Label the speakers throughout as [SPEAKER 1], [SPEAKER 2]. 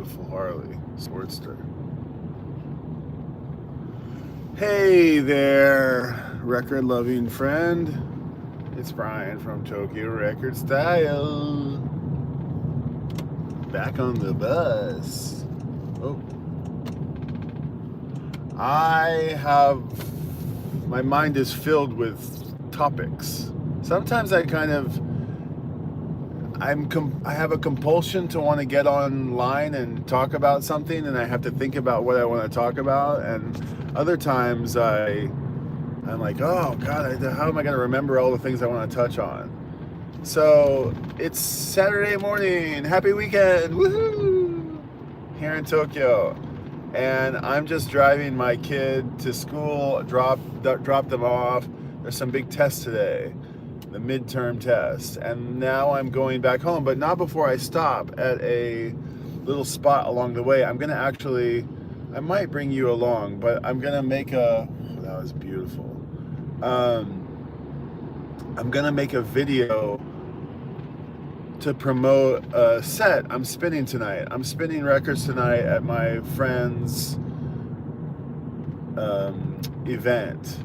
[SPEAKER 1] beautiful Harley Sportster. Hey there, record loving friend. It's Brian from tokyorecordstyle. Back on the bus. Oh. My mind is filled with topics. Sometimes I have a compulsion to want to get online and talk about something, and I have to think about what I want to talk about. And other times I'm like, oh God, how am I going to remember all the things I want to touch on? So it's Saturday morning, happy weekend, woohoo! Here in Tokyo, and I'm just driving my kid to school, drop them off. There's some big tests today, the midterm test, and now I'm going back home, but not before I stop at a little spot along the way. I might bring you along, but I'm gonna make that was beautiful. I'm gonna make a video to promote a set I'm spinning tonight. I'm spinning records tonight at my friend's event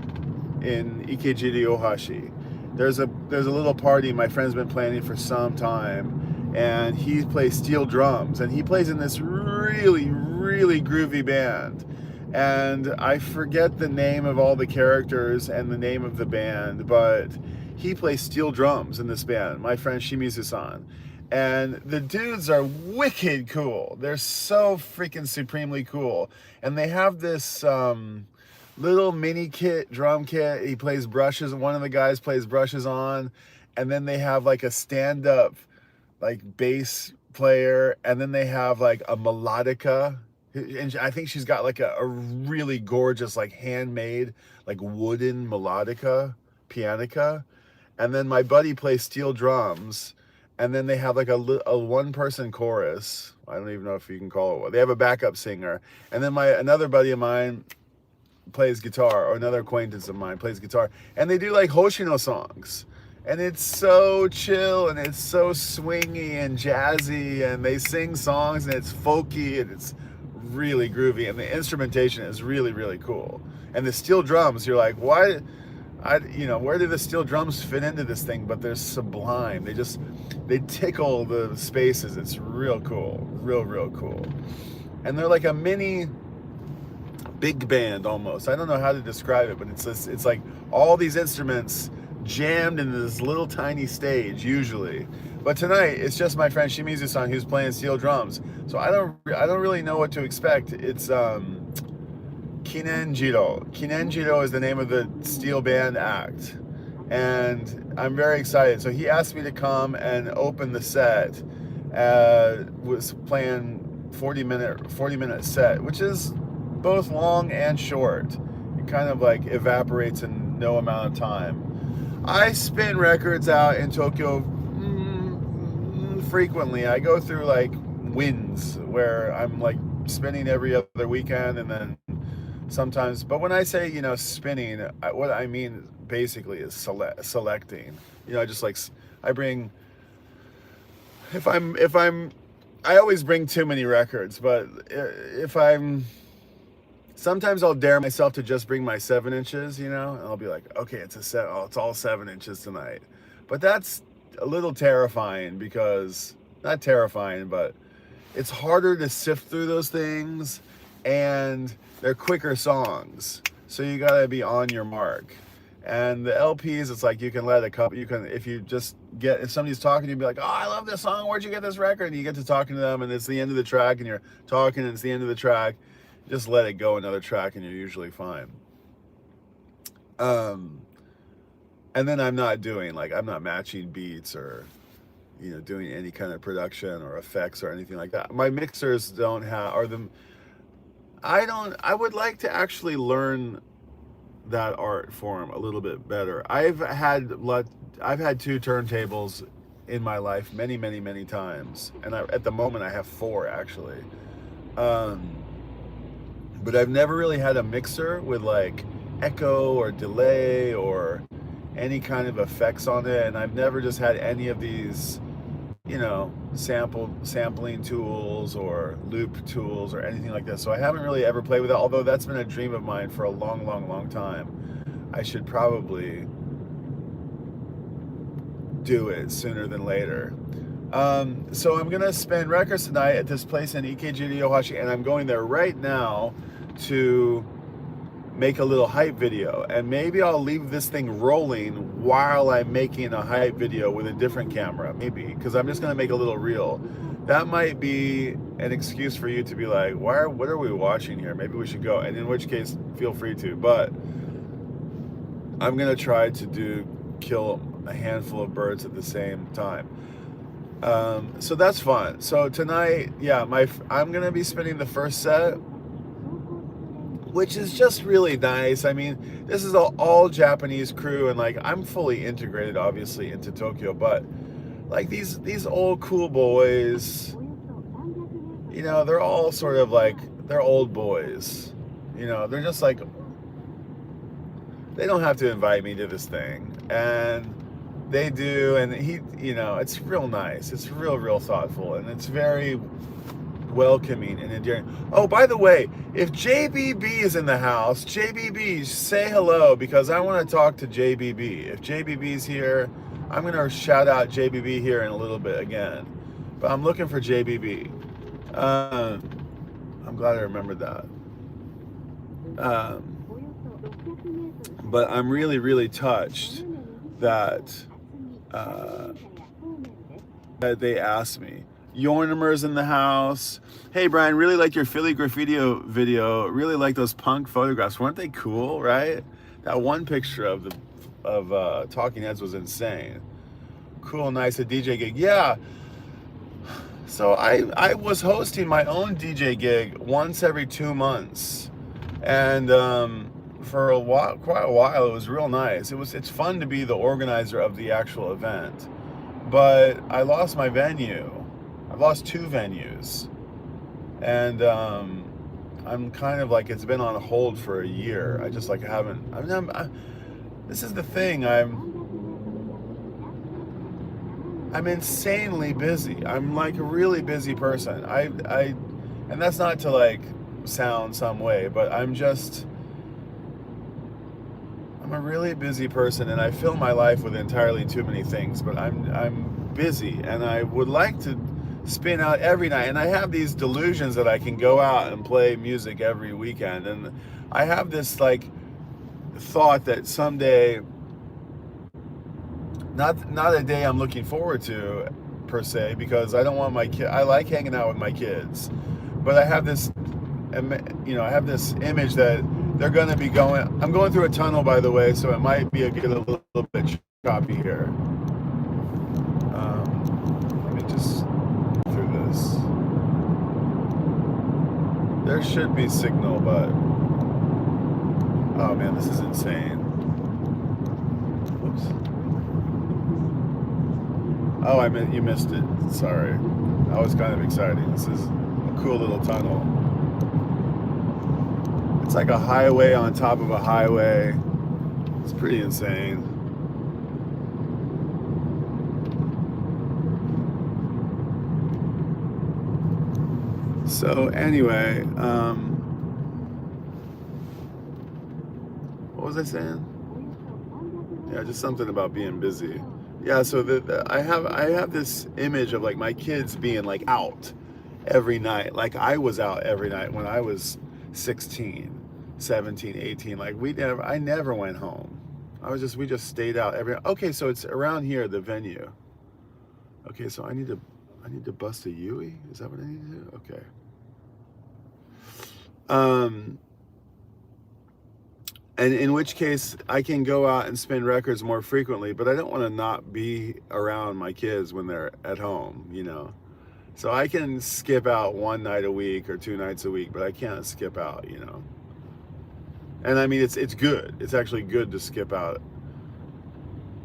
[SPEAKER 1] in Ikejiri Ohashi. There's a little party my friend's been planning for some time, and he plays steel drums, and he plays in this really, really groovy band. And I forget the name of all the characters and the name of the band, but he plays steel drums in this band, my friend Shimizu-san. And the dudes are wicked cool. They're so freaking supremely cool. And they have this little mini drum kit. He plays brushes, one of the guys plays brushes on. And then they have like a stand-up like bass player. And then they have like a melodica. And I think she's got like a really gorgeous, like handmade, like wooden melodica, pianica. And then my buddy plays steel drums. And then they have like a one-person chorus. I don't even know if you can call it one. They have a backup singer. And then another buddy of mine plays guitar, or another acquaintance of mine plays guitar. And they do like Hoshino songs. And it's so chill, and it's so swingy and jazzy, and they sing songs, and it's folky, and it's really groovy, and the instrumentation is really, really cool. And the steel drums, you're like, why? Where do the steel drums fit into this thing? But they're sublime. They tickle the spaces. It's real cool, real cool. And they're like a mini big band almost. I don't know how to describe it, but it's like all these instruments jammed into this little tiny stage usually. But tonight it's just my friend Shimizu-san who's playing steel drums. So I don't really know what to expect. It's Kinenjiro. Kinenjiro is the name of the steel band act, and I'm very excited. So he asked me to come and open the set. Was playing 40-minute set, which is both long and short. It kind of like evaporates in no amount of time. I spin records out in Tokyo frequently. I go through like winds where I'm like spinning every other weekend, and then sometimes, but when I say, spinning, what I mean basically is selecting. Just like I always bring too many records, but sometimes I'll dare myself to just bring my 7 inches, and I'll be like, okay, it's all 7 inches tonight. But that's a little terrifying, because, not terrifying, but it's harder to sift through those things, and they're quicker songs. So you gotta be on your mark. And the LPs, it's like if somebody's talking to you, be like, oh, I love this song, where'd you get this record? And you get to talking to them, and it's the end of the track, and you're talking, and it's the end of the track. Just let it go another track, and you're usually fine. And then I'm not matching beats or, doing any kind of production or effects or anything like that. My mixers don't have, I would like to actually learn that art form a little bit better. I've had 2 turntables in my life many, many, many times. And at the moment I have 4 actually. But I've never really had a mixer with like echo or delay or any kind of effects on it. And I've never just had any of these you know, sampling tools or loop tools or anything like that. So I haven't really ever played with it, although that's been a dream of mine for a long time. I should probably do it sooner than later. So I'm gonna spin records tonight at this place in Ikejiri, Yohashi, and I'm going there right now to make a little hype video, and maybe I'll leave this thing rolling while I'm making a hype video with a different camera, maybe, because I'm just gonna make a little reel. That might be an excuse for you to be like, what are we watching here? Maybe we should go, and in which case, feel free to, but I'm gonna try to kill a handful of birds at the same time. So that's fun. So tonight, yeah, I'm gonna be spinning the first set, which is just really nice. I mean, this is an all Japanese crew, and like I'm fully integrated, obviously, into Tokyo. But like these old cool boys, you know, they're all sort of like they're old boys. You know, they're just like they don't have to invite me to this thing, and they do. And he, you know, it's real nice. It's real thoughtful, and it's very welcoming and endearing. Oh, by the way, if JBB is in the house, JBB, say hello, because I want to talk to JBB. If JBB's here, I'm going to shout out JBB here in a little bit again. But I'm looking for JBB. I'm glad I remembered that. But I'm really touched that that they asked me. Yornimer's in the house. Hey Brian, really like your Philly graffiti video. Really like those punk photographs. Weren't they cool, right? That one picture of Talking Heads was insane. Cool, nice, a DJ gig. Yeah. So I was hosting my own DJ gig once every 2 months, and for a while, quite a while, it was real nice. It's fun to be the organizer of the actual event, but I lost my venue. I've lost 2 venues, and I'm kind of like, it's been on hold for a year. I just like haven't. This is the thing. I'm insanely busy. I'm like a really busy person. And that's not to like sound some way, but I'm a really busy person, and I fill my life with entirely too many things. But I'm busy, and I would like to spin out every night, and I have these delusions that I can go out and play music every weekend, and I have this like thought that someday, not a day I'm looking forward to per se, because I don't want my kid. I like hanging out with my kids, but I have this, you know, I have this image that they're going to be going. I'm going through a tunnel, by the way, so it might be a little bit choppy here. Let me just through this. There should be signal, but oh man, this is insane. Whoops. Oh, you missed it. Sorry. That was kind of exciting. This is a cool little tunnel. It's like a highway on top of a highway. It's pretty insane. So anyway, what was I saying? Yeah, just something about being busy. Yeah, so I have this image of like my kids being like out every night. Like I was out every night when I was 16, 17, 18. Like I never went home. We just stayed out every. Okay, so it's around here, the venue. Okay, so I need to bust a Yui. Is that what I need to do? Okay. And in which case I can go out and spin records more frequently, but I don't want to not be around my kids when they're at home, you know. So I can skip out 1 night a week or 2 nights a week, but I can't skip out, you know. And I mean, it's good. It's actually good to skip out.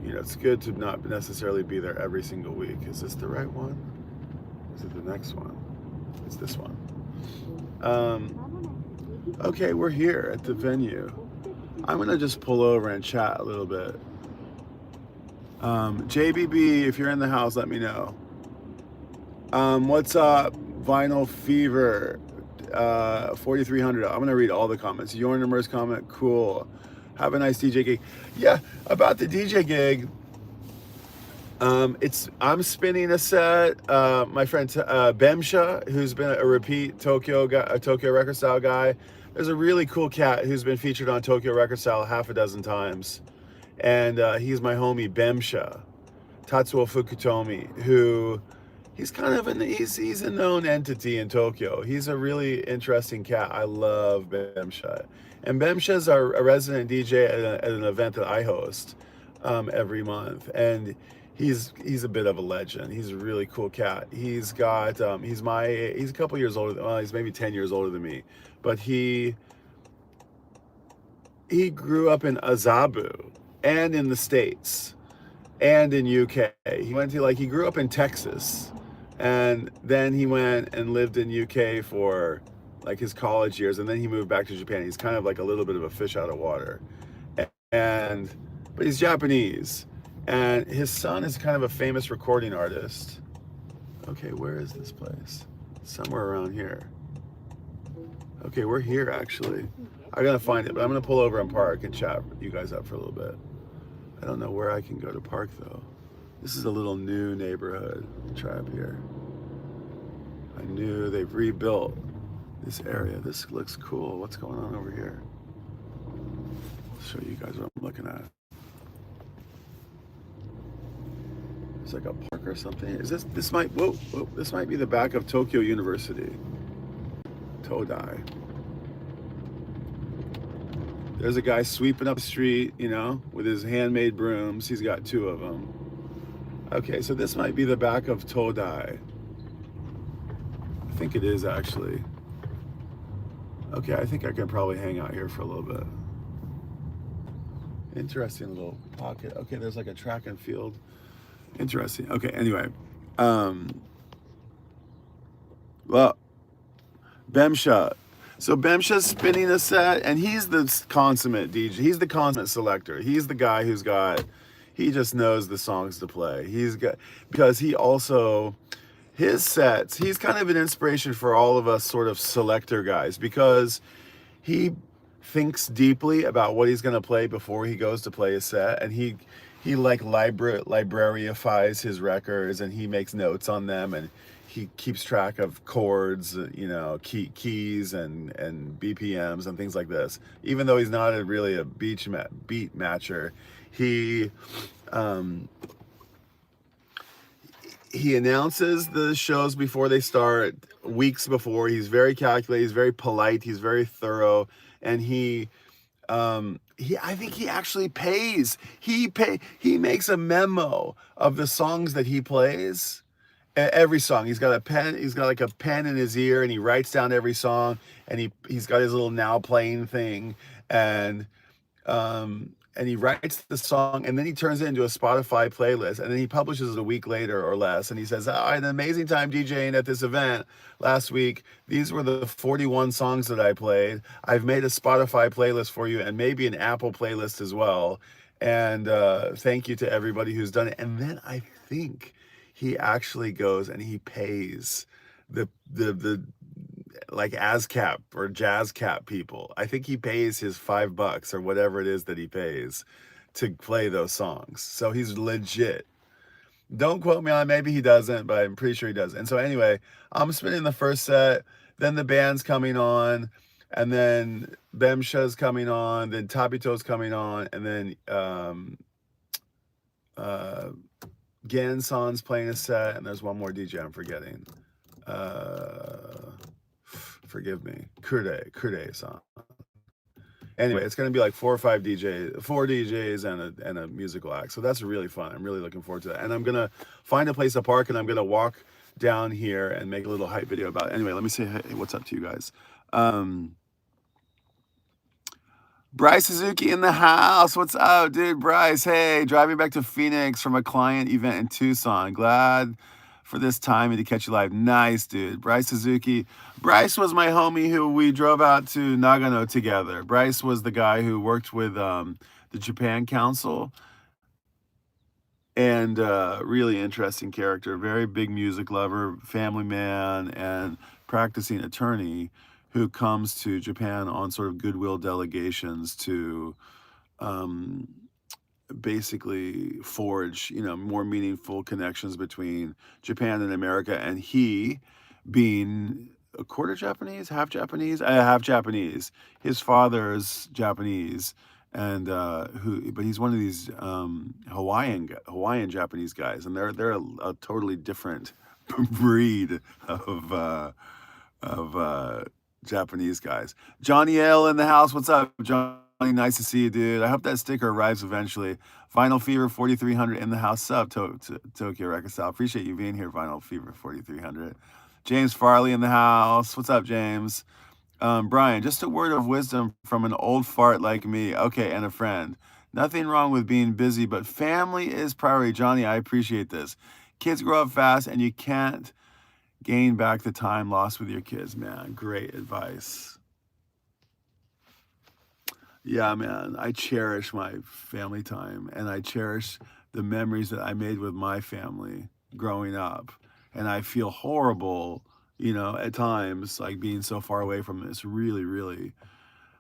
[SPEAKER 1] You know, it's good to not necessarily be there every single week. Is this the right one? Is it the next one? It's this one. Okay, we're here at the venue. I'm gonna just pull over and chat a little bit. JBB, if you're in the house, let me know. What's up, Vinyl Fever? 4,300. I'm gonna read all the comments. Yornimer's comment, cool. Have a nice DJ gig. Yeah, about the DJ gig. I'm spinning a set. My friend Bemsha, who's been a repeat Tokyo guy, a Tokyo record style guy. There's a really cool cat who's been featured on Tokyo record style half a dozen times, and he's my homie Bemsha, Tatsuo Fukutomi, who he's kind of he's a known entity in Tokyo. He's a really interesting cat. I love Bemsha, and Bemsha's a resident DJ at an event that I host every month, and he's a bit of a legend. He's a really cool cat. He's got he's a couple years older. Well, he's maybe 10 years older than me, but he grew up in Azabu and in the States and in UK. He grew up in Texas, and then he went and lived in UK for like his college years, and then he moved back to Japan. He's kind of like a little bit of a fish out of water, and but he's Japanese, and his son is kind of a famous recording artist. Okay, where is this place? Somewhere around here. Okay, we're here actually. I gotta find it, but I'm gonna pull over and park and chat you guys up for a little bit. I don't know where I can go to park though. This is a little new neighborhood trap here. I knew they've rebuilt this area. This looks cool. What's going on over here? I'll show you guys what I'm looking at. It's like a park or something. Is this might this might be the back of Tokyo University. Todai. There's a guy sweeping up the street, you know, with his handmade brooms. He's got two of them. Okay, so this might be the back of Todai. I think it is actually. Okay, I think I can probably hang out here for a little bit. Interesting little pocket. Okay, there's like a track and field. Interesting. Okay, anyway. Well, Bemsha. So Bemsha's spinning a set, and he's the consummate DJ. He's the consummate selector. He's the guy he just knows the songs to play. Because he also, his sets, he's kind of an inspiration for all of us sort of selector guys, because he thinks deeply about what he's going to play before he goes to play a set, and he like libraryifies his records, and he makes notes on them, and he keeps track of chords, you know, keys and BPMs and things like this. Even though he's not really a beat matcher, he announces the shows before they start, weeks before. He's very calculated, he's very polite, he's very thorough, and I think he actually pays. He makes a memo of the songs that he plays. Every song, he's got a pen. He's got like a pen in his ear, and he writes down every song. And he's got his little now playing thing, and he writes the song, and then he turns it into a Spotify playlist, and then he publishes it a week later or less. And he says, "I had an amazing time DJing at this event last week. These were the 41 songs that I played. I've made a Spotify playlist for you, and maybe an Apple playlist as well. And thank you to everybody who's done it." And then I think he actually goes and he pays the like ASCAP or JazzCap people. I think he pays his $5 or whatever it is that he pays to play those songs. So he's legit. Don't quote me on it. Maybe he doesn't, but I'm pretty sure he does. And so anyway, I'm spinning the first set, then the band's coming on, and then Bemsha's coming on, then Tabito's coming on, and then Gansan's playing a set, and there's one more DJ I'm forgetting. Forgive me. Kurde-san. Anyway, it's going to be like 4 DJs and a musical act. So that's really fun. I'm really looking forward to that. And I'm going to find a place to park, and I'm going to walk down here and make a little hype video about it. Anyway, let me say, hey, what's up to you guys? Bryce Suzuki in the house. What's up, dude? Bryce, hey, driving back to Phoenix from a client event in Tucson. Glad for this time and to catch you live. Nice, dude. Bryce Suzuki. Bryce was my homie who we drove out to Nagano together. Bryce was the guy who worked with the Japan Council and really interesting character, very big music lover, family man, and practicing attorney who comes to Japan on sort of goodwill delegations to um, basically forge, more meaningful connections between Japan and America. And he, being a quarter Japanese, half Japanese. His father's Japanese, and but he's one of these Hawaiian Japanese guys, and they're a totally different breed of Japanese guys. Johnny L in the house. What's up, Johnny? Nice to see you, dude. I hope that sticker arrives eventually. Vinyl Fever 4300 in the house. Sub Tokyo Record Style. Appreciate you being here, Vinyl Fever 4300. James Farley in the house. What's up, James? Brian, just a word of wisdom from an old fart like me. Okay, and a friend. Nothing wrong with being busy, but family is priority. Johnny, I appreciate this. Kids grow up fast, and you can't gain back the time lost with your kids, man. Great advice. Yeah, man, I cherish my family time, and I cherish the memories that I made with my family growing up. And I feel horrible, at times, like being so far away from it. It's really, really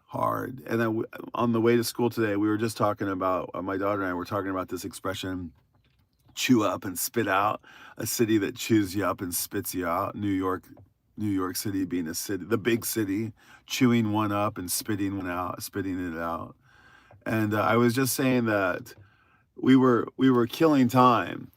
[SPEAKER 1] hard. And then on the way to school today, we were just talking about, my daughter and I were talking about this expression, chew up and spit out, a city that chews you up and spits you out. New York City being a city, the big city, chewing one up and spitting it out. And I was just saying that we were killing time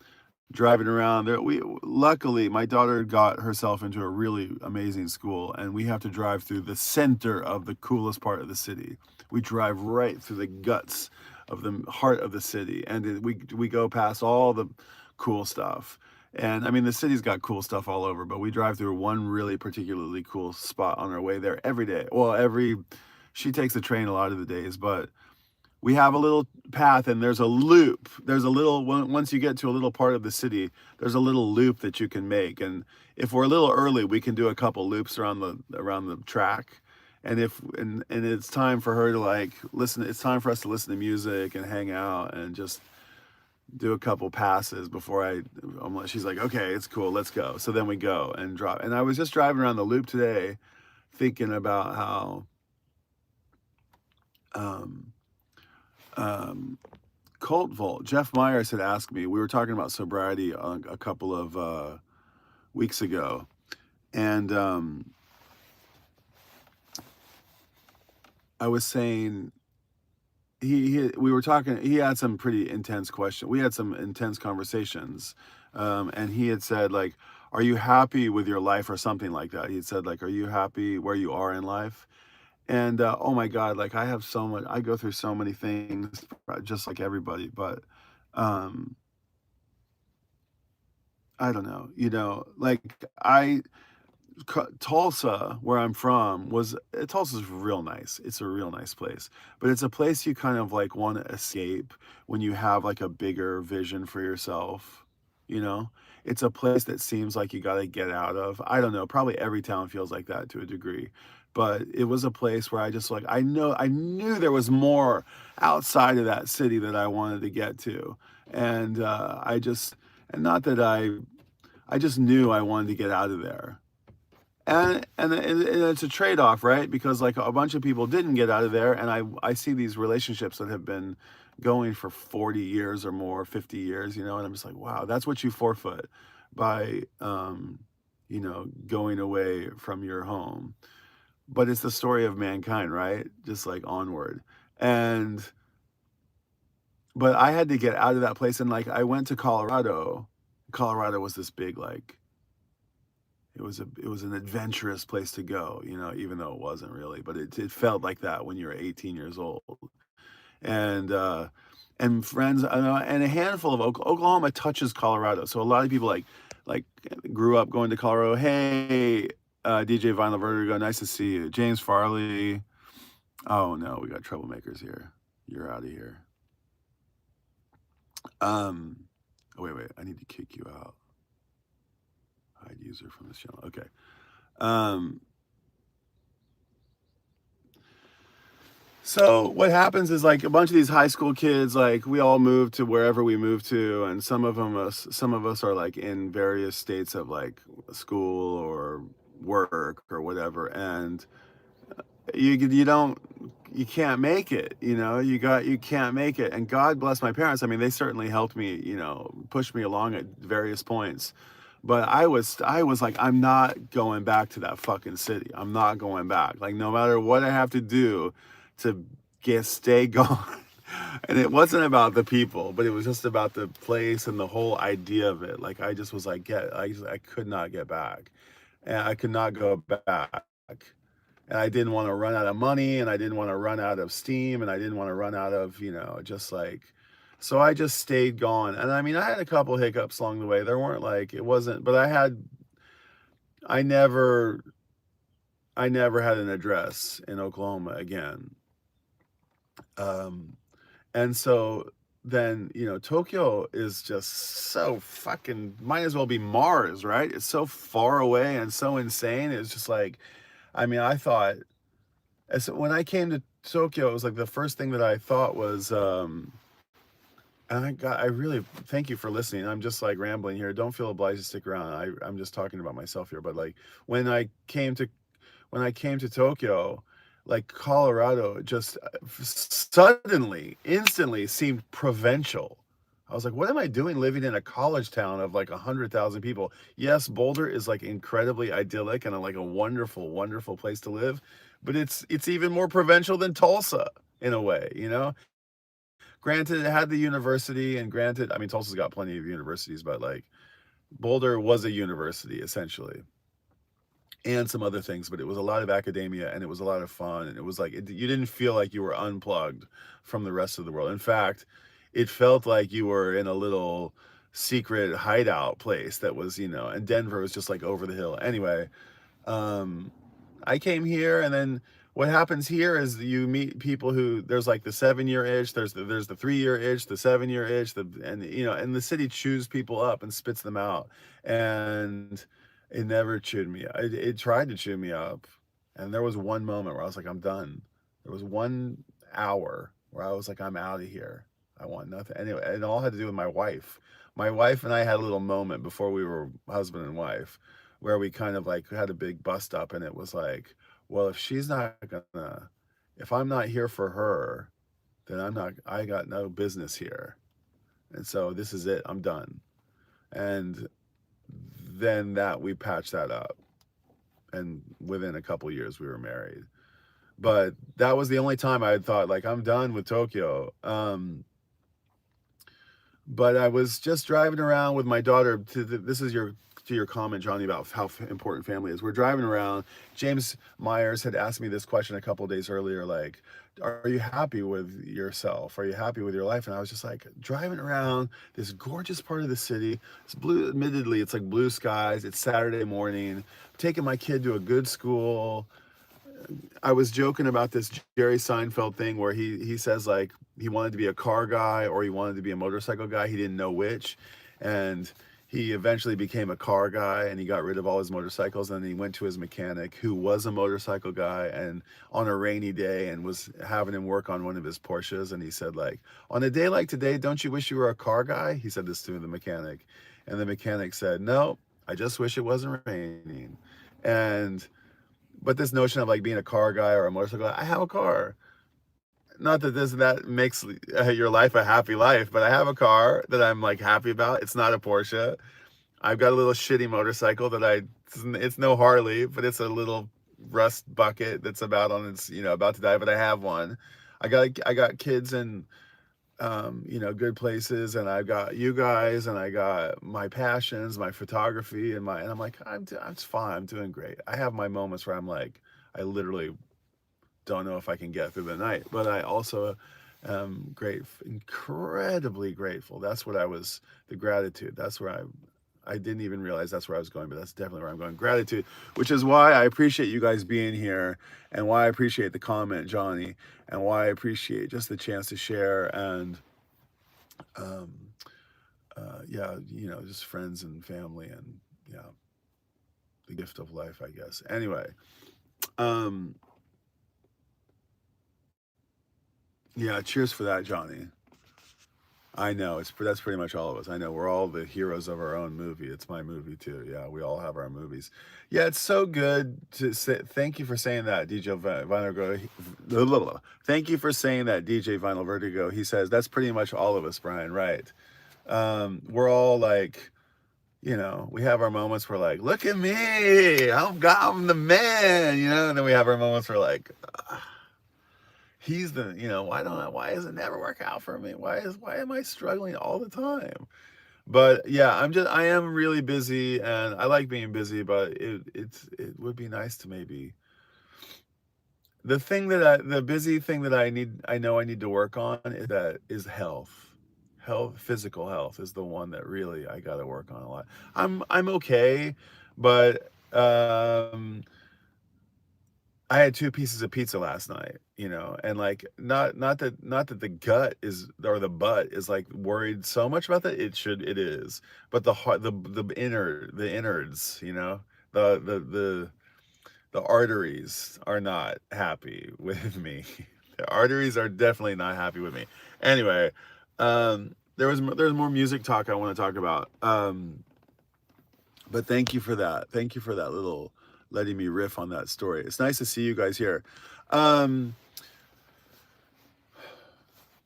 [SPEAKER 1] driving around there. Luckily my daughter got herself into a really amazing school, and we have to drive through the center of the coolest part of the city. We drive right through the guts of the heart of the city, and we go past all the cool stuff. And I mean, the city's got cool stuff all over, but we drive through one really particularly cool spot on our way there every day. Well, she takes the train a lot of the days, but we have a little path, and there's a loop. Once you get to a little part of the city, there's a little loop that you can make. And if we're a little early, we can do a couple loops around the track. And it's time for her to like listen. It's time for us to listen to music and hang out and just do a couple passes before she's like, okay, it's cool, let's go. So then we go and drop. And I was just driving around the loop today thinking about how Cult Vault, Jeff Myers had asked me, we were talking about sobriety a couple of weeks ago, and I was saying, we were talking, he had some pretty intense questions. We had some intense conversations. And he had said, like, are you happy with your life, or something like that? He had said, like, are you happy where you are in life? And oh my God, like I go through so many things just like everybody, but I don't know, like Tulsa, where I'm from, Tulsa's real nice. It's a real nice place, but it's a place you kind of like want to escape when you have like a bigger vision for yourself. It's a place that seems like you got to get out of. I don't know. Probably every town feels like that to a degree, but it was a place where I just like, I knew there was more outside of that city that I wanted to get to. And and not that I just knew I wanted to get out of there. And it's a trade-off, right? Because like a bunch of people didn't get out of there, and I see these relationships that have been going for 40 years or more, 50 years, and I'm just like, wow, that's what you forfeit by going away from your home. But it's the story of mankind, right? Just like onward. But I had to get out of that place, and like I went to Colorado. Colorado was this big, like, it was an adventurous place to go, even though it wasn't really, but it felt like that when you were 18 years old. And friends, and a handful of Oklahoma touches Colorado, so a lot of people like grew up going to Colorado. Hey, DJ Vinyl Vertigo, nice to see you. James Farley. Oh no, we got troublemakers here. You're out of here. Oh, wait, I need to kick you out. Hide user from this channel. Okay. So what happens is like a bunch of these high school kids, like we all move to wherever we move to, and some of us are like in various states of like school or work or whatever, and you don't you can't make it, you can't make it. And God bless my parents. I mean, they certainly helped me, push me along at various points. But I was like, I'm not going back to that fucking city. I'm not going back. Like, no matter what I have to do to stay gone. And it wasn't about the people, but it was just about the place and the whole idea of it. Like, I just was like, I could not get back, and I could not go back. And I didn't want to run out of money, and I didn't want to run out of steam, and I didn't want to run out of, just like, so I just stayed gone. And I mean, I had a couple hiccups along the way. There weren't like, it wasn't, but I never, I never had an address in Oklahoma again. Um, and so then, Tokyo is just so fucking, might as well be Mars, right? It's so far away and so insane. It's just like, I mean, I thought, when I came to Tokyo, it was like the first thing that I thought was, and I really thank you for listening. I'm just like rambling here. Don't feel obliged to stick around. I'm just talking about myself here. But like when I came to when I came to Tokyo, like Colorado just suddenly, instantly seemed provincial. I was like, what am I doing living in a college town of like 100,000 people? Yes, Boulder is like incredibly idyllic and like a wonderful, wonderful place to live, but it's even more provincial than Tulsa in a way, Granted, it had the university, and granted, I mean, Tulsa's got plenty of universities, but like Boulder was a university essentially, and some other things, but it was a lot of academia, and it was a lot of fun, and it was like you didn't feel like you were unplugged from the rest of the world. In fact, it felt like you were in a little secret hideout place that was, and Denver was just like over the hill. Anyway, um, I came here, and then what happens here is you meet people who, there's like the 7 year itch, there's the 3 year itch, the 7 year itch, and the city chews people up and spits them out, and it never chewed me. It tried to chew me up, and there was one moment where I was like, I'm done. There was 1 hour where I was like, I'm out of here. I want nothing. Anyway, it all had to do with my wife. My wife and I had a little moment before we were husband and wife, where we kind of like had a big bust up, and it was like, well, if I'm not here for her, then I got no business here. And so this is it. I'm done. And then we patched that up. And within a couple years, we were married. But that was the only time I had thought, like, I'm done with Tokyo. But I was just driving around with my daughter. This is to your comment, Johnny, about how important family is. We're driving around. James Myers had asked me this question a couple of days earlier, like, are you happy with yourself? Are you happy with your life? And I was just like, driving around this gorgeous part of the city. It's blue, admittedly, it's like blue skies. It's Saturday morning. Taking my kid to a good school. I was joking about this Jerry Seinfeld thing where he says like he wanted to be a car guy or he wanted to be a motorcycle guy. He didn't know which, and he eventually became a car guy, and he got rid of all his motorcycles, and then he went to his mechanic who was a motorcycle guy, and on a rainy day, and was having him work on one of his Porsches, and he said like, on a day like today, don't you wish you were a car guy? He said this to the mechanic, and the mechanic said, no, I just wish it wasn't raining. And but this notion of like being a car guy or a motorcycle guy, I have a car. Not that that makes your life a happy life, but I have a car that I'm like happy about. It's not a Porsche. I've got a little shitty motorcycle that it's no Harley, but it's a little rust bucket that's about to die, but I have one. I got kids in good places, and I've got you guys, and I got my passions, my photography, and I'm like, I'm fine. I'm doing great. I have my moments where I'm like, I literally don't know if I can get through the night, but I also am incredibly grateful. That's what the gratitude. That's where I didn't even realize that's where I was going, but that's definitely where I'm going. Gratitude, which is why I appreciate you guys being here, and why I appreciate the comment, Johnny, and why I appreciate just the chance to share, and um, yeah, just friends and family, and yeah, the gift of life, I guess. Anyway, um, Yeah, cheers for that, Johnny. I know that's pretty much all of us. I know we're all the heroes of our own movie. It's my movie too. Yeah, we all have our movies. Yeah, it's so good to say. Thank you for saying that, DJ Vinyl. Thank you for saying that, DJ Vinyl Vertigo. He says that's pretty much all of us, Brian. Right? We're all like, we have our moments where like, look at me, I'm the man, and then we have our moments where like, he's the, why does it never work out for me? Why am I struggling all the time? But yeah, I am really busy and I like being busy, but it would be nice to maybe, the busy thing that I know I need to work on is health. Physical health is the one that really I got to work on a lot. I'm okay, but I had two pieces of pizza last night, and like not that the gut is or the butt is like worried so much about that. It is, but the heart, the innards, the arteries are not happy with me. The arteries are definitely not happy with me. Anyway, there's more music talk I want to talk about. But thank you for that. Thank you for that little letting me riff on that story. It's nice to see you guys here. Um,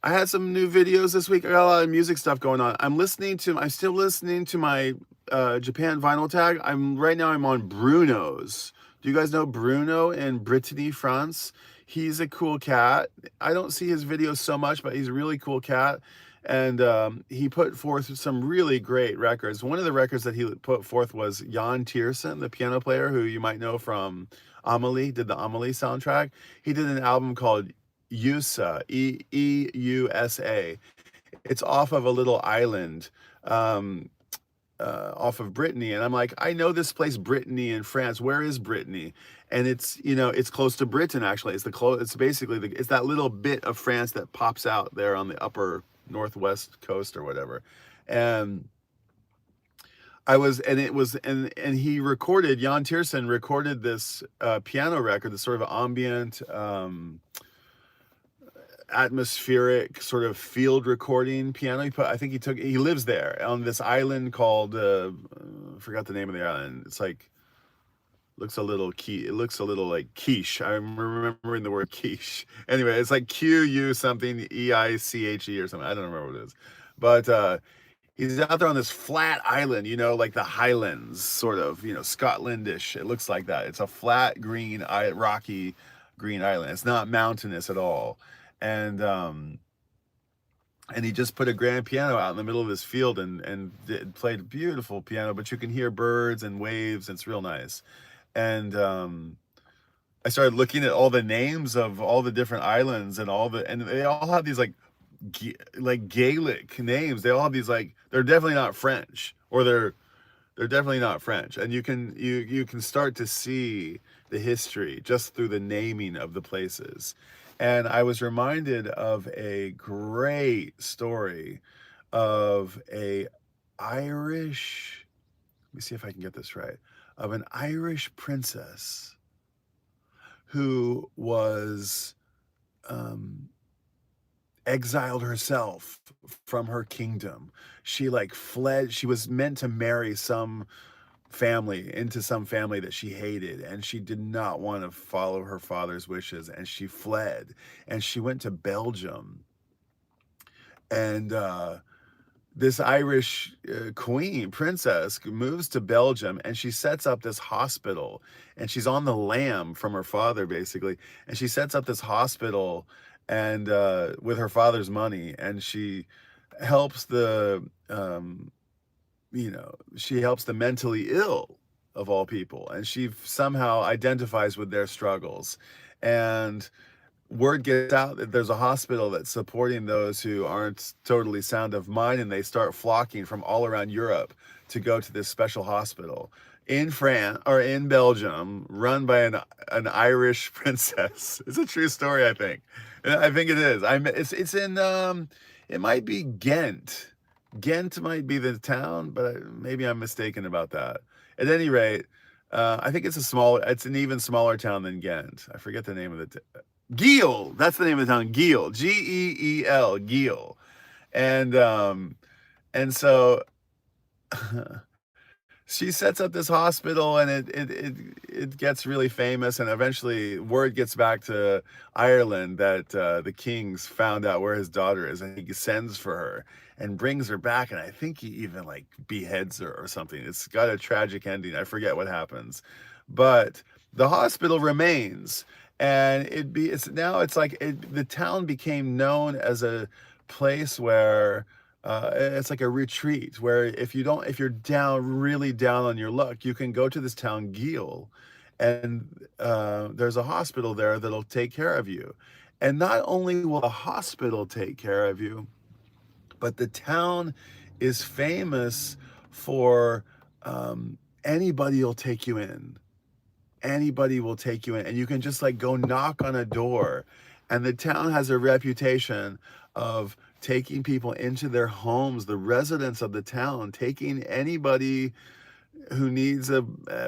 [SPEAKER 1] I had some new videos this week. I got a lot of music stuff going on. I'm still listening to my Japan vinyl tag. Right now I'm on Bruno's. Do you guys know Bruno in Brittany, France? He's a cool cat. I don't see his videos so much, but he's a really cool cat. And he put forth some really great records. One of the records that he put forth was Jan Tiersen, the piano player who you might know from Amelie, did the Amelie soundtrack. He did an album called USA, EUSA. It's off of a little island off of Brittany. And I'm like, I know this place, Brittany in France. Where is Brittany? And it's close to Britain, actually. It's basically, it's that little bit of France that pops out there on the upper northwest coast or whatever. And he recorded, Jan Tiersen recorded this piano record, this sort of ambient, atmospheric sort of field recording piano. He lives there on this island called I forgot the name of the island. It's like it looks a little like quiche. I'm remembering the word quiche. Anyway, it's like QU something EICHE or something. I don't remember what it is. But he's out there on this flat island, like the Highlands, sort of, Scotlandish. It looks like that. It's a flat rocky green island. It's not mountainous at all. And he just put a grand piano out in the middle of this field and played beautiful piano, but you can hear birds and waves. It's real nice. And I started looking at all the names of all the different islands and they all have these like Gaelic names. They all have these like, they're definitely not French, or they're definitely not French. And you can start to see the history just through the naming of the places. And I was reminded of a great story of a Irish, let me see if I can get this right, of an Irish princess who was exiled herself from her kingdom. She like fled. She was meant to marry into some family that she hated, and she did not want to follow her father's wishes, and she fled and she went to Belgium. And this Irish princess moves to Belgium, and she sets up this hospital, and she's on the lam from her father basically, and she sets up this hospital and with her father's money, and she helps she helps the mentally ill, of all people, and she somehow identifies with their struggles. And word gets out that there's a hospital that's supporting those who aren't totally sound of mind, and they start flocking from all around Europe to go to this special hospital in France or in Belgium, run by an Irish princess. It's a true story, I think. And I think it is. It's in it might be Ghent. Ghent might be the town, but maybe I'm mistaken about that. At any rate, I think it's an even smaller town than Ghent. I forget the name of the Giel. That's the name of the town. Giel. Geel. Giel. And so she sets up this hospital, and it gets really famous, and eventually word gets back to Ireland that the king's found out where his daughter is, and he sends for her and brings her back, and I think he even like beheads her or something. It's got a tragic ending. I forget what happens, but the hospital remains, and the town became known as a place where it's like a retreat where if you're down, really down on your luck, you can go to this town Giel, and there's a hospital there that'll take care of you. And not only will the hospital take care of you, but the town is famous for anybody will take you in. Anybody will take you in, and you can just like go knock on a door. And the town has a reputation of taking people into their homes, the residents of the town, taking anybody who needs a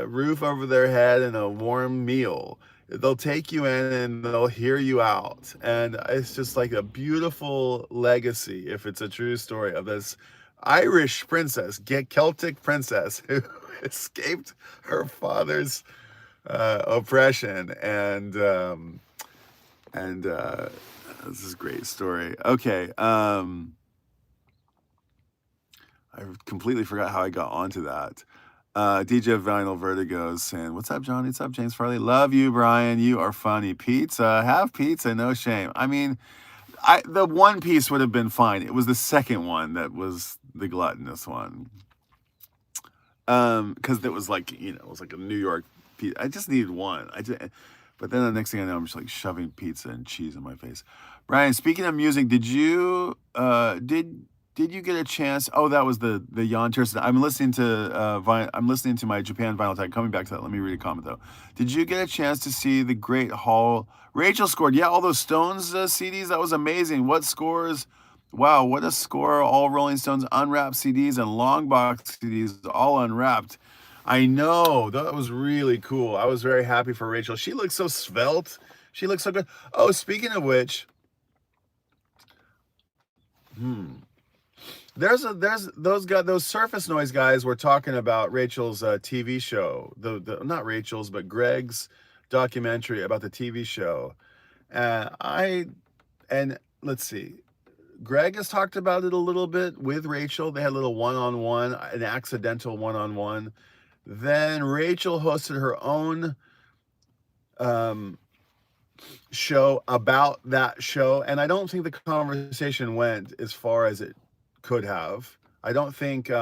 [SPEAKER 1] roof over their head and a warm meal. They'll take you in and they'll hear you out. And it's just like a beautiful legacy, if it's a true story, of this Irish princess, Celtic princess, who escaped her father's oppression. And this is a great story. Okay. I completely forgot how I got onto that. DJ Vinyl Vertigo saying, "What's up, Johnny? What's up, James Farley? Love you, Brian. You are funny. Pizza. Have pizza. No shame." I mean, the one piece would have been fine. It was the second one that was the gluttonous one. Because it was like, it was like a New York pizza. I just needed one. But then the next thing I know, I'm just like shoving pizza and cheese in my face. Brian, speaking of music, did you get a chance? Oh, that was the Jan Tiersen. I'm listening to my Japan vinyl tag. Coming back to that, let me read a comment though. Did you get a chance to see the great haul Rachel scored? Yeah, all those Stones CDs. That was amazing. What scores? Wow, what a score! All Rolling Stones unwrapped CDs and long box CDs, all unwrapped. I know, that was really cool. I was very happy for Rachel. She looks so svelte. She looks so good. Oh, speaking of which, there's those Surface Noise guys were talking about Rachel's TV show. The not Rachel's, but Greg's documentary about the TV show. And let's see. Greg has talked about it a little bit with Rachel. They had a little one-on-one, an accidental one-on-one. Then Rachel hosted her own show about that show, and I don't think the conversation went as far as it could have. I don't think it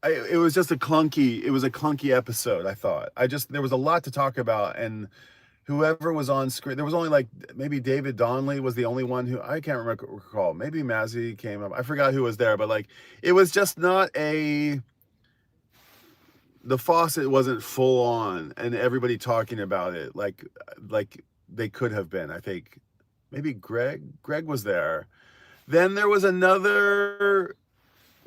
[SPEAKER 1] was just a clunky episode. I thought there was a lot to talk about, and whoever was on screen, there was only like maybe David Donnelly was the only one who I can't recall. Maybe Mazzy came up. I forgot who was there, but like it was just not the faucet wasn't full on and everybody talking about it like they could have been. I think maybe Greg was there. Then there was another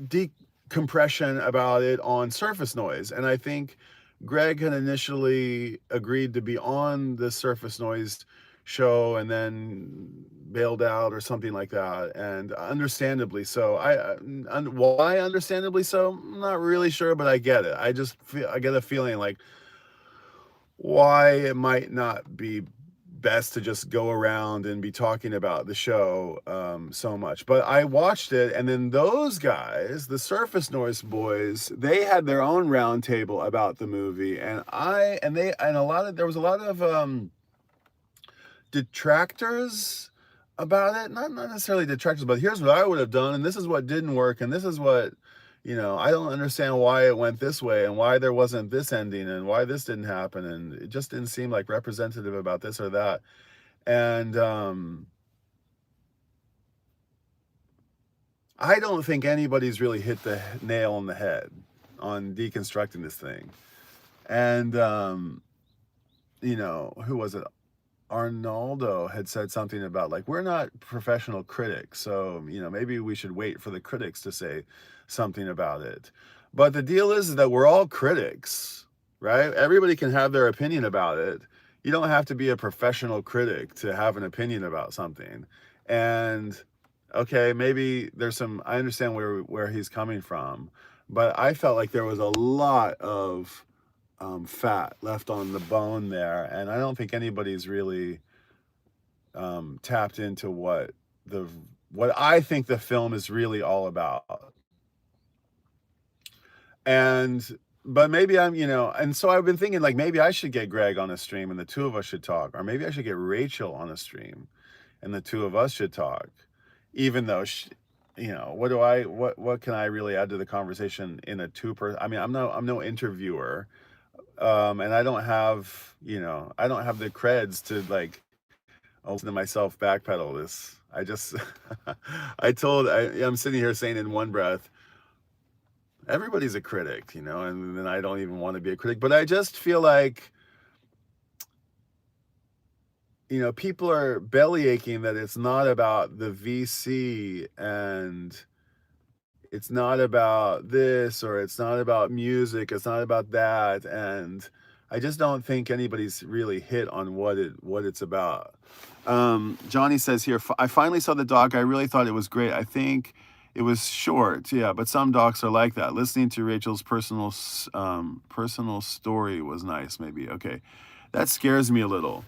[SPEAKER 1] decompression about it on Surface Noise, and I think Greg had initially agreed to be on the Surface Noise show and then bailed out or something like that, and understandably so. Why understandably so? I'm not really sure, but I get it. I get a feeling like why it might not be best to just go around and be talking about the show so much. But I watched it, and then those guys, the Surface Noise boys, they had their own round table about the movie, there was a lot of detractors about it. Not necessarily detractors, but here's what I would have done, and this is what didn't work, and this is what, I don't understand why it went this way and why there wasn't this ending and why this didn't happen, and it just didn't seem like representative about this or that. And I don't think anybody's really hit the nail on the head on deconstructing this thing. And who was it? Arnaldo had said something about like, we're not professional critics, so maybe we should wait for the critics to say something about it. But the deal is that we're all critics, right? Everybody can have their opinion about it. You don't have to be a professional critic to have an opinion about something. And okay, maybe there's some, I understand where he's coming from, but I felt like there was a lot of fat left on the bone there, and I don't think anybody's really tapped into what I think the film is really all about. And but maybe I'm, and so I've been thinking like maybe I should get Greg on a stream and the two of us should talk, or maybe I should get Rachel on a stream and the two of us should talk, even though what can I really add to the conversation in a two-person? I mean, I'm no interviewer, and I don't have the creds to like listen to myself backpedal this. I just I'm sitting here saying in one breath, everybody's a critic, and then I don't even want to be a critic, but I just feel like, people are belly aching that it's not about the VC, and it's not about this, or it's not about music, it's not about that, and I just don't think anybody's really hit on what it's about. Johnny says here, I finally saw the doc. I really thought it was great. I think it was short, yeah, but some docs are like that. Listening to Rachel's personal story was nice, maybe. Okay, that scares me a little.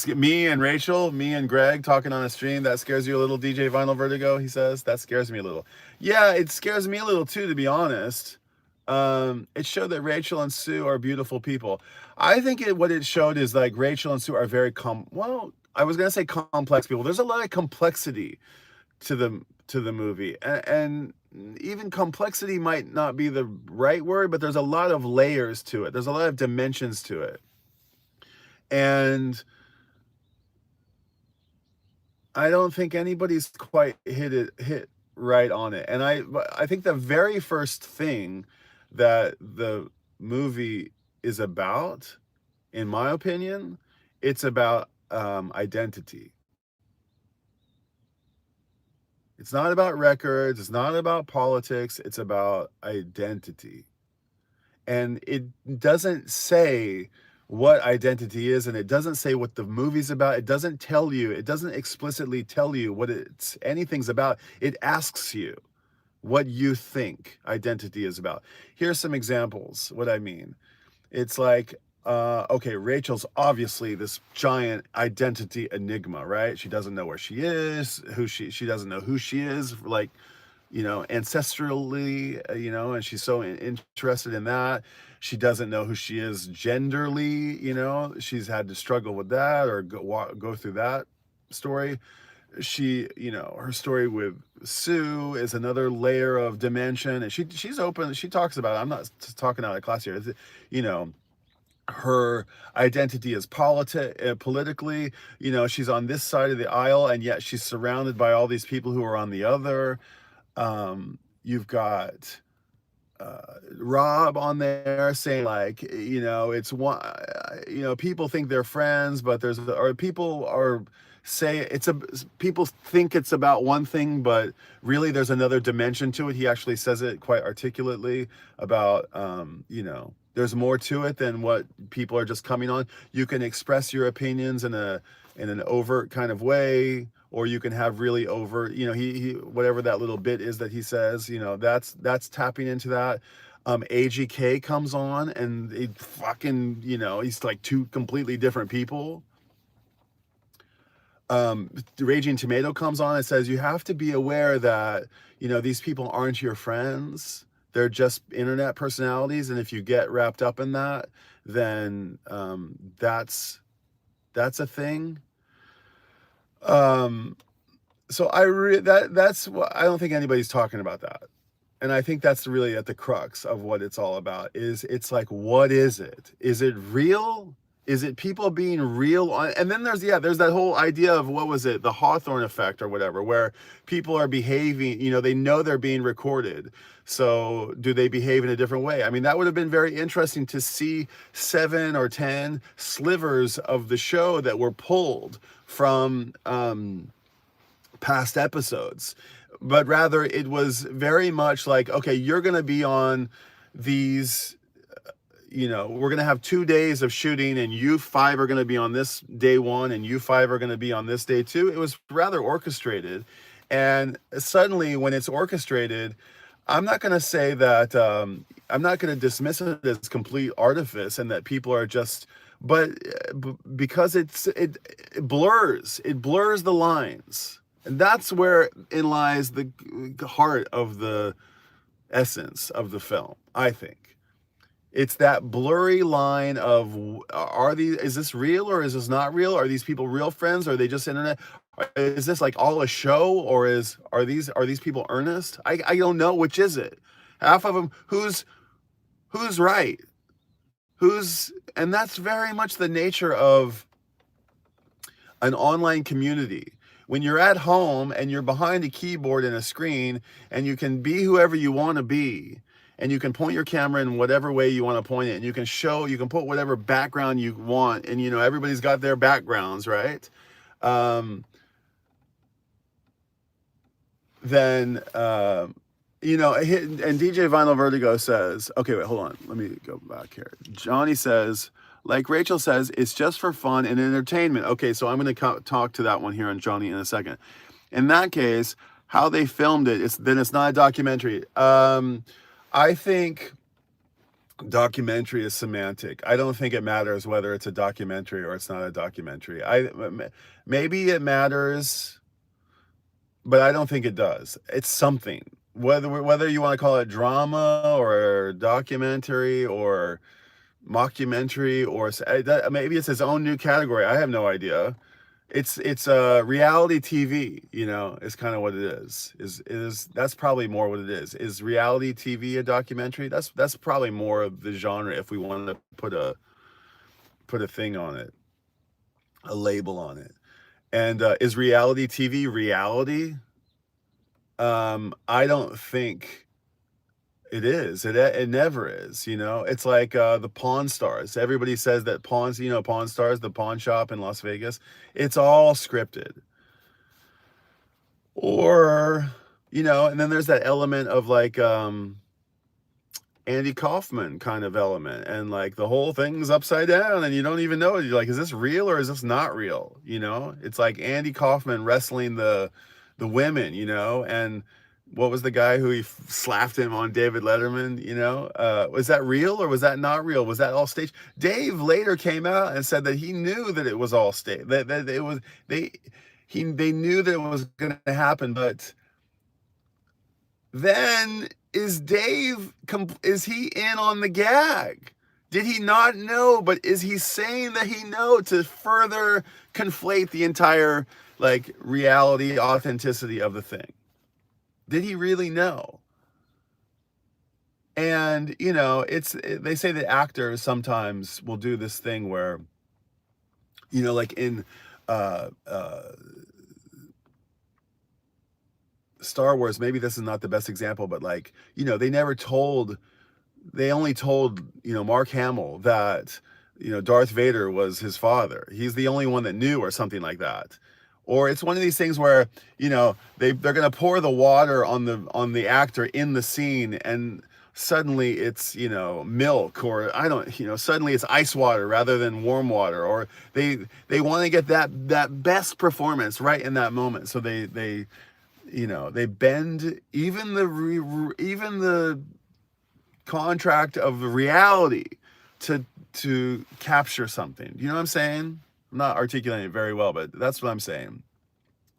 [SPEAKER 1] Me and Rachel, me and Greg talking on a stream, that scares you a little, DJ Vinyl Vertigo, he says? That scares me a little. Yeah, it scares me a little too, to be honest. It showed that Rachel and Sue are beautiful people. I think what it showed is like Rachel and Sue are very I was gonna say complex people. There's a lot of complexity to the movie, and even complexity might not be the right word, but there's a lot of layers to it. There's a lot of dimensions to it, and I don't think anybody's quite hit right on it. And I think the very first thing that the movie is about, in my opinion, it's about identity. It's not about records, it's not about politics, it's about identity. And it doesn't say what identity is, and it doesn't say what the movie's about. It doesn't tell you, it doesn't explicitly tell you what anything's about. It asks you what you think identity is about. Here's some examples what I mean. It's like, okay, Rachel's obviously this giant identity enigma, right? She doesn't know where she is, she doesn't know who she is, like, ancestrally, and she's so interested in that. She doesn't know who she is genderly, she's had to struggle with that or go through that story. Her story with Sue is another layer of dimension, and she's open. She talks about it. I'm not talking out of class here. Her identity is politically, she's on this side of the aisle, and yet she's surrounded by all these people who are on the other. You've got Rob on there saying like, it's one, people think they're friends, but people think it's about one thing, but really there's another dimension to it. He actually says it quite articulately about, there's more to it than what people are just coming on. You can express your opinions in an overt kind of way, or you can have really overt, he whatever that little bit is that he says, that's tapping into that. AGK comes on and it fucking, he's like two completely different people. Raging Tomato comes on and says, you have to be aware that, these people aren't your friends. They're just internet personalities. And if you get wrapped up in that, then that's a thing. So that's what I don't think anybody's talking about that. And I think that's really at the crux of what it's all about. It's like, what is it? Is it real? Is it people being real? And then there's that whole idea of, what was it? The Hawthorne effect or whatever, where people are behaving, they know they're being recorded. So do they behave in a different way? I mean, that would have been very interesting to see 7 or 10 slivers of the show that were pulled from past episodes. But rather it was very much like, okay, you're going to be on these, we're going to have 2 days of shooting, and you 5 are going to be on this day 1 and you 5 are going to be on this day 2. It was rather orchestrated. And suddenly when it's orchestrated, I'm not going to say that, I'm not going to dismiss it as complete artifice and that people are just, but because it blurs the lines. And that's where in lies the heart of the essence of the film, I think. It's that blurry line of, is this real or is this not real? Are these people real friends? Or are they just internet? Is this like all a show, or are these people earnest? I don't know, which is it. Half of them, who's right? And that's very much the nature of an online community. When you're at home and you're behind a keyboard and a screen and you can be whoever you want to be, and you can point your camera in whatever way you want to point it, and you can put whatever background you want, and everybody's got their backgrounds, right? Then and DJ Vinyl Vertigo says, okay, wait, hold on, let me go back here. Johnny says, like Rachel says, it's just for fun and entertainment. Okay, so I'm going to talk to that one here on Johnny in a second. In that case, how they filmed it, it's not a documentary. I think documentary is semantic. I don't think it matters whether it's a documentary or it's not a documentary. Maybe it matters, but I don't think it does. It's something. Whether you want to call it drama or documentary or mockumentary, or maybe it's its own new category. I have no idea. It's reality TV, is kind of what it is. That's probably more what it is. Is reality TV a documentary? That's probably more of the genre, if we wanted to put a thing on it, a label on it. And is reality TV reality? I don't think it is. It never is. It's like the Pawn Stars. Everybody says that Pawn Stars, the pawn shop in Las Vegas, it's all scripted. Or, and then there's that element of like Andy Kaufman kind of element, and like the whole thing's upside down and you don't even know. You're like, is this real or is this not real? It's like Andy Kaufman wrestling the women, and what was the guy who he slapped him on David Letterman? Was that real or was that not real? Was that all staged? Dave later came out and said that he knew that it was all staged. That it was they knew that it was going to happen. But then is he in on the gag? Did he not know? But is he saying that he know to further conflate the entire like reality authenticity of the thing? Did he really know? And they say that actors sometimes will do this thing where like in Star Wars, maybe this is not the best example, but like they only told Mark Hamill that Darth Vader was his father. He's the only one that knew, or something like that. Or it's one of these things where they're going to pour the water on the actor in the scene, and suddenly it's milk, or suddenly it's ice water rather than warm water, or they want to get that best performance right in that moment, so they bend even the contract of reality to capture something. You know what I'm saying? I'm not articulating it very well, but that's what I'm saying.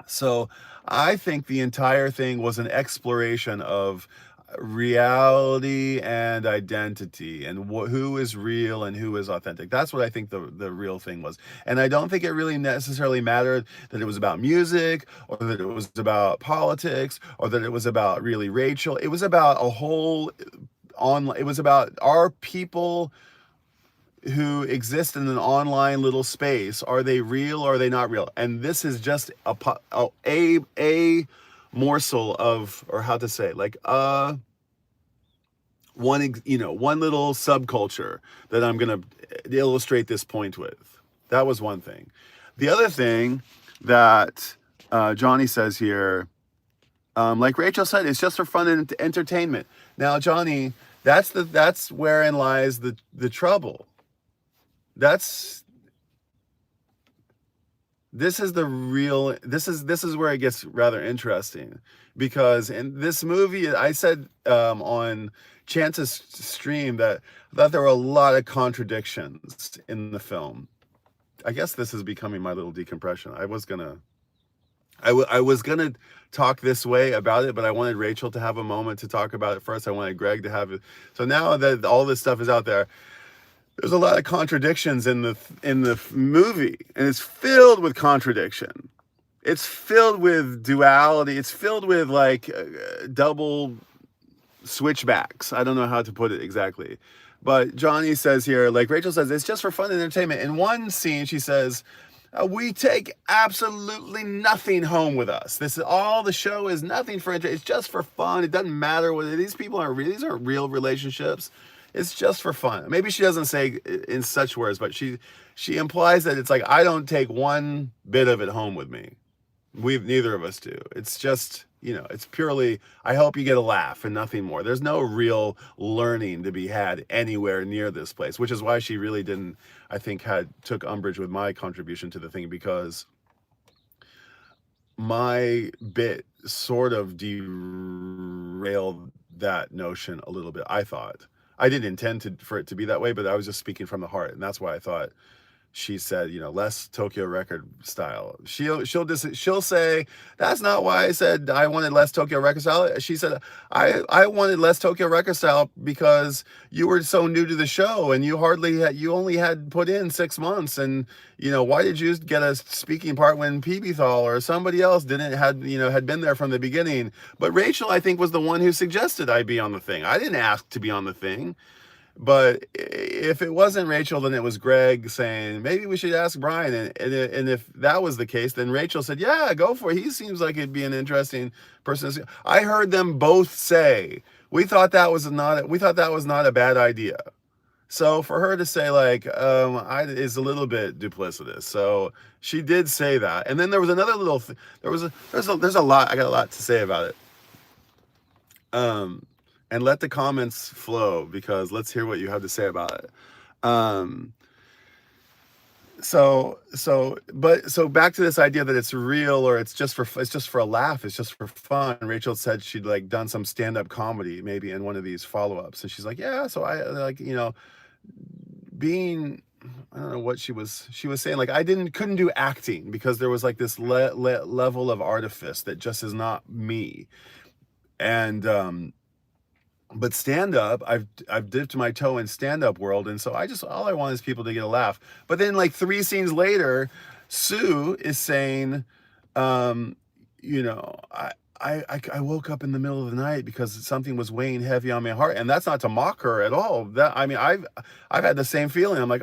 [SPEAKER 1] So I think the entire thing was an exploration of reality and identity, and who is real and who is authentic. That's what I think the real thing was. And I don't think it really necessarily mattered that it was about music, or that it was about politics, or that it was about really Rachel. It was about a whole it was about our people who exist in an online little space. Are they real or are they not real? And this is just a morsel of, or how to say, like one little subculture that I'm going to illustrate this point with. That was one thing. The other thing that Johnny says here, like Rachel said, it's just for fun and entertainment. Now, Johnny, That's wherein lies the trouble. That's this is the real this is where it gets rather interesting, because in this movie I said on Chance's stream that I thought there were a lot of contradictions in the film. I guess this is becoming my little decompression. I was gonna talk this way about it, but I wanted Rachel to have a moment to talk about it first. I wanted Greg to have it. So now that all this stuff is out there, there's a lot of contradictions in the movie, and it's filled with contradiction. It's filled with duality. It's filled with like double switchbacks. I don't know how to put it exactly. But Johnny says here, like Rachel says, it's just for fun and entertainment. In one scene, she says, we take absolutely nothing home with us. This is all the show is nothing for entertainment. It's just for fun. It doesn't matter whether these people are real. These aren't real relationships. It's just for fun. Maybe she doesn't say in such words, but she implies that it's like, I don't take one bit of it home with me. Neither of us do. It's just, it's purely, I hope you get a laugh and nothing more. There's no real learning to be had anywhere near this place, which is why she really didn't, I think, took umbrage with my contribution to the thing, because my bit sort of derailed that notion a little bit. I thought I didn't intend for it to be that way, but I was just speaking from the heart, and that's why I thought she said, less Tokyo record style. She'll say, that's not why I said I wanted less Tokyo record style. She said, I wanted less Tokyo record style because you were so new to the show and you only had put in 6 months. And, why did you get a speaking part when Thal or somebody else had been there from the beginning? But Rachel, I think, was the one who suggested I be on the thing. I didn't ask to be on the thing. But if it wasn't Rachel, then it was Greg saying, maybe we should ask Brian. And if that was the case, then Rachel said, yeah, go for it. He seems like it'd be an interesting person. I heard them both say, we thought that was not a bad idea. So for her to say like, is a little bit duplicitous. So she did say that. And then there was another little thing. There's a lot. I got a lot to say about it. And let the comments flow, because let's hear what you have to say about it. So back to this idea that it's real, or it's just for a laugh, it's just for fun. Rachel said she'd like done some stand-up comedy maybe in one of these follow-ups, and she's like, yeah, so I like, being, I don't know what she was saying, like I couldn't do acting because there was like this level of artifice that just is not me. And but stand-up, I've dipped my toe in stand-up world, and so all I want is people to get a laugh. But then like 3 scenes later, Sue is saying, I woke up in the middle of the night because something was weighing heavy on my heart. And that's not to mock her at all. I've had the same feeling. I'm like,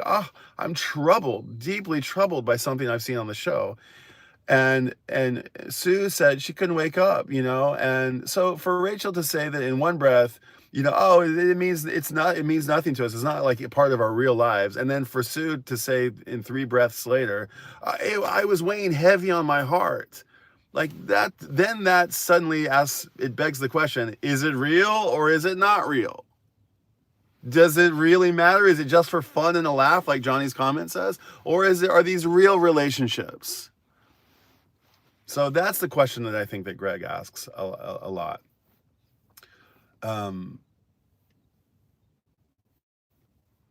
[SPEAKER 1] I'm troubled, deeply troubled by something I've seen on the show. And Sue said she couldn't wake up, and so for Rachel to say that in one breath, it means nothing to us. It's not like a part of our real lives. And then for Sue to say in 3 breaths later, I was weighing heavy on my heart, like that. Then that suddenly it begs the question: is it real or is it not real? Does it really matter? Is it just for fun and a laugh, like Johnny's comment says, or are these real relationships? So that's the question that I think that Greg asks a lot.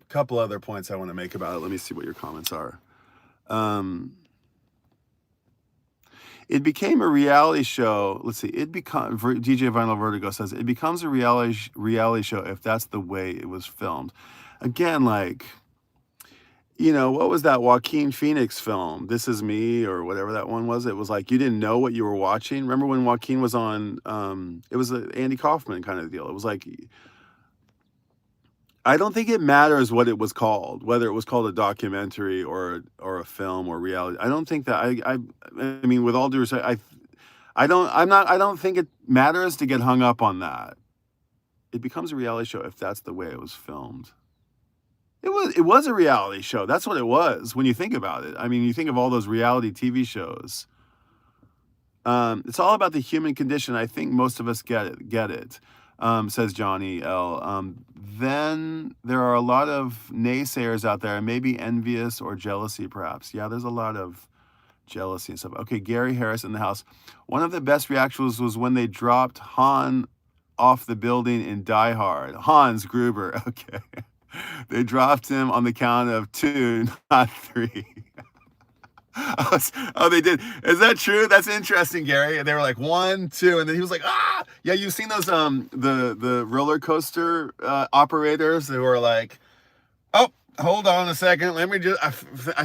[SPEAKER 1] Couple other points I want to make about it. Let me see what your comments are. It became a reality show. Let's see. DJ Vinyl Vertigo says it becomes a reality show if that's the way it was filmed. Again, like, what was that Joaquin Phoenix film? This Is Me, or whatever that one was. It was like you didn't know what you were watching. Remember when Joaquin was on? It was an Andy Kaufman kind of deal. It was like, I don't think it matters what it was called, whether it was called a documentary or a film or reality. I don't think that. I mean, with all due respect, I don't think it matters to get hung up on that. It becomes a reality show if that's the way it was filmed. It was a reality show. That's what it was when you think about it. I mean, you think of all those reality TV shows. It's all about the human condition. I think most of us get it. says Johnny L. Then there are a lot of naysayers out there, maybe envious or jealousy, perhaps. Yeah, there's a lot of jealousy and stuff. Okay, Gary Harris in the house. One of the best reactions was when they dropped Han off the building in Die Hard. Hans Gruber. Okay. They dropped him on the count of 2, not 3. Oh, they did. Is that true? That's interesting, Gary. They were like 1, 2, and then he was like, ah, yeah. You've seen those the roller coaster operators. They were like, oh, hold on a second. Let me just. I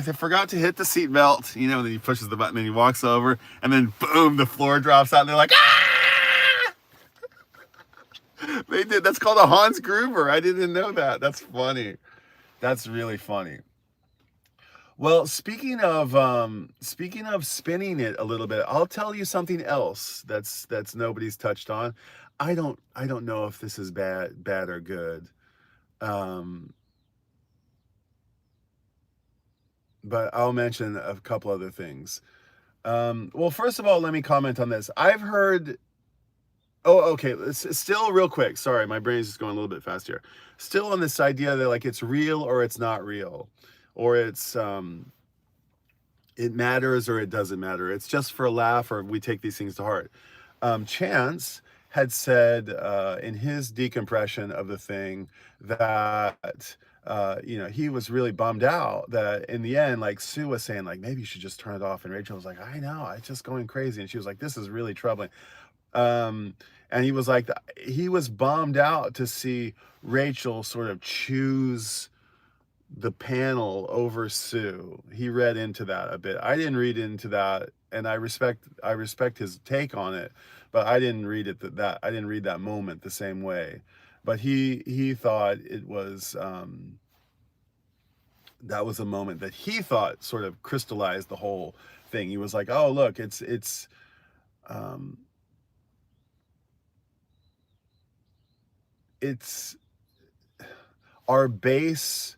[SPEAKER 1] forgot to hit the seat belt. You know, and then he pushes the button and he walks over, and then boom, the floor drops out, and they're like, ah! They did. That's called a Hans Gruber. I didn't know that. That's funny. That's really funny. Well, speaking of spinning it a little bit, I'll tell you something else that's nobody's touched on. I don't know if this is bad or good. Um, but I'll mention a couple other things. Well, first of all, let me comment on this. I've heard. Oh, okay. Still, real quick. Sorry, my brain's just going a little bit fast here. Still on this idea that like it's real or it's not real, or it matters or it doesn't matter. It's just for a laugh, or we take these things to heart. Chance had said in his decompression of the thing that he was really bummed out that in the end, like Sue was saying, like maybe you should just turn it off, and Rachel was like, I know, it's just going crazy, and she was like, this is really troubling. And he was like, he was bummed out to see Rachel sort of choose the panel over Sue. He read into that a bit. I didn't read into that, and I respect his take on it, but I didn't read it that I didn't read that moment the same way. But he thought it was that was a moment that he thought sort of crystallized the whole thing. He was like, oh look, um, it's our base.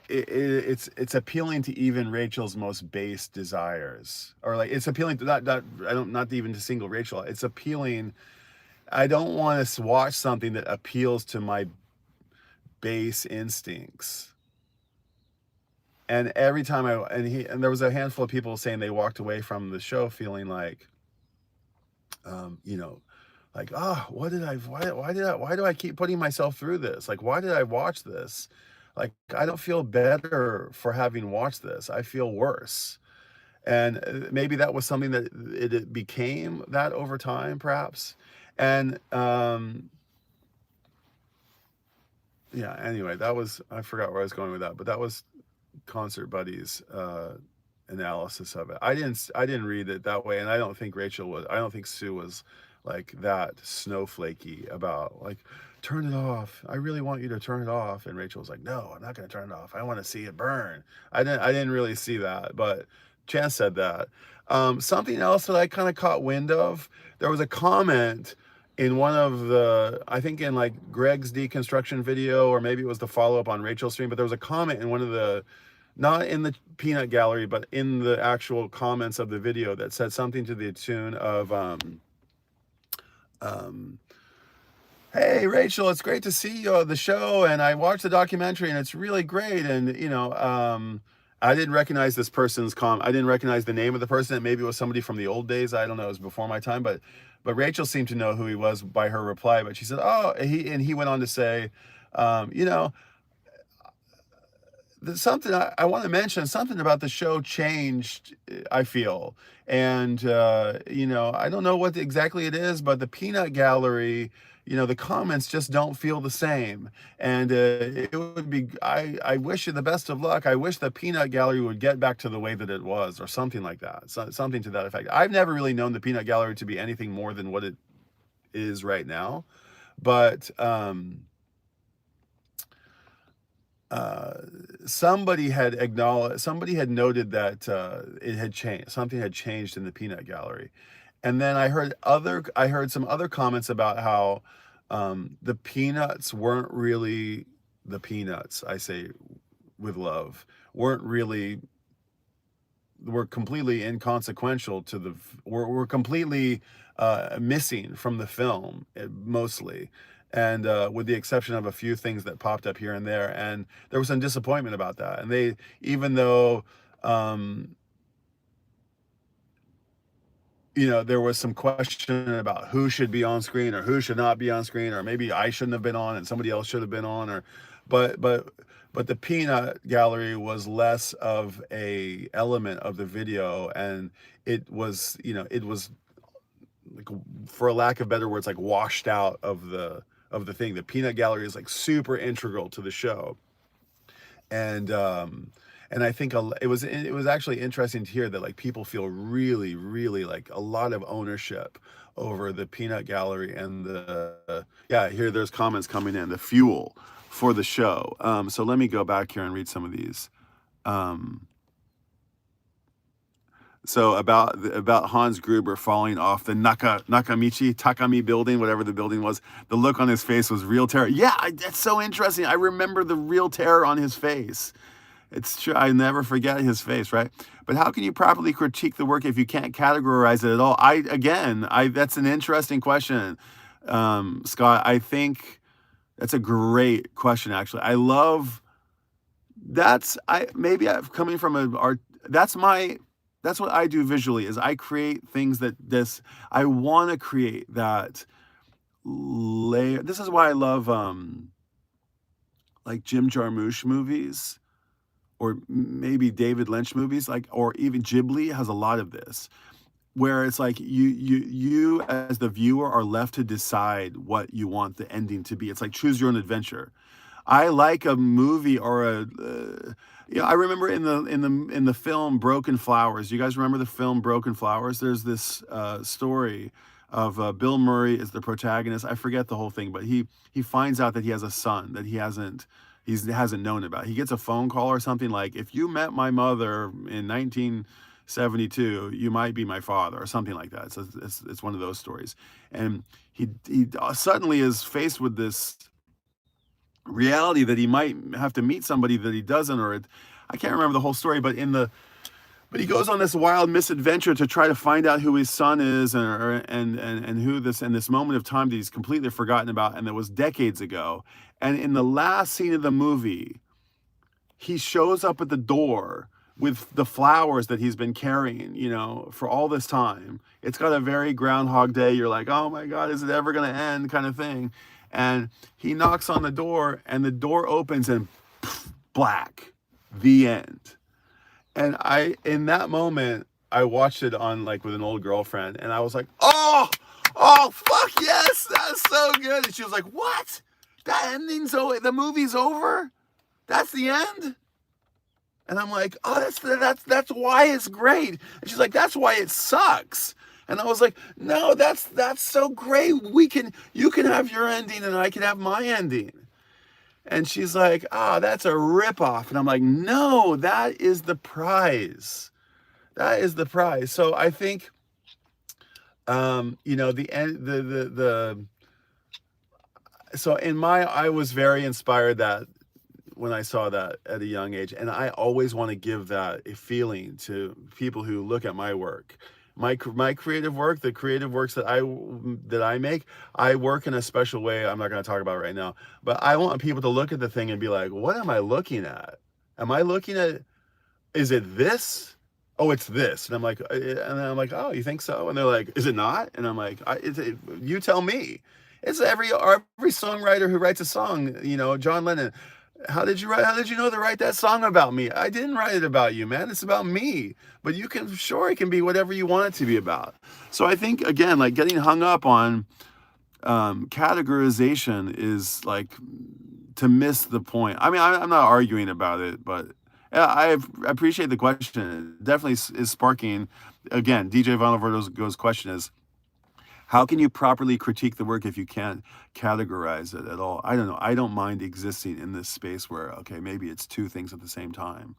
[SPEAKER 1] It's appealing to even Rachel's most base desires, or like it's appealing to not even to single Rachel. It's appealing. I don't want to watch something that appeals to my base instincts. And every time and there was a handful of people saying they walked away from the show feeling like, you know, like, oh, why do I keep putting myself through this? Like, why did I watch this? Like, I don't feel better for having watched this. I feel worse. And maybe that was something that it became that over time, perhaps. And yeah, anyway, I forgot where I was going with that, but that was Concert Buddy's analysis of it. I didn't read it that way, and I don't think Sue was like that snowflakey about like, turn it off. I really want you to turn it off. And Rachel was like, no, I'm not going to turn it off. I want to see it burn. I didn't really see that, but Chance said that. Something else that I kind of caught wind of, there was a comment in one of the, I think in like Greg's deconstruction video, or maybe it was the follow-up on Rachel's stream, but there was a comment in one of the, not in the peanut gallery, but in the actual comments of the video that said something to the tune of, hey Rachel, it's great to see the show, and I watched the documentary and it's really great. And I didn't recognize this person's I didn't recognize the name of the person. Maybe it was somebody from the old days. I don't know. It was before my time, but Rachel seemed to know who he was by her reply. But she said, oh, he went on to say, you know, something I want to mention, something about the show changed, I feel. And I don't know what exactly it is, but the peanut gallery, the comments just don't feel the same. And it would be, I wish you the best of luck. I wish the peanut gallery would get back to the way that it was, or something like that. Something to that effect. I've never really known the peanut gallery to be anything more than what it is right now. But somebody had noted that it had changed. Something had changed in the peanut gallery. And then I heard some other comments about how the peanuts weren't really the peanuts, I say with love, weren't really were completely inconsequential to were completely missing from the film, mostly, and with the exception of a few things that popped up here and there, and there was some disappointment about that. And they, even though there was some question about who should be on screen or who should not be on screen, or maybe I shouldn't have been on and somebody else should have been on, or but but but the peanut gallery was less of a element of the video, and it was like, for a lack of better words, like washed out of the thing. The peanut gallery is like super integral to the show, and I think it was actually interesting to hear that like people feel really, really like a lot of ownership over the peanut gallery and here there's comments coming in, the fuel for the show. So let me go back here and read some of these. So about Hans Gruber falling off the Nakamichi Takami building, whatever the building was, the look on his face was real terror. Yeah, that's so interesting. I remember the real terror on his face. It's true. I never forget his face, right? But how can you properly critique the work if you can't categorize it at all? That's an interesting question, Scott. I think that's a great question, actually. I love maybe I've coming from an art. That's what I do visually, is I create things I want to create that layer. This is why I love like Jim Jarmusch movies, or maybe David Lynch movies, or even Ghibli has a lot of this, where it's like you as the viewer are left to decide what you want the ending to be. It's like choose your own adventure. I like a movie or I remember in the film Broken Flowers. You guys remember the film Broken Flowers? There's this story of Bill Murray is the protagonist. I forget the whole thing, but he finds out that he has a son that he hasn't known about. He gets a phone call or something like, if you met my mother in 1972, you might be my father, or something like that. So it's one of those stories. And he suddenly is faced with this reality that he might have to meet somebody that he doesn't, I can't remember the whole story, but he goes on this wild misadventure to try to find out who his son is, and who this moment of time that he's completely forgotten about and that was decades ago. And in the last scene of the movie, he shows up at the door with the flowers that he's been carrying, for all this time. It's got a very Groundhog Day. You're like, oh my God, is it ever going to end kind of thing? And he knocks on the door, and the door opens, and black, the end. And in that moment, I watched it on with an old girlfriend, and I was like, oh, fuck yes, that's so good. And she was like, what? That ending's over? The movie's over? That's the end? And I'm like, oh, that's why it's great. And she's like, that's why it sucks. And I was like, no, that's so great. You can have your ending and I can have my ending. And she's like, that's a ripoff. And I'm like, no, that is the prize. That is the prize. So I think, the end, I was very inspired that when I saw that at a young age, and I always want to give that a feeling to people who look at my work. My creative work, the creative works that I make, I work in a special way I'm not going to talk about right now, but I want people to look at the thing and be like, what am I looking at? Am I looking at, is it this? Oh, it's this. And I'm like, oh, you think so? And they're like, is it not? And I'm like, you tell me. It's every songwriter who writes a song, John Lennon. How did you know to write that song about me? I didn't write it about you, man. It's about me. But it can be whatever you want it to be about. So I think, again, getting hung up on categorization is to miss the point. I mean, I'm not arguing about it, but I appreciate the question. It definitely is sparking. Again, DJ Vinyl Vertigo's question is, how can you properly critique the work if you can't categorize it at all? I don't know. I don't mind existing in this space where, okay, maybe it's two things at the same time.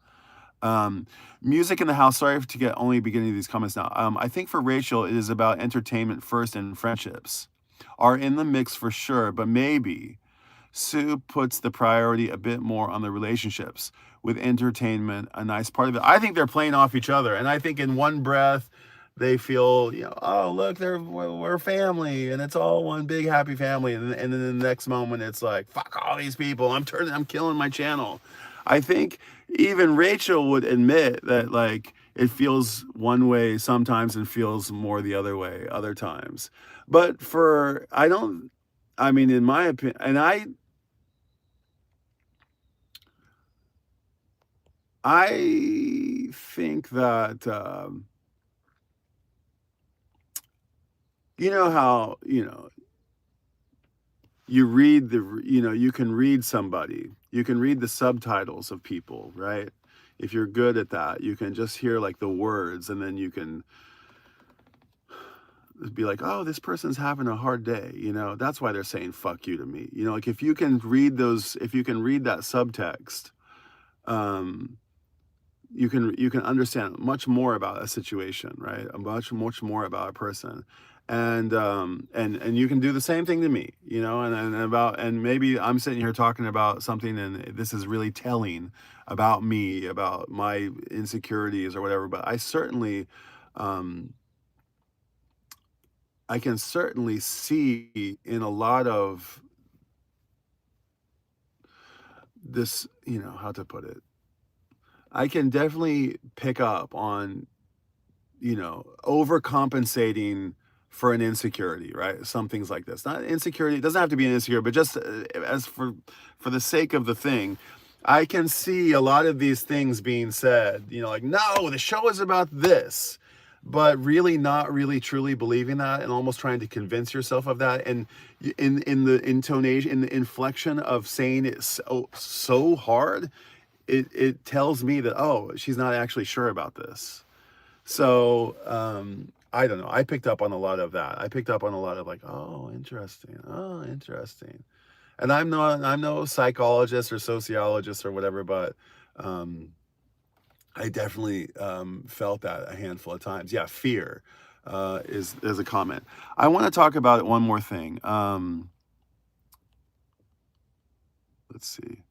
[SPEAKER 1] Music in the house. Sorry to get only beginning of these comments now. I think for Rachel, it is about entertainment first, and friendships are in the mix for sure, but maybe Sue puts the priority a bit more on the relationships, with entertainment a nice part of it. I think they're playing off each other, and I think in one breath they feel, oh look, we're family, and it's all one big happy family, and then the next moment it's like, fuck all these people, I'm killing my channel. I think even Rachel would admit that, like, it feels one way sometimes and feels more the other way other times. But I mean, in my opinion, and I think that, you know how, you can read somebody, you can read the subtitles of people, right? If you're good at that, you can just hear like the words, and then you can be like, oh, this person's having a hard day. That's why they're saying fuck you to me. Like, if you can read that subtext, um, you can understand much more about a situation, right? Much more about a person. And you can do the same thing to me, and maybe I'm sitting here talking about something, and this is really telling about me, about my insecurities or whatever. But um, I can certainly see in a lot of this, how to put it. I can definitely pick up on, overcompensating for an insecurity, right? Some things like this. Not insecurity, it doesn't have to be an insecurity, but just as for the sake of the thing, I can see a lot of these things being said, like, no, the show is about this, but really not really truly believing that, and almost trying to convince yourself of that. And in the intonation, in the inflection of saying it so hard, it tells me that, oh, she's not actually sure about this. So I don't know. I picked up on a lot of that. I picked up on a lot of, like, oh, interesting. Oh, interesting. And I'm no psychologist or sociologist or whatever, but I definitely felt that a handful of times. Yeah, fear is a comment. I want to talk about one more thing. Let's see.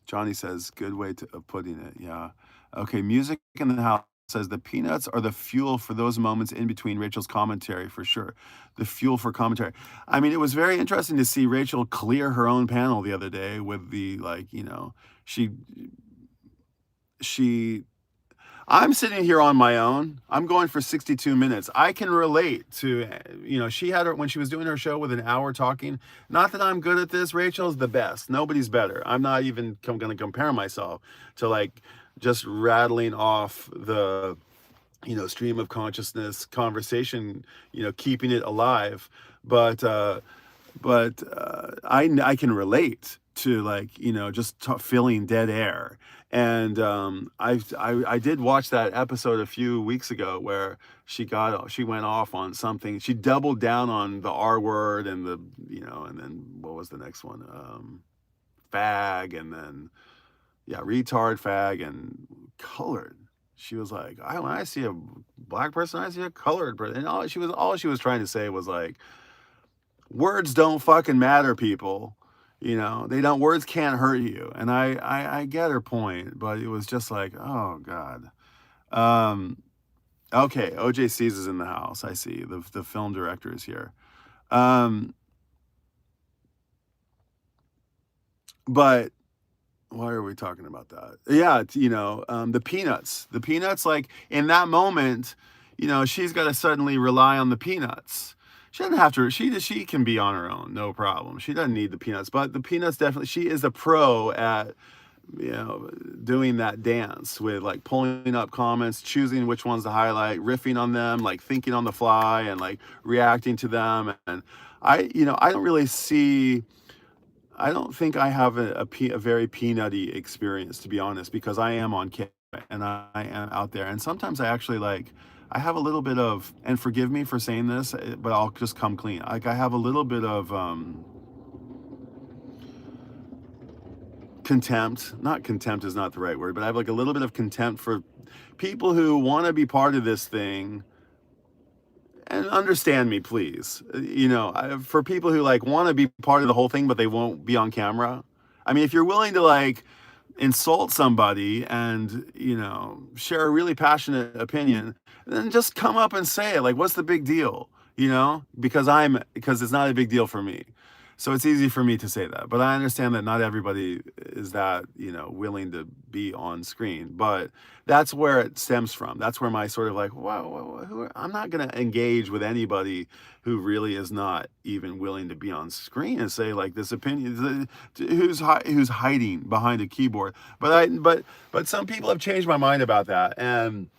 [SPEAKER 1] Johnny says, good way of putting it. Yeah. Okay. Music in the house says the peanuts are the fuel for those moments in between Rachel's commentary, for sure. The fuel for commentary. I mean, it was very interesting to see Rachel clear her own panel the other day with the, like, she, she I'm sitting here on my own. I'm going for 62 minutes. I can relate to, she had her, when she was doing her show with an hour talking. Not that I'm good at this. Rachel's the best. Nobody's better. I'm not even going to compare myself to, like, just rattling off the, stream of consciousness conversation, keeping it alive. But I can relate to, like, just filling dead air. And I did watch that episode a few weeks ago where she went off on something. She doubled down on the R word, and and then what was the next one? Fag, and then, yeah, retard, fag, and colored. She was like, when I see a black person, I see a colored person. And all she was trying to say was, like, words don't fucking matter, people. They don't. Words can't hurt you. And I get her point, but it was just like, oh god. Okay, OJC's is in the house. I see the film director is here. But why are we talking about that? Yeah, the peanuts, like, in that moment, she's got to suddenly rely on the peanuts. She doesn't have to. She can be on her own, no problem. She doesn't need the peanuts, but the peanuts definitely. She is a pro at, doing that dance with, like, pulling up comments, choosing which ones to highlight, riffing on them, like, thinking on the fly, and, like, reacting to them. And I don't really see. I don't think I have a very peanutty experience, to be honest, because I am on camera and I am out there. And sometimes I actually, like, I have a little bit of, and forgive me for saying this, but I'll just come clean. Like, I have a little bit of contempt. Not contempt is not the right word, but I have, like, a little bit of contempt for people who want to be part of this thing and understand me, please. You know, for people who like want to be part of the whole thing, but they won't be on camera. I mean, if you're willing to like insult somebody and, you know, share a really passionate opinion, then just come up and say it. Like, what's the big deal? You know, because it's not a big deal for me. So it's easy for me to say that, but I understand that not everybody is that, you know, willing to be on screen. But that's where it stems from. That's where my sort of like, wow, I'm not going to engage with anybody who really is not even willing to be on screen and say like this opinion, who's hiding behind a keyboard. But some people have changed my mind about that, and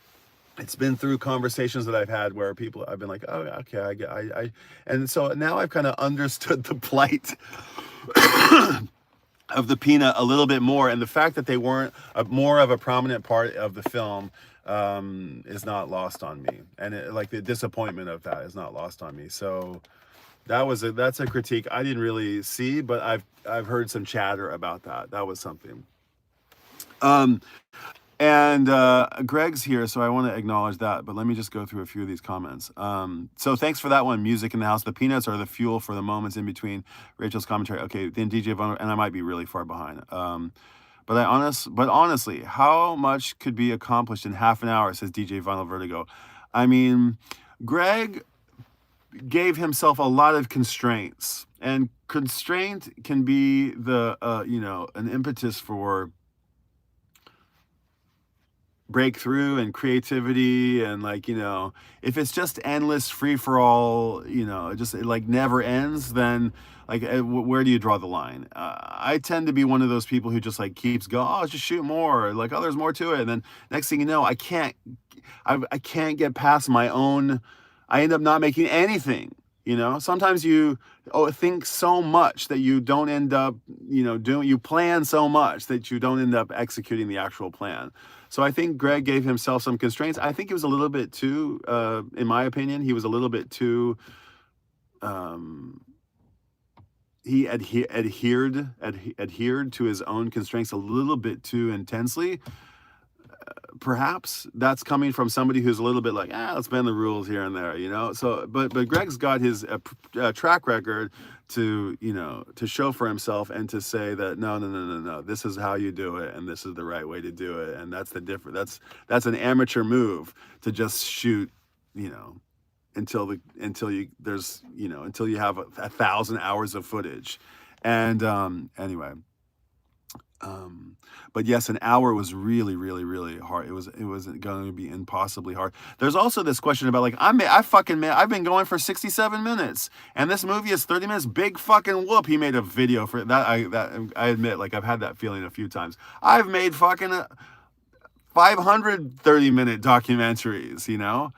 [SPEAKER 1] it's been through conversations that I've had where I've been like, oh, okay, and so now I've kind of understood the plight of the peanut a little bit more, and the fact that they weren't more of a prominent part of the film is not lost on me, and like the disappointment of that is not lost on me. So that's a critique I didn't really see, but I've heard some chatter about that. That was something. And Greg's here, so I want to acknowledge that. But let me just go through a few of these comments. So thanks for that one. Music in the house. The peanuts are the fuel for the moments in between Rachel's commentary. Okay, then DJ Von, and I might be really far behind. But honestly, how much could be accomplished in half an hour? Says DJ Vinyl Vertigo. I mean, Greg gave himself a lot of constraints, and constraint can be the you know, an impetus for breakthrough and creativity. And like, you know, if it's just endless free for all, you know, it like never ends, then like where do you draw the line? I tend to be one of those people who just like keeps going, oh, just shoot more, like, oh, there's more to it, and then next thing you know, I can't get past my own. I end up not making anything. You know, sometimes you think so much that you don't end up, you know, you plan so much that you don't end up executing the actual plan. So I think Greg gave himself some constraints. I think he was a little bit too, in my opinion, he was a little bit too, he adhered to his own constraints a little bit too intensely. Perhaps that's coming from somebody who's a little bit like, let's bend the rules here and there, you know. So, but Greg's got his track record to, you know, to show for himself and to say that no, this is how you do it, and this is the right way to do it, and that's the difference. That's an amateur move to just shoot, you know, until you have 1,000 hours of footage, and anyway. But yes, an hour was really, really, really hard. It wasn't going to be impossibly hard. There's also this question about like, I've been going for 67 minutes, and this movie is 30 minutes. Big fucking whoop. He made a video for that. I admit, like, I've had that feeling a few times. I've made fucking 500 30-minute documentaries, you know.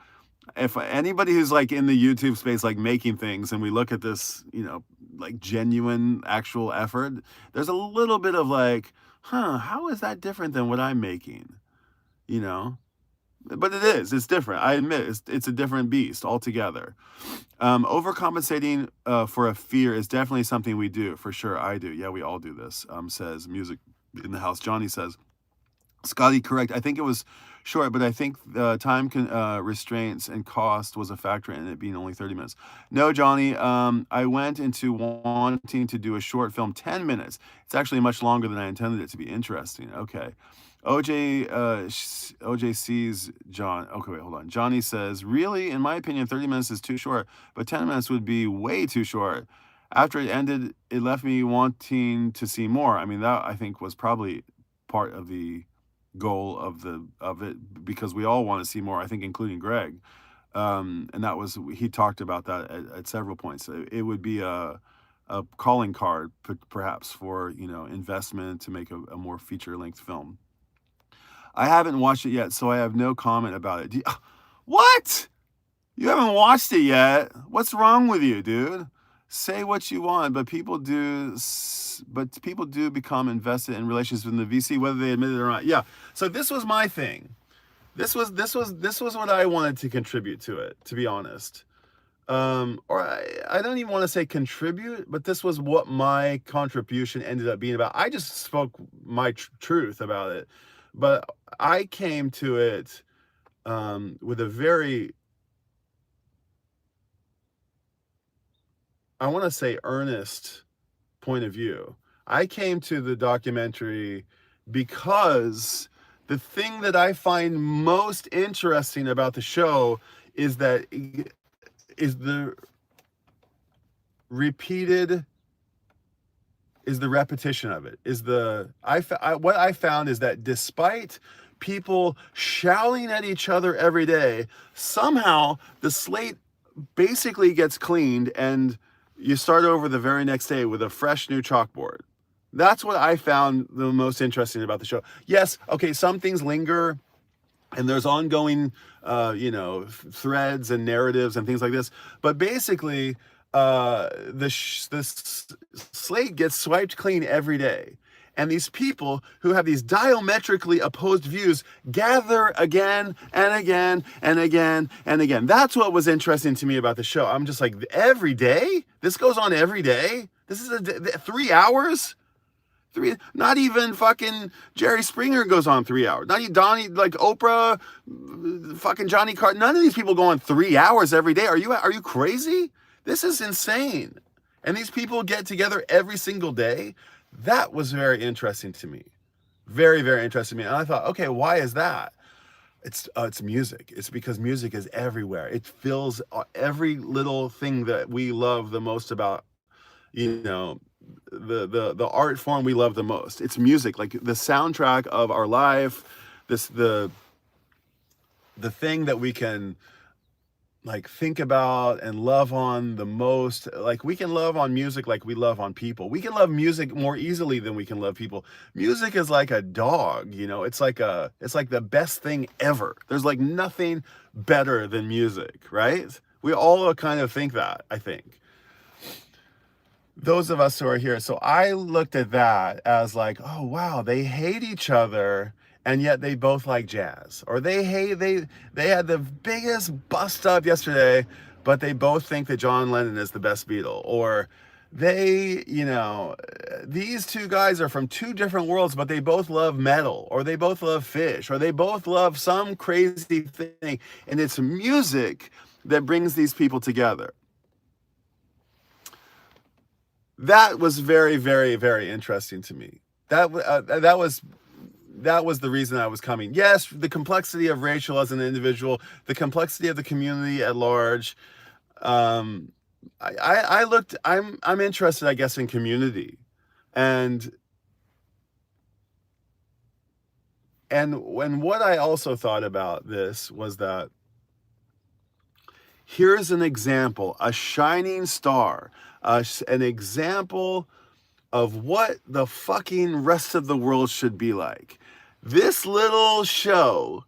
[SPEAKER 1] If anybody who's like in the YouTube space, like making things, and we look at this, you know, like genuine actual effort, there's a little bit of like, how is that different than what I'm making, you know? But it's different. I admit it's a different beast altogether. Overcompensating for a fear is definitely something we do, for sure. I do. Yeah, we all do this, says Music in the House. Johnny says, Scotty, correct. I think it was short, but I think the time restraints and cost was a factor in it being only 30 minutes. No, Johnny, I went into wanting to do a short film 10 minutes. It's actually much longer than I intended it to be. Interesting. Okay. OJ sees John. Okay, wait, hold on. Johnny says, really, in my opinion, 30 minutes is too short, but 10 minutes would be way too short. After it ended, it left me wanting to see more. I mean, that I think was probably part of the goal of it, because we all want to see more, I think, including Greg, and that was, he talked about that at several points. It would be a calling card perhaps for, you know, investment to make a more feature-length film. I haven't watched it yet, so I have no comment about it. What? You haven't watched it yet? What's wrong with you, dude? Say what you want, but people do become invested in relationships with the VC, whether they admit it or not. Yeah. So this was my thing. This was what I wanted to contribute to it, to be honest. Or I don't even want to say contribute, but this was what my contribution ended up being about. I just spoke my truth about it, but I came to it with a very I want to say, earnest point of view. I came to the documentary because the thing that I find most interesting about the show is that is the repeated is the repetition of it. Is the what I found is that despite people shouting at each other every day, somehow the slate basically gets cleaned and you start over the very next day with a fresh new chalkboard. That's what I found the most interesting about the show. Yes, okay, some things linger and there's ongoing, threads and narratives and things like this. But basically, the slate gets swiped clean every day. And these people who have these diametrically opposed views gather again and again and again and again. That's what was interesting to me about the show. I'm just like, every day? This goes on every day? This is 3 hours? Not even fucking Jerry Springer goes on 3 hours. Not even Donnie, like Oprah, fucking Johnny Carson. None of these people go on 3 hours every day. Are you crazy? This is insane. And these people get together every single day. That was very interesting to me. Very, very interesting to me. And I thought, okay, why is that? It's music. It's because music is everywhere. It fills every little thing that we love the most about, the art form we love the most. It's music, like the soundtrack of our life. The thing that we can like think about and love on the most. Like we can love on music like we love on people. We can love music more easily than we can love people. Music is like a dog, it's like the best thing ever. There's like nothing better than music, right? We all kind of think that, I think. Those of us who are here. So I looked at that as like, oh wow, they hate each other and yet they both like jazz. Or they had the biggest bust up yesterday, but they both think that John Lennon is the best Beatle. Or these two guys are from two different worlds, but they both love metal, or they both love fish, or they both love some crazy thing. And it's music that brings these people together. That was very, very, very interesting to me. That was the reason I was coming. Yes, the complexity of Rachel as an individual, the complexity of the community at large. I'm interested, I guess, in community, and what I also thought about this was that here's an example, a shining star, an example of what the fucking rest of the world should be like. This little show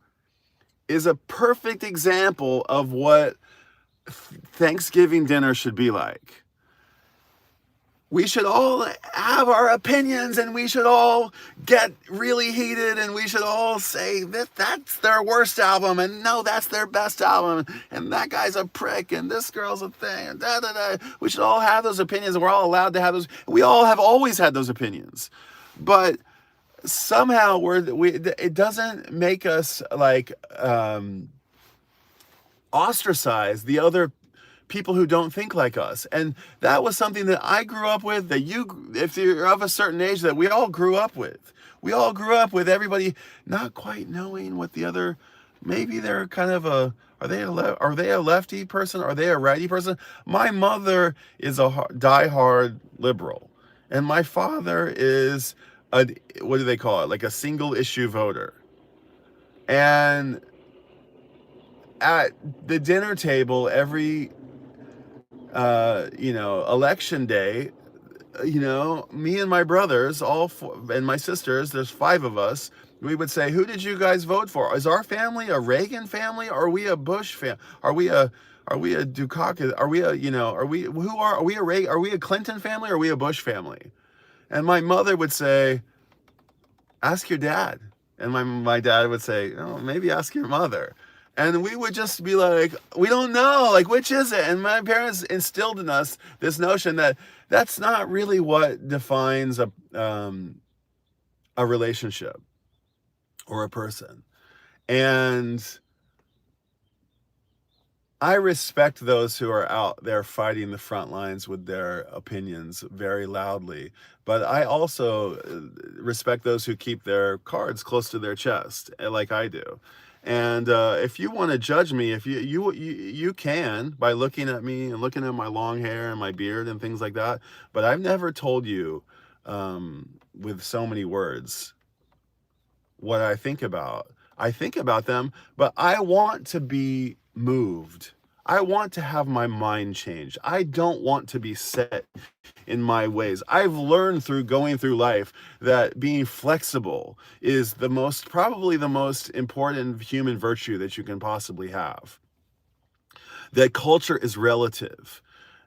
[SPEAKER 1] is a perfect example of what Thanksgiving dinner should be like. We should all have our opinions and we should all get really heated and we should all say that that's their worst album and no, that's their best album and that guy's a prick and this girl's a thing and da da da. We should all have those opinions and we're all allowed to have those. We all have always had those opinions. But somehow it doesn't make us like ostracize the other people who don't think like us. And that was something that I grew up with, that if you're of a certain age, that we all grew up with. We all grew up with everybody not quite knowing what the other, maybe they're kind of are they a lefty person? Are they a righty person? My mother is a diehard liberal. And my father is what do they call it? Like a single issue voter. And at the dinner table every election day, me and my brothers, all four, and my sisters, there's 5 of us, we would say, who did you guys vote for? Is our family a Reagan family? Or are we a Bush family? Are we a Dukakis? Are we are we a Clinton family? Or are we a Bush family? And my mother would say, ask your dad. And my dad would say, oh, maybe ask your mother. And we would just be like, we don't know, like, which is it? And my parents instilled in us this notion that that's not really what defines a relationship or a person. And I respect those who are out there fighting the front lines with their opinions very loudly, but I also respect those who keep their cards close to their chest, like I do. And if you want to judge me, if you can by looking at me and looking at my long hair and my beard and things like that. But I've never told you with so many words what I think about. I think about them, but I want to be moved. I want to have my mind changed. I don't want to be set in my ways. I've learned through going through life that being flexible is probably the most important human virtue that you can possibly have. That culture is relative.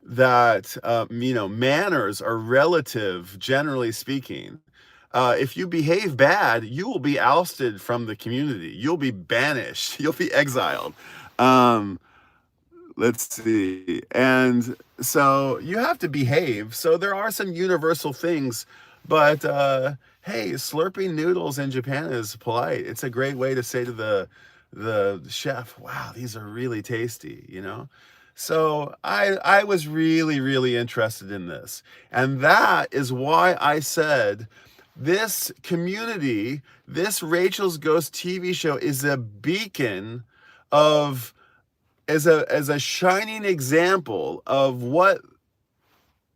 [SPEAKER 1] That manners are relative, generally speaking. If you behave bad, you will be ousted from the community. You'll be banished. You'll be exiled. Let's see. And so you have to behave. So there are some universal things, but hey, slurping noodles in Japan is polite. It's a great way to say to the chef, wow, these are really tasty, you know? So I was really, really interested in this. And that is why I said this community, this Rachel's Ghost TV show is a beacon of, as a shining example of what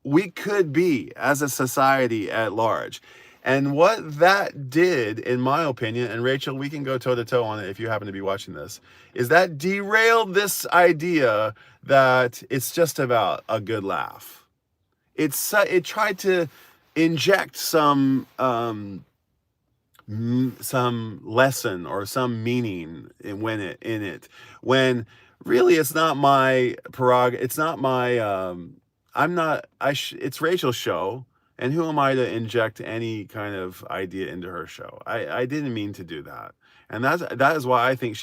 [SPEAKER 1] we could be as a society at large. And what that did, in my opinion, and Rachel, we can go toe to toe on it if you happen to be watching this, is that derailed this idea that it's just about a good laugh. It tried to inject some lesson or some meaning in it when really it's not my prerogative. It's not my it's Rachel's show, and who am I to inject any kind of idea into her show? I didn't mean to do that. And that is why I think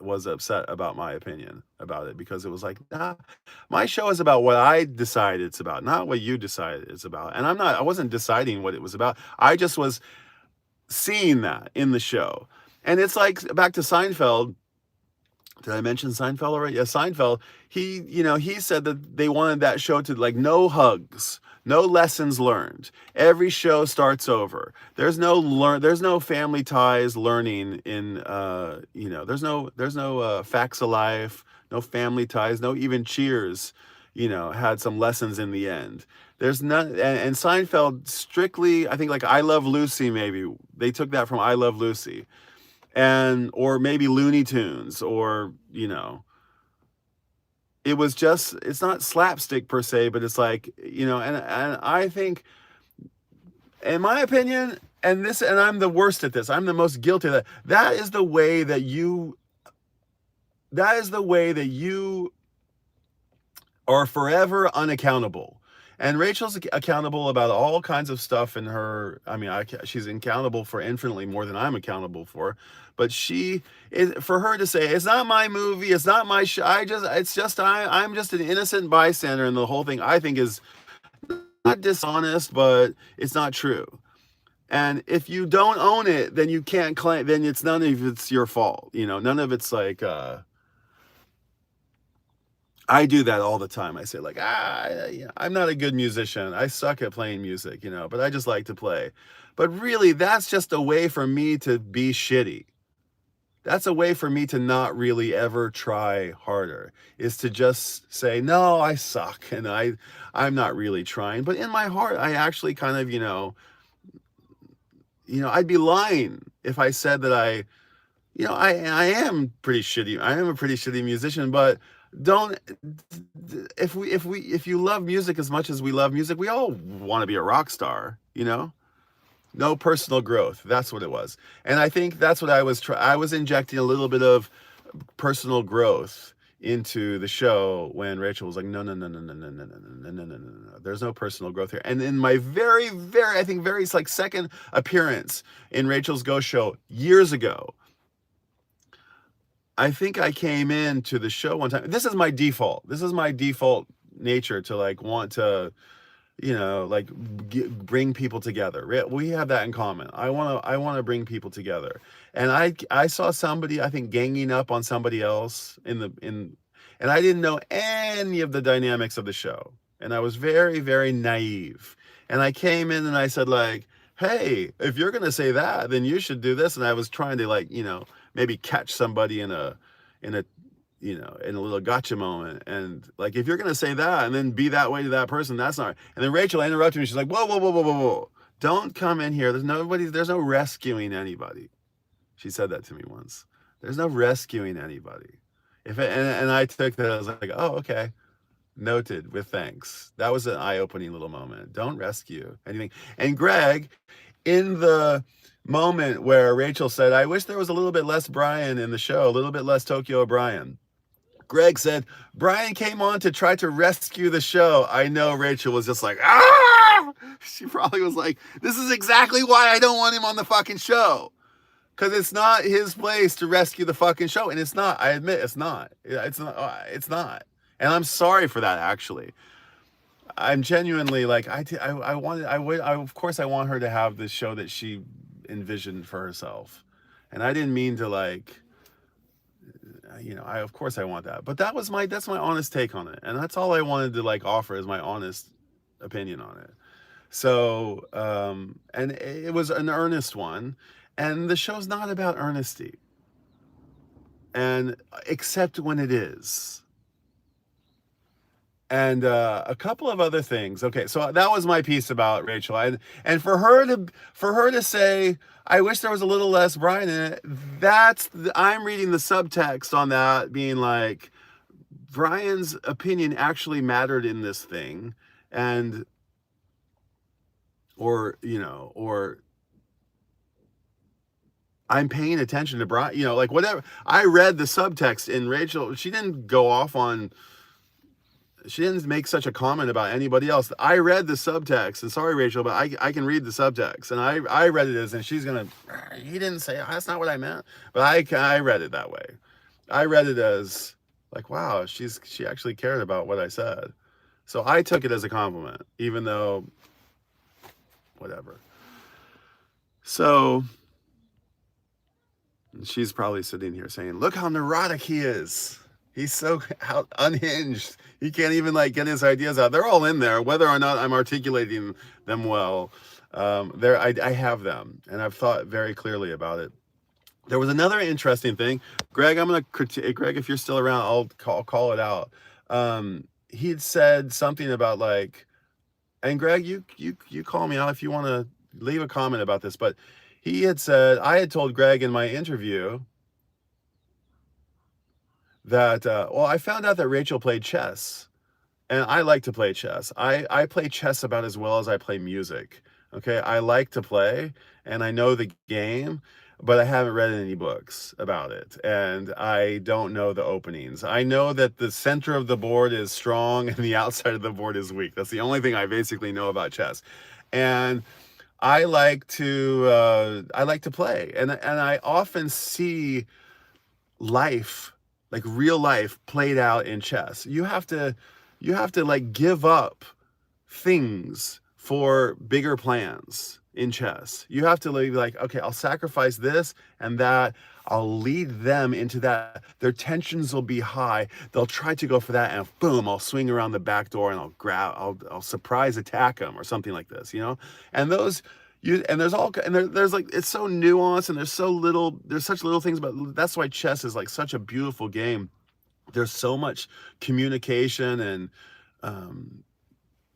[SPEAKER 1] was upset about my opinion about it, because it was like, nah, my show is about what I decide it's about, not what you decide it's about. And I wasn't deciding what it was about. I just was seeing that in the show. And it's like back to Seinfeld. Did I mention Seinfeld already? Yeah, Seinfeld, he said that they wanted that show to, like, no hugs, no lessons learned. Every show starts over. There's no family ties learning in there's no facts of life, no family ties, no even Cheers, had some lessons in the end. There's none, and Seinfeld strictly, I think, like I Love Lucy, maybe they took that from I Love Lucy. Or maybe Looney Tunes, or it's not slapstick per se, but it's like, and I think, in my opinion, and I'm the worst at this, I'm the most guilty of that. That is the way that you are forever unaccountable. And Rachel's accountable about all kinds of stuff in her. I mean, she's accountable for infinitely more than I'm accountable for. But for her to say, it's not my movie, it's not my show, I'm just an innocent bystander in the whole thing, I think is not dishonest, but it's not true. And if you don't own it, then you can't claim, then none of it's your fault. None of it's like, I do that all the time. I say, like, I'm not a good musician. I suck at playing music, but I just like to play. But really, that's just a way for me to be shitty. That's a way for me to not really ever try harder, is to just say, no, I suck, and I'm not really trying. But in my heart, I actually kind of, I'd be lying if I said that I am pretty shitty. I am a pretty shitty musician, but if you love music as much as we love music, we all want to be a rock star, No personal growth. That's what it was. And I think that's what I was injecting a little bit of personal growth into the show when Rachel was like, no. There's no personal growth here. And in my very, very, I think very like second appearance in Rachel's Ghost Show years ago, I think I came into the show one time. This is my default. This is my default nature to like want to, like bring people together. We have that in common. I want to bring people together. And I saw somebody, I think, ganging up on somebody else And I didn't know any of the dynamics of the show. And I was very, very naive. And I came in and I said, like, hey, if you're going to say that, then you should do this. And I was trying to, like, maybe catch somebody in a, in a little gotcha moment. And like, if you're going to say that and then be that way to that person, that's not. And then Rachel interrupted me. She's like, whoa, whoa, whoa, whoa, whoa, whoa. Don't come in here. There's no rescuing anybody. She said that to me once. There's no rescuing anybody. And I took that, I was like, oh, okay. Noted, with thanks. That was an eye-opening little moment. Don't rescue anything. And Greg, in the moment where Rachel said, I wish there was a little bit less Brian in the show, a little bit less Tokyo Brian. Greg said, Brian came on to try to rescue the show. I know Rachel was just like, ah! She probably was like, this is exactly why I don't want him on the fucking show. Because it's not his place to rescue the fucking show. And it's not. I admit it's not. It's not. It's not. And I'm sorry for that, actually. I'm genuinely like, of course I want her to have this show that she envisioned for herself. And I didn't mean to, like, of course I want that. But that's my honest take on it. And that's all I wanted to, like, offer is my honest opinion on it. So, and it was an earnest one. And the show's not about earnesty. And except when it is. And a couple of other things. Okay, so that was my piece about Rachel. And for her to say, I wish there was a little less Brian in it, I'm reading the subtext on that being like, Brian's opinion actually mattered in this thing. And, or I'm paying attention to Brian, like whatever. I read the subtext in Rachel. She didn't go off on, she didn't make such a comment about anybody else. I read the subtext, and sorry, Rachel, but I can read the subtext, and I read it as, and she's gonna, he didn't say, that's not what I meant, but I read it that way. I read it as like, wow, she actually cared about what I said. So I took it as a compliment, even though, whatever. So she's probably sitting here saying, look how neurotic he is. He's so unhinged. He can't even like get his ideas out. They're all in there, whether or not I'm articulating them well. I have them, and I've thought very clearly about it. There was another interesting thing. Greg, I'm going to critique. Greg, if you're still around, I'll call it out. He had said something about like, and Greg, you call me out if you want to leave a comment about this, but he had said, I had told Greg in my interview that, well, I found out that Rachel played chess, and I like to play chess. I play chess about as well as I play music. Okay, I like to play, and I know the game, but I haven't read any books about it, and I don't know the openings. I know that the center of the board is strong and the outside of the board is weak. That's the only thing I basically know about chess. And I like to play, and I often see life, like real life, played out in chess. You have to like give up things for bigger plans in chess. You have to be like, okay, I'll sacrifice this and that. I'll lead them into that. Their tensions will be high. They'll try to go for that, and boom, I'll swing around the back door and I'll surprise attack them or something like this, And there's like, it's so nuanced, and there's such little things, but that's why chess is like such a beautiful game. There's so much communication and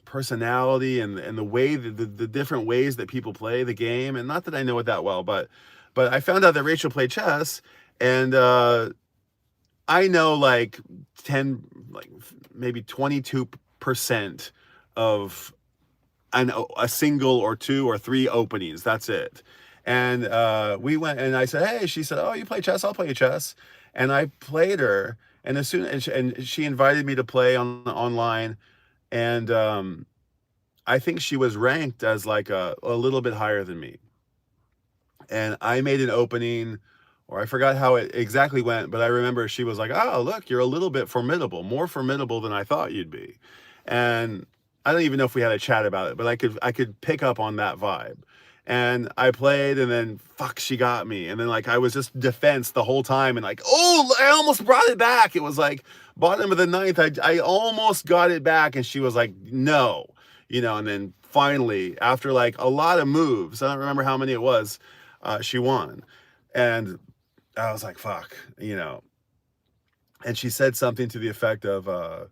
[SPEAKER 1] personality and the way the different ways that people play the game. And not that I know it that well, but I found out that Rachel played chess, and I know like maybe 22% of a single or two or three openings. That's it. And we went, and I said, hey, she said, oh, you play chess? I'll play chess. And I played her, and and she invited me to play online, and I think she was ranked as like a little bit higher than me. And I made an opening, or I forgot how it exactly went, but I remember she was like, oh, look, you're a little bit formidable, more formidable than I thought you'd be. And I don't even know if we had a chat about it, but I could pick up on that vibe. And I played, and then fuck, she got me. And then like I was just defense the whole time, and like, oh, I almost brought it back. It was like bottom of the ninth. I almost got it back, and she was like, no, and then finally, after like a lot of moves, I don't remember how many it was, she won. And I was like, fuck, And she said something to the effect of,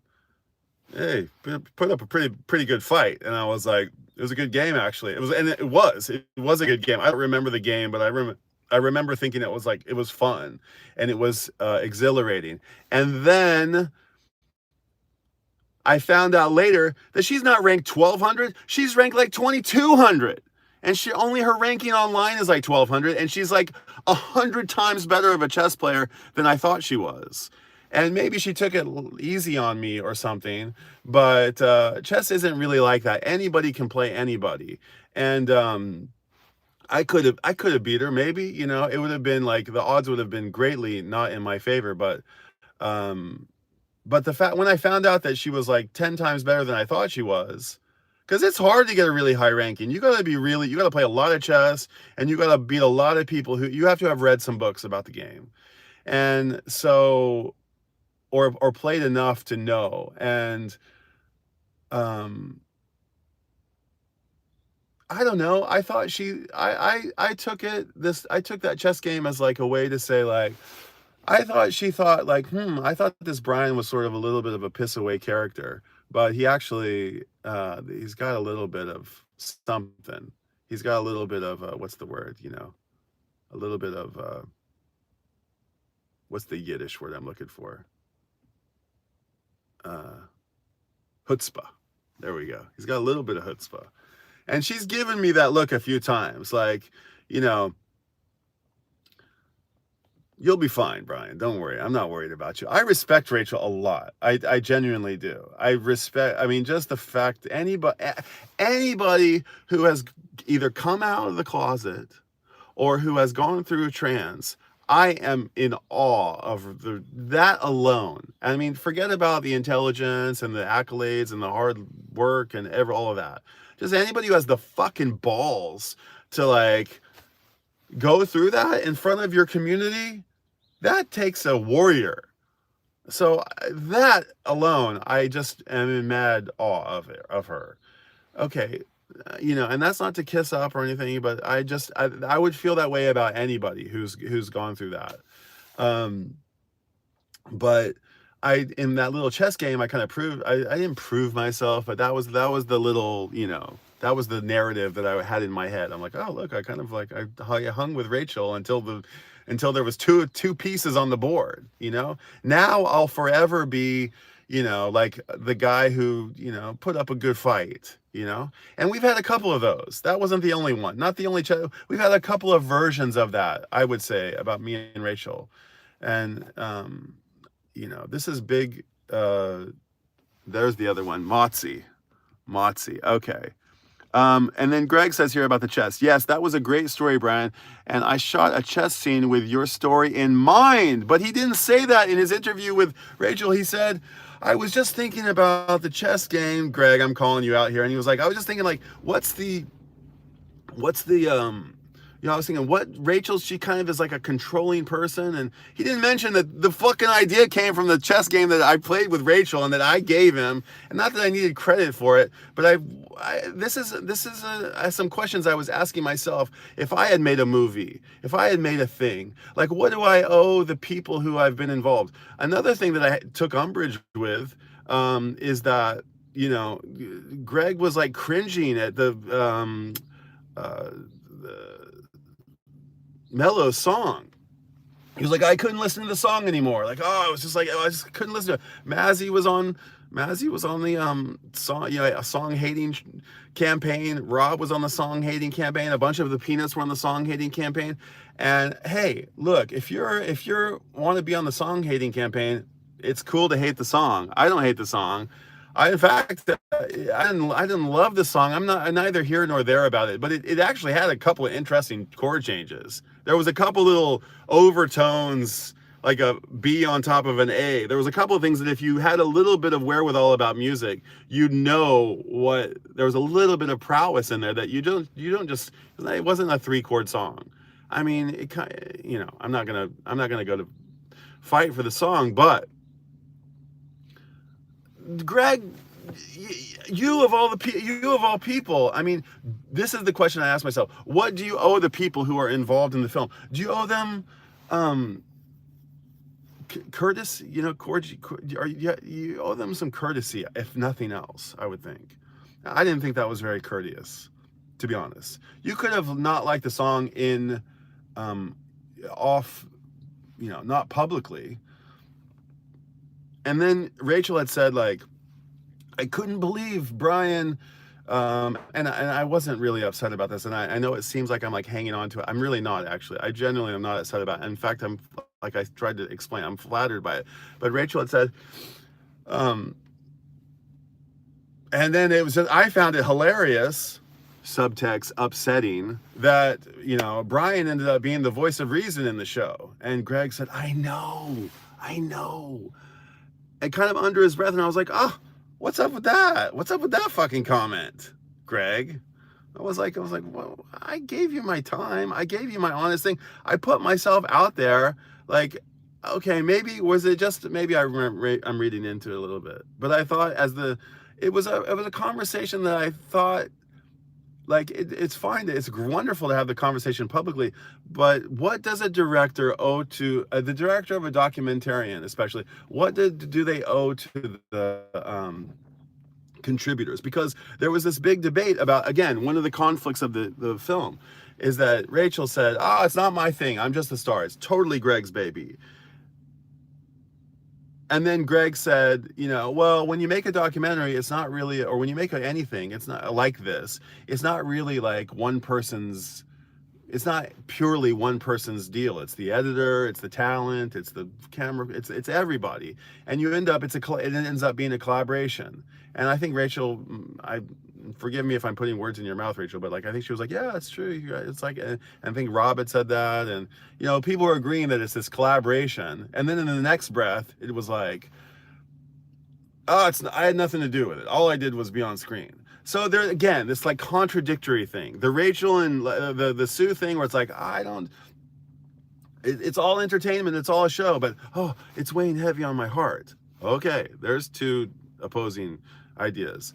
[SPEAKER 1] hey, put up a pretty good fight. And I was like, it was a good game, actually. It was a good game. I don't remember the game, but I remember thinking it was fun, and it was exhilarating. And then I found out later that she's not ranked 1200, she's ranked like 2200. And her ranking online is like 1200, and she's like 100 times better of a chess player than I thought she was. And maybe she took it easy on me or something, but chess isn't really like that. Anybody can play anybody. And I could have beat her, maybe, it would have been like, the odds would have been greatly not in my favor, but the fact, when I found out that she was like 10 times better than I thought she was, because it's hard to get a really high ranking. You got to play a lot of chess, and you got to beat a lot of people who you have to have read some books about the game. And so, or played enough to know. And I don't know. I thought I took that chess game as like a way to say, like, I thought she thought like, I thought this Brian was sort of a little bit of a piss away character, but he actually, he's got a little bit of something. He's got a little bit of, what's the word, a little bit of, what's the Yiddish word I'm looking for? Chutzpah. There we go. He's got a little bit of chutzpah. And she's given me that look a few times, like, you'll be fine, Brian. Don't worry. I'm not worried about you. I respect Rachel a lot. I genuinely do. Just the fact anybody who has either come out of the closet or who has gone through trans, I am in awe of that alone. Forget about the intelligence and the accolades and the hard work and all of that. Just anybody who has the fucking balls to like go through that in front of your community, that takes a warrior. So that alone, I just am in mad awe of her. Okay. And that's not to kiss up or anything, but I would feel that way about anybody who's gone through that. But in that little chess game, I kind of proved, I didn't prove myself, but that was the little, that was the narrative that I had in my head. I'm like, oh, look, I kind of like, I hung with Rachel until there was two pieces on the board, Now I'll forever be, like the guy who, put up a good fight, and we've had a couple of those. That wasn't the only one, not the only we've had a couple of versions of that, I would say, about me and Rachel. And this is big. There's the other one, Motzi. Okay. And then Greg says here about the chess. Yes, that was a great story, Brian. And I shot a chess scene with your story in mind. But he didn't say that in his interview with Rachel. He said, I was just thinking about the chess game. Greg, I'm calling you out here. And he was like, I was just thinking, like, what's the I was thinking, what Rachel, she kind of is like a controlling person. And he didn't mention that the fucking idea came from the chess game that I played with Rachel and that I gave him. And not that I needed credit for it, but this is some questions I was asking myself. If I had made a movie, if I had made a thing, like, what do I owe the people who I've been involved? Another thing that I took umbrage with is that, Greg was like cringing at the Mello's song. He was like, I couldn't listen to the song anymore. Like, I was just like, I just couldn't listen to it. Mazzy was on the song, a song hating campaign. Rob was on the song hating campaign. A bunch of the Peanuts were on the song hating campaign. And hey, look, if you want to be on the song hating campaign, it's cool to hate the song. I don't hate the song. I didn't love the song. I'm neither here nor there about it, but it actually had a couple of interesting chord changes. There was a couple little overtones like a B on top of an A. There was a couple of things that if you had a little bit of wherewithal about music, you'd know what, there was a little bit of prowess in there that you don't just, it wasn't a 3-chord song. I mean, it kind of, you know, I'm not gonna go to fight for the song, but Greg, you of all people, I mean, this is the question I ask myself. What do you owe the people who are involved in the film? Do you owe them courtesy, you know, you owe them some courtesy, if nothing else, I would think. I didn't think that was very courteous, to be honest. You could have not liked the song in, off, you know, not publicly. And then Rachel had said, like, I couldn't believe Brian, and I wasn't really upset about this, and I know it seems like I'm like hanging on to it. I'm really not, actually. I genuinely am not upset about it. In fact, I'm, like I tried to explain, I'm flattered by it. But Rachel had said, and then it was just, I found it hilarious, subtext upsetting, that, you know, Brian ended up being the voice of reason in the show. And Greg said, I know. And kind of under his breath, and I was like, oh, what's up with that? What's up with that fucking comment, Greg? I was like, well, I gave you my time. I gave you my honest thing. I put myself out there. Like, okay, maybe was it just, maybe I remember, I'm reading into it a little bit, but I thought it was a conversation that I thought, like, it's fine, it's wonderful to have the conversation publicly, but what does a director owe to the director of a documentarian, especially? What do they owe to the contributors? Because there was this big debate about, again, one of the conflicts of the film is that Rachel said, "Oh, it's not my thing. I'm just the star. It's totally Greg's baby." And then Greg said, you know, well, when you make a documentary, it's not really, or when you make anything, it's not like this. It's not really like it's not purely one person's deal. It's the editor, it's the talent, it's the camera, it's everybody. And you end up, it ends up being a collaboration. And I think Rachel, forgive me if I'm putting words in your mouth, Rachel, but like, I think she was like, yeah, it's true. It's like, and I think Rob had said that. And, you know, people are agreeing that it's this collaboration. And then in the next breath, it was like, oh, I had nothing to do with it. All I did was be on screen. So there, again, this like contradictory thing. The Rachel and the Sue thing where it's like, it's all entertainment, it's all a show, but, oh, it's weighing heavy on my heart. Okay, there's two opposing ideas.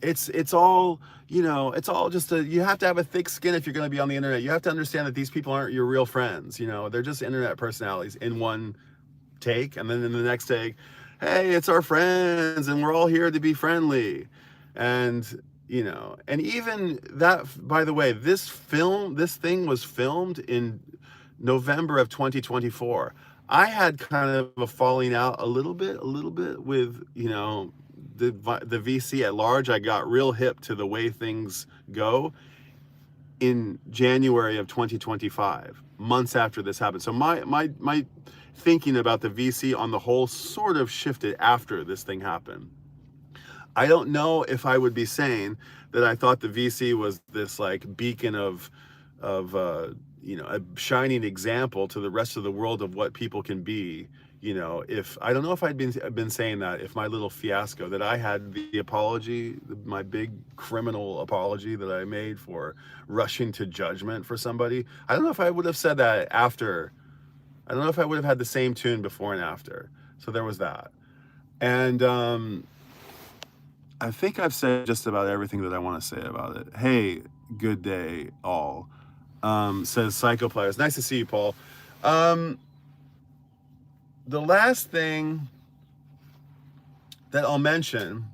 [SPEAKER 1] It's all, you know, it's all just you have to have a thick skin if you're going to be on the internet. You have to understand that these people aren't your real friends. You know, they're just internet personalities in one take. And then in the next take, hey, it's our friends and we're all here to be friendly. And, you know, and even that, by the way, this thing was filmed in November of 2024. I had kind of a falling out a little bit with, you know, the VC at large. I got real hip to the way things go in January of 2025, months after this happened. So my thinking about the VC on the whole sort of shifted after this thing happened. I don't know if I would be saying that I thought the VC was this like beacon of you know, a shining example to the rest of the world of what people can be. You know, if I don't know if I'd been saying that if my little fiasco that I had, the apology, my big criminal apology that I made for rushing to judgment for somebody, I don't know if I would have said that after. I don't know if I would have had the same tune before and after. So there was that. And I think I've said just about everything that I want to say about it. Hey, good day all, says Psychoplayers. Nice to see you, Paul. The last thing that I'll mention,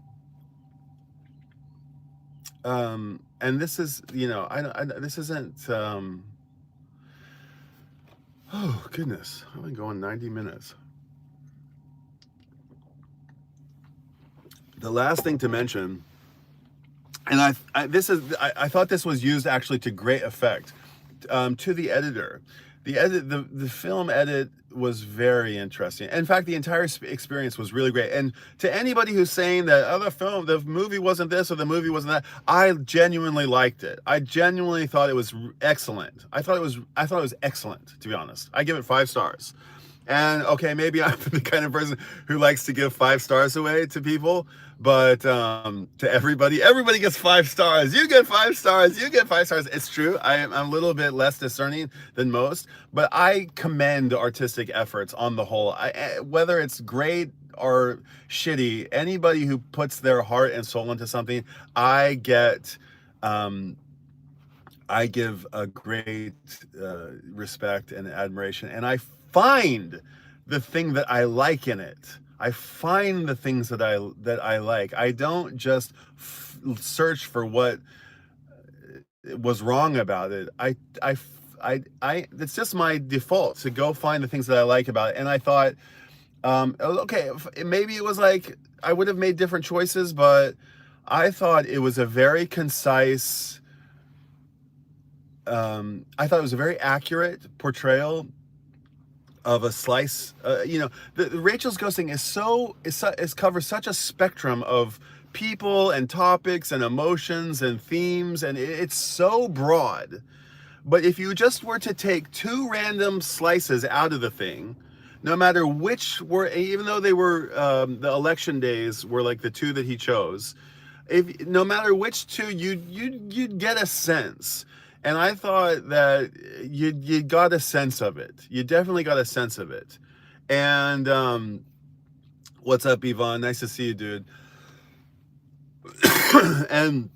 [SPEAKER 1] and this is, you know, this isn't, oh goodness, I've been going 90 minutes. The last thing to mention, and I thought this was used actually to great effect, to the editor. the film edit was very interesting. In fact, the entire experience was really great. And to anybody who's saying that the movie wasn't this or the movie wasn't that, I genuinely liked it. I genuinely thought it was excellent. I thought it was excellent, to be honest. I give it 5 stars. And okay, maybe I'm the kind of person who likes to give 5 stars away to people, but to everybody gets 5 stars. You get 5 stars. You get 5 stars. It's true. I'm a little bit less discerning than most, but I commend artistic efforts on the whole. Whether it's great or shitty, anybody who puts their heart and soul into something, I give a great respect and admiration, and I find the thing that I like in it. I find the things that I like. I don't just search for what was wrong about it. It's just my default to go find the things that I like about it. And I thought, okay, maybe it was like I would have made different choices, but I thought it was a very concise. I thought it was a very accurate portrayal of a slice. The Rachel's ghosting is covers such a spectrum of people and topics and emotions and themes, and it's so broad. But if you just were to take 2 random slices out of the thing, no matter which were, even though they were the election days were like the 2 that he chose, no matter which 2, you'd get a sense. And I thought that you got a sense of it. You definitely got a sense of it. And what's up, Yvonne? Nice to see you, dude. And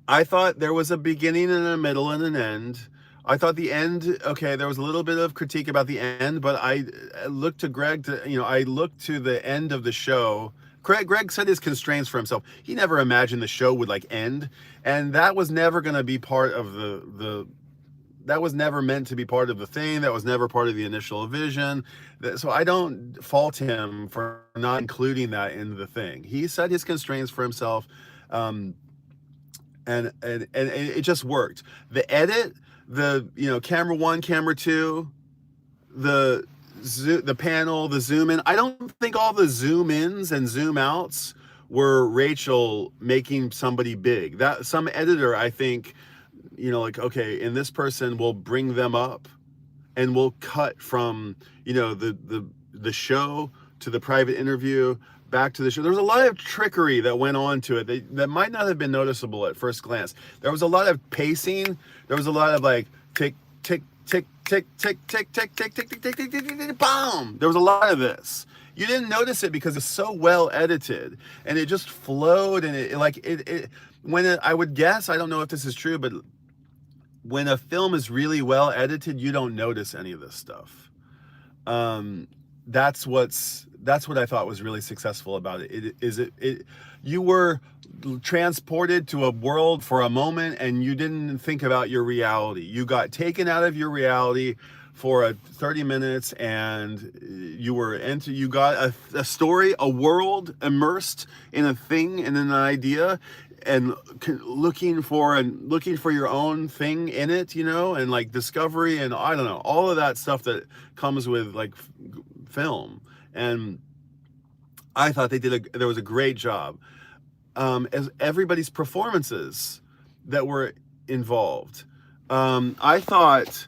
[SPEAKER 1] I thought there was a beginning and a middle and an end. I thought the end, okay, there was a little bit of critique about the end, but I looked to Greg I looked to the end of the show. Greg set his constraints for himself. He never imagined the show would like end, and that was never going to be part of that was never meant to be part of the thing. That was never part of the initial vision. So I don't fault him for not including that in the thing. He set his constraints for himself, and it just worked. The edit, camera 1, camera 2, the panel, the zoom in. I don't think all the zoom ins and zoom outs were Rachel making somebody big. That some editor, I think, okay, in this person, we'll bring them up and we'll cut from, the show to the private interview back to the show. There was a lot of trickery that went on to it that might not have been noticeable at first glance. There was a lot of pacing. There was a lot of like tick, tick, tick, tick, tick, tick, tick, tick, tick, tick, tick, tick, tick, tick, boom. There was a lot of this. You didn't notice it because it's so well edited, and it just flowed, and I would guess, I don't know if this is true, but when a film is really well edited, you don't notice any of this stuff. That's what I thought was really successful about it. You were transported to a world for a moment, and you didn't think about your reality. You got taken out of your reality for 30 minutes, and you got a story, a world immersed in a thing and in an idea, and looking for your own thing in it, and like discovery, and I don't know, all of that stuff that comes with like film. And I thought there was a great job. As everybody's performances that were involved. I thought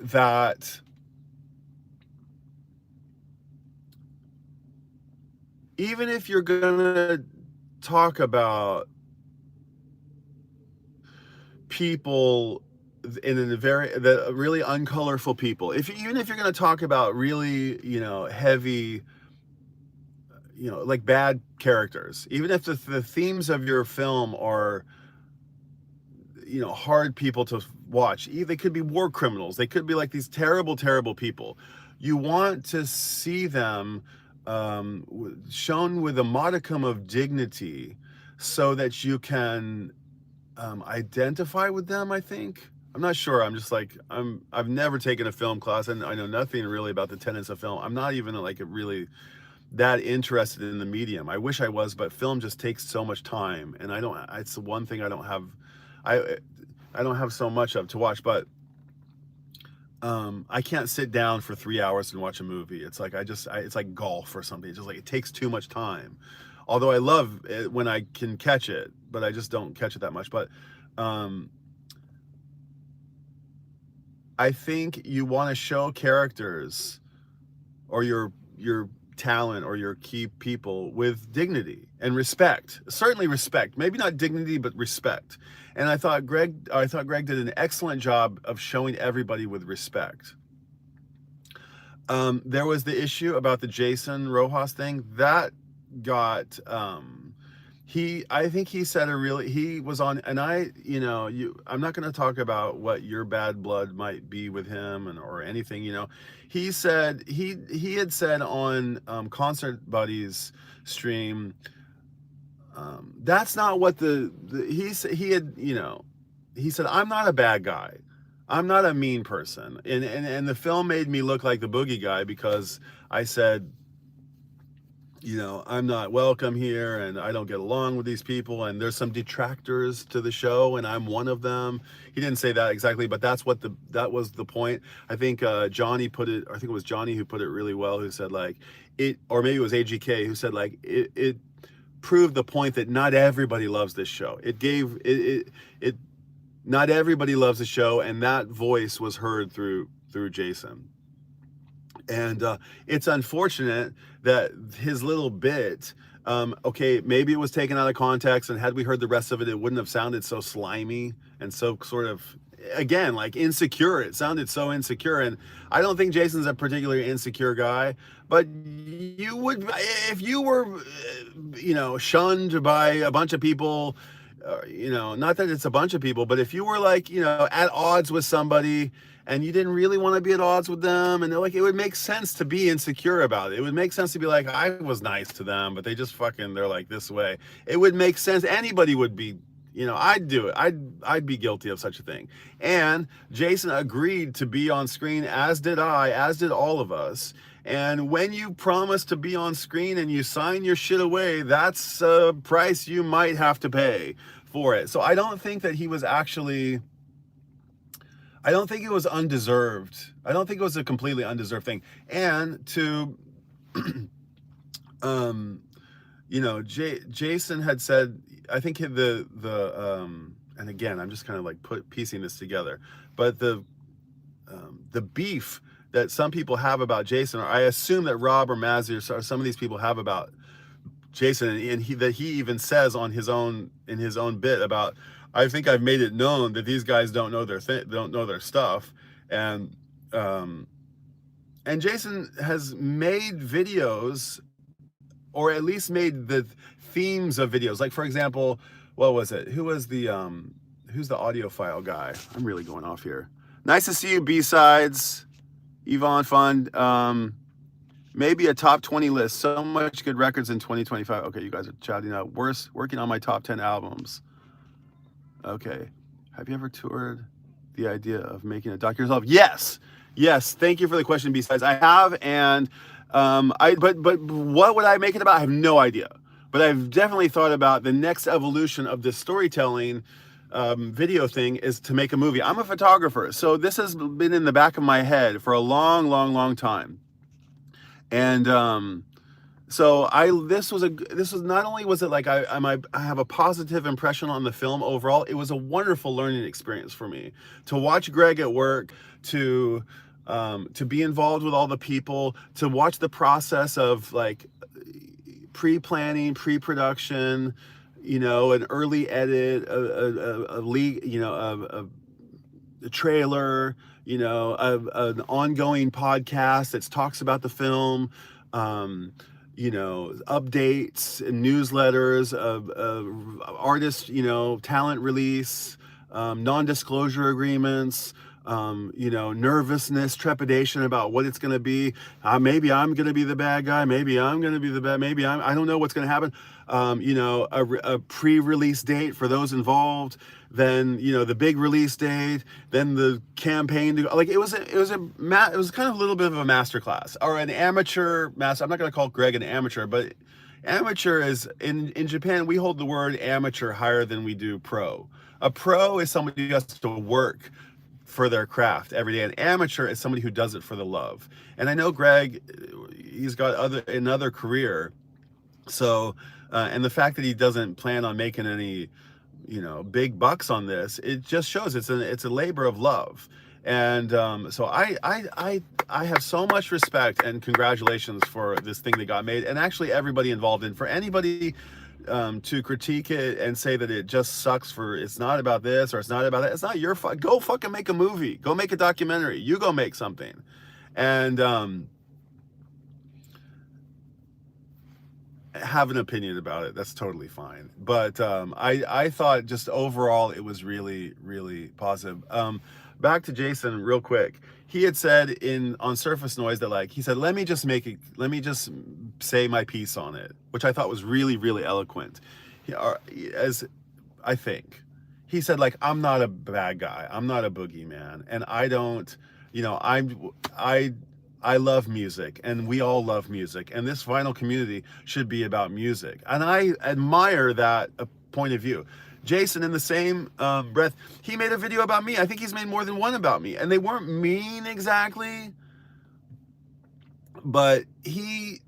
[SPEAKER 1] that even if you're gonna talk about people in the really uncolorful people, even if you're going to talk about really heavy, like bad characters, even if the themes of your film are hard people to watch, they could be war criminals, they could be like these terrible people, you want to see them shown with a modicum of dignity so that you can identify with them. I think, I'm not sure, I've never taken a film class, and I know nothing really about the tenets of film. I'm not even like really that interested in the medium. I wish I was, but film just takes so much time, and it's the one thing I don't have so much of to watch. But I can't sit down for 3 hours and watch a movie. It's like it's like golf or something. It's just like it takes too much time. Although I love it when I can catch it, but I just don't catch it that much. But um, I think you want to show characters or your talent or your key people with dignity and respect. Certainly respect. Maybe not dignity, but respect. And I thought Greg did an excellent job of showing everybody with respect. There was the issue about the Jason Rojas thing that got I think he said he was on, and I'm not going to talk about what your bad blood might be with him or anything, he said he had said on Concert Buddies stream, that's not what he said, I'm not a bad guy. I'm not a mean person. And the film made me look like the boogie guy because I said, I'm not welcome here and I don't get along with these people and there's some detractors to the show and I'm one of them. He didn't say that exactly, but that was the point. I think Johnny put it, I think it was Johnny who put it really well, who said like or maybe it was AGK who said like it proved the point that not everybody loves this show. Not everybody loves the show, and that voice was heard through Jason. And it's unfortunate that his little bit, okay, maybe it was taken out of context, and had we heard the rest of it, it wouldn't have sounded so slimy and so sort of, again, like insecure. It sounded so insecure, and I don't think Jason's a particularly insecure guy, but you would, if you were, shunned by a bunch of people, not that it's a bunch of people, but if you were like, at odds with somebody and you didn't really want to be at odds with them, and they're like, it would make sense to be insecure about it. It would make sense to be like, I was nice to them, but they just they're like this way. It would make sense. Anybody would be, I'd do it. I'd be guilty of such a thing. And Jason agreed to be on screen, as did I, as did all of us. And when you promise to be on screen and you sign your shit away, that's a price you might have to pay for it. So I don't think that he was actually, I don't think it was undeserved. I don't think it was a completely undeserved thing. And to, Jason had said, I think and again, I'm just kind of like piecing this together, but the beef that some people have about Jason, or I assume that Rob or Mazzy or some of these people have about Jason, and he even says in his own bit about, I think I've made it known that these guys don't know their stuff, and Jason has made videos, or at least made the themes of videos. Like for example, what was it? Who's the audiophile guy? I'm really going off here. Nice to see you, B-Sides. Yvonne Fund, maybe a top 20 list. So much good records in 2025. Okay, you guys are chatting up. Working on my top 10 albums. Okay. Have you ever toured the idea of making a doc yourself? Yes. Thank you for the question, B-Sides. I have, and but what would I make it about? I have no idea. But I've definitely thought about the next evolution of this storytelling video thing is to make a movie. I'm a photographer, so this has been in the back of my head for a long time. And so this was not only was it like I have a positive impression on the film overall, it was a wonderful learning experience for me to watch Greg at work, to be involved with all the people, to watch the process of like pre-planning, pre-production, an early edit, a trailer, an ongoing podcast that talks about the film, updates and newsletters of artists, talent release, non-disclosure agreements, nervousness, trepidation about what it's going to be. Maybe I'm going to be the bad guy. Maybe I'm going to be the bad. I don't know what's going to happen. A pre-release date for those involved. Then, the big release date. Then the campaign. It was kind of a little bit of a masterclass, or an amateur master. I'm not going to call Greg an amateur, but amateur is in Japan. We hold the word amateur higher than we do pro. A pro is somebody who has to work for their craft every day. An amateur is somebody who does it for the love. And I know Greg, he's got another career. So, and the fact that he doesn't plan on making any, big bucks on this, it just shows it's a labor of love. And so I have so much respect and congratulations for this thing that got made, and actually everybody involved in. For anybody to critique it and say that it just sucks for it's not about this or it's not about that, it's not your fault. Go fucking make a movie. Go make a documentary. You go make something. And have an opinion about it. That's totally fine. But I thought just overall it was really, really positive. Back to Jason real quick. He had said on Surface Noise that he said, let me just say my piece on it, which I thought was really, really eloquent. As I think he said, I'm not a bad guy. I'm not a boogeyman. And I don't, I love music, and we all love music, and this vinyl community should be about music. And I admire that point of view. Jason, in the same breath, he made a video about me. I think he's made more than one about me, and they weren't mean exactly, but he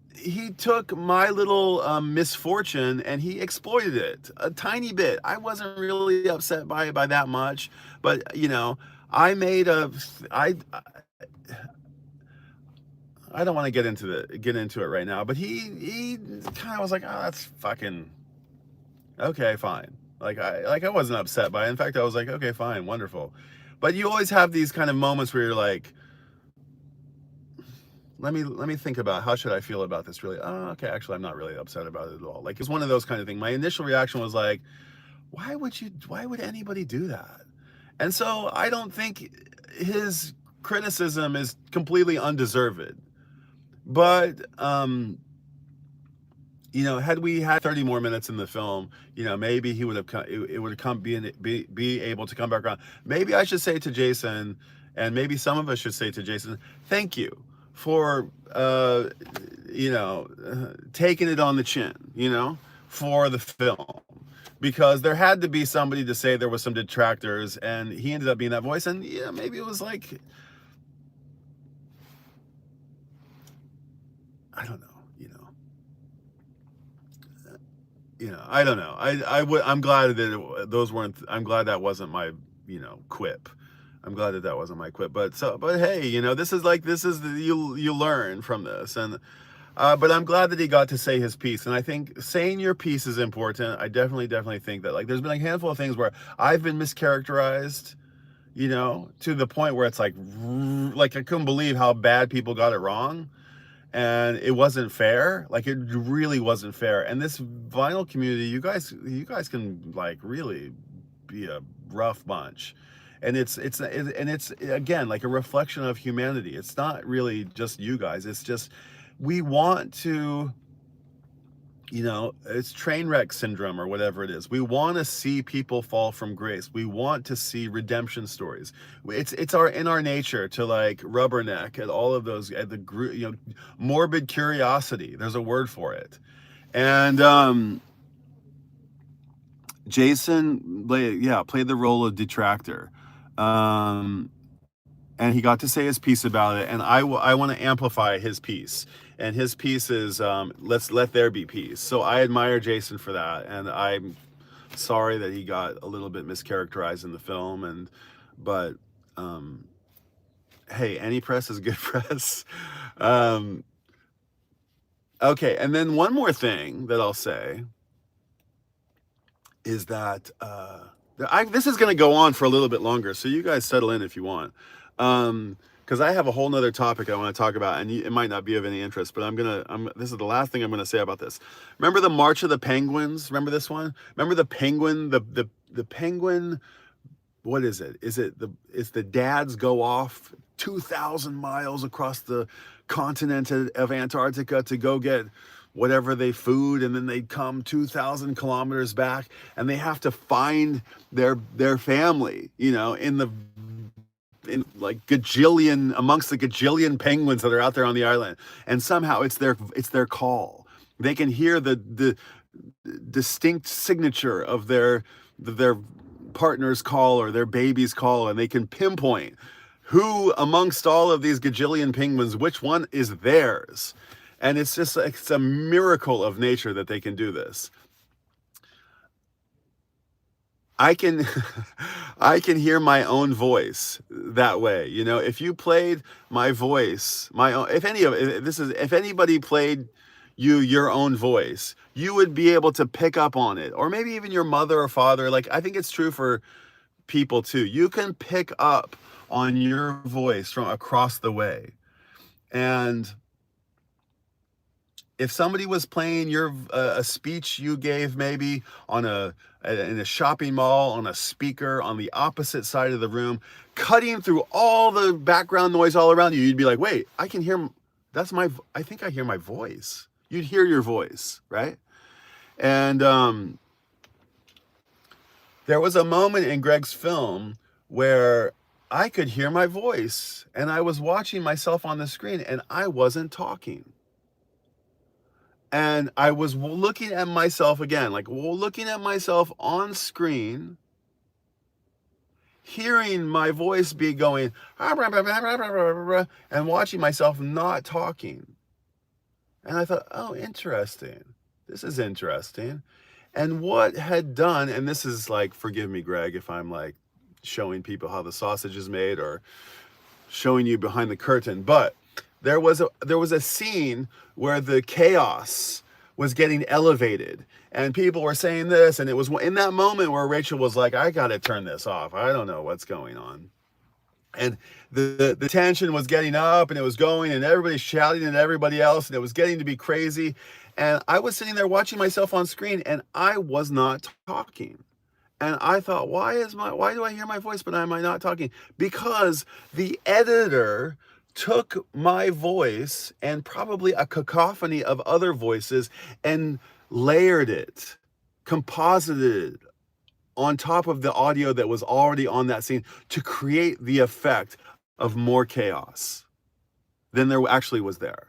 [SPEAKER 1] took my little misfortune and he exploited it a tiny bit. I wasn't really upset by it by that much, but I made I don't want to get into it right now, but he kind of was like, oh, that's fucking okay, fine. I wasn't upset by it. In fact, I was like, okay, fine, wonderful. But you always have these kind of moments where you're like, let me think about how should I feel about this really. Oh, okay, actually I'm not really upset about it at all. It's one of those kind of things. My initial reaction was like, why would anybody do that? And so I don't think his criticism is completely undeserved. But had we had 30 more minutes in the film, maybe he would have be able to come back around. Maybe I should say to Jason, and maybe some of us should say to Jason, thank you for taking it on the chin, for the film, because there had to be somebody to say there was some detractors, and he ended up being that voice. And maybe it was I don't know, I don't know. I'm glad that I'm glad that wasn't my, quip. I'm glad that wasn't my quip. But hey, you learn from this. And, but I'm glad that he got to say his piece. And I think saying your piece is important. I definitely think that there's been a handful of things where I've been mischaracterized, to the point where it's I couldn't believe how bad people got it wrong. And it wasn't fair. It really wasn't fair. And this vinyl community, you guys can really be a rough bunch. And it's again a reflection of humanity. It's not really just you guys. It's just we want to, it's train wreck syndrome or whatever it is. We want to see people fall from grace. We want to see redemption stories. It's in our nature to rubberneck at all of those, at the morbid curiosity. There's a word for it. And Jason played the role of detractor. And he got to say his piece about it, and I want to amplify his piece. And his piece is, let there be peace. So I admire Jason for that, and I'm sorry that he got a little bit mischaracterized in the film. But hey, any press is good press. Okay, and then one more thing that I'll say is that this is going to go on for a little bit longer, so you guys settle in if you want. Because I have a whole nother topic I want to talk about, and it might not be of any interest, but this is the last thing I'm going to say about this. Remember the March of the Penguins? Remember this one? Remember the penguin, the penguin, what is it? It's the dads go off 2,000 miles across the continent of Antarctica to go get whatever they food, and then they come 2,000 kilometers back, and they have to find their family, in gajillion, amongst the gajillion penguins that are out there on the island, and somehow it's their call. They can hear the distinct signature of their partner's call or their baby's call, and they can pinpoint who amongst all of these gajillion penguins, which one is theirs. And it's just, it's a miracle of nature that they can do this. I can I can hear my own voice that way. You know, if you played my voice, my own, if anybody played you your own voice, you would be able to pick up on it. Or maybe even your mother or father. Like, I think it's true for people too. You can pick up on your voice from across the way. And if somebody was playing your a speech you gave maybe in a shopping mall on a speaker on the opposite side of the room, cutting through all the background noise all around you, you'd be like, wait, I can hear, I think I hear my voice. You'd hear your voice, right? And there was a moment in Greg's film where I could hear my voice, and I was watching myself on the screen, and I wasn't talking. And I was looking at myself again, like looking at myself on screen, hearing my voice be going, and watching myself not talking. And I thought, oh, interesting. This is interesting. And what had done, and this is like, forgive me, Greg, if I'm like showing people how the sausage is made or showing you behind the curtain, but there was a scene where the chaos was getting elevated and people were saying this, and it was in that moment where Rachel was like, I gotta turn this off. I don't know what's going on. And the tension was getting up, and it was going, and everybody's shouting at everybody else, and it was getting to be crazy. And I was sitting there watching myself on screen, and I was not talking. And I thought, why do I hear my voice, but am I not talking? Because the editor took my voice and probably a cacophony of other voices and layered it, composited it on top of the audio that was already on that scene to create the effect of more chaos than there actually was there.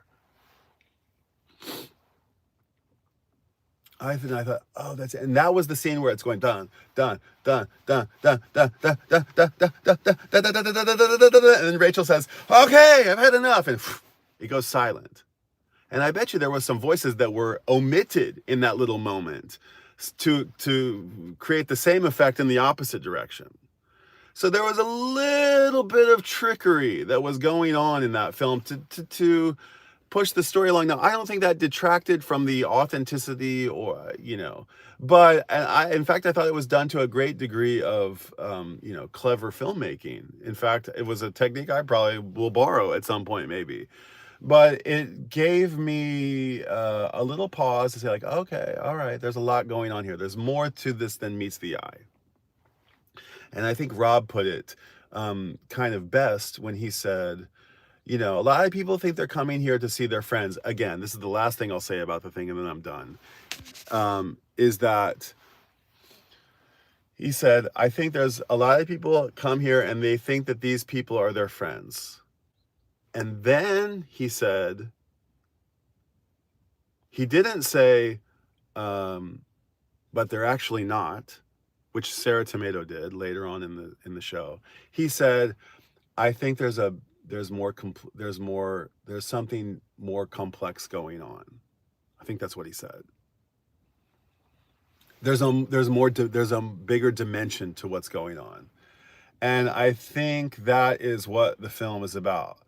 [SPEAKER 1] I thought, oh, that's it. And that was the scene where it's going dun dun dun dun dun dun dun dun dun dun dun dun dun dun dun dun, and then Rachel says, "Okay, I've had enough," and it goes silent. And I bet you there were some voices that were omitted in that little moment to create the same effect in the opposite direction. So there was a little bit of trickery that was going on in that film to push the story along. Now, I don't think that detracted from the authenticity or, but in fact, I thought it was done to a great degree of, clever filmmaking. In fact, it was a technique I probably will borrow at some point, maybe. But it gave me a little pause to say, like, okay, all right, there's a lot going on here. There's more to this than meets the eye. And I think Rob put it kind of best when he said, a lot of people think they're coming here to see their friends. Again, this is the last thing I'll say about the thing, and then I'm done. Is that he said, I think there's a lot of people come here and they think that these people are their friends. And then he said, he didn't say, but they're actually not, which Sarah Tomato did later on in the show. He said, I think there's something more complex going on. I think that's what he said. There's a bigger dimension to what's going on. And I think that is what the film is about.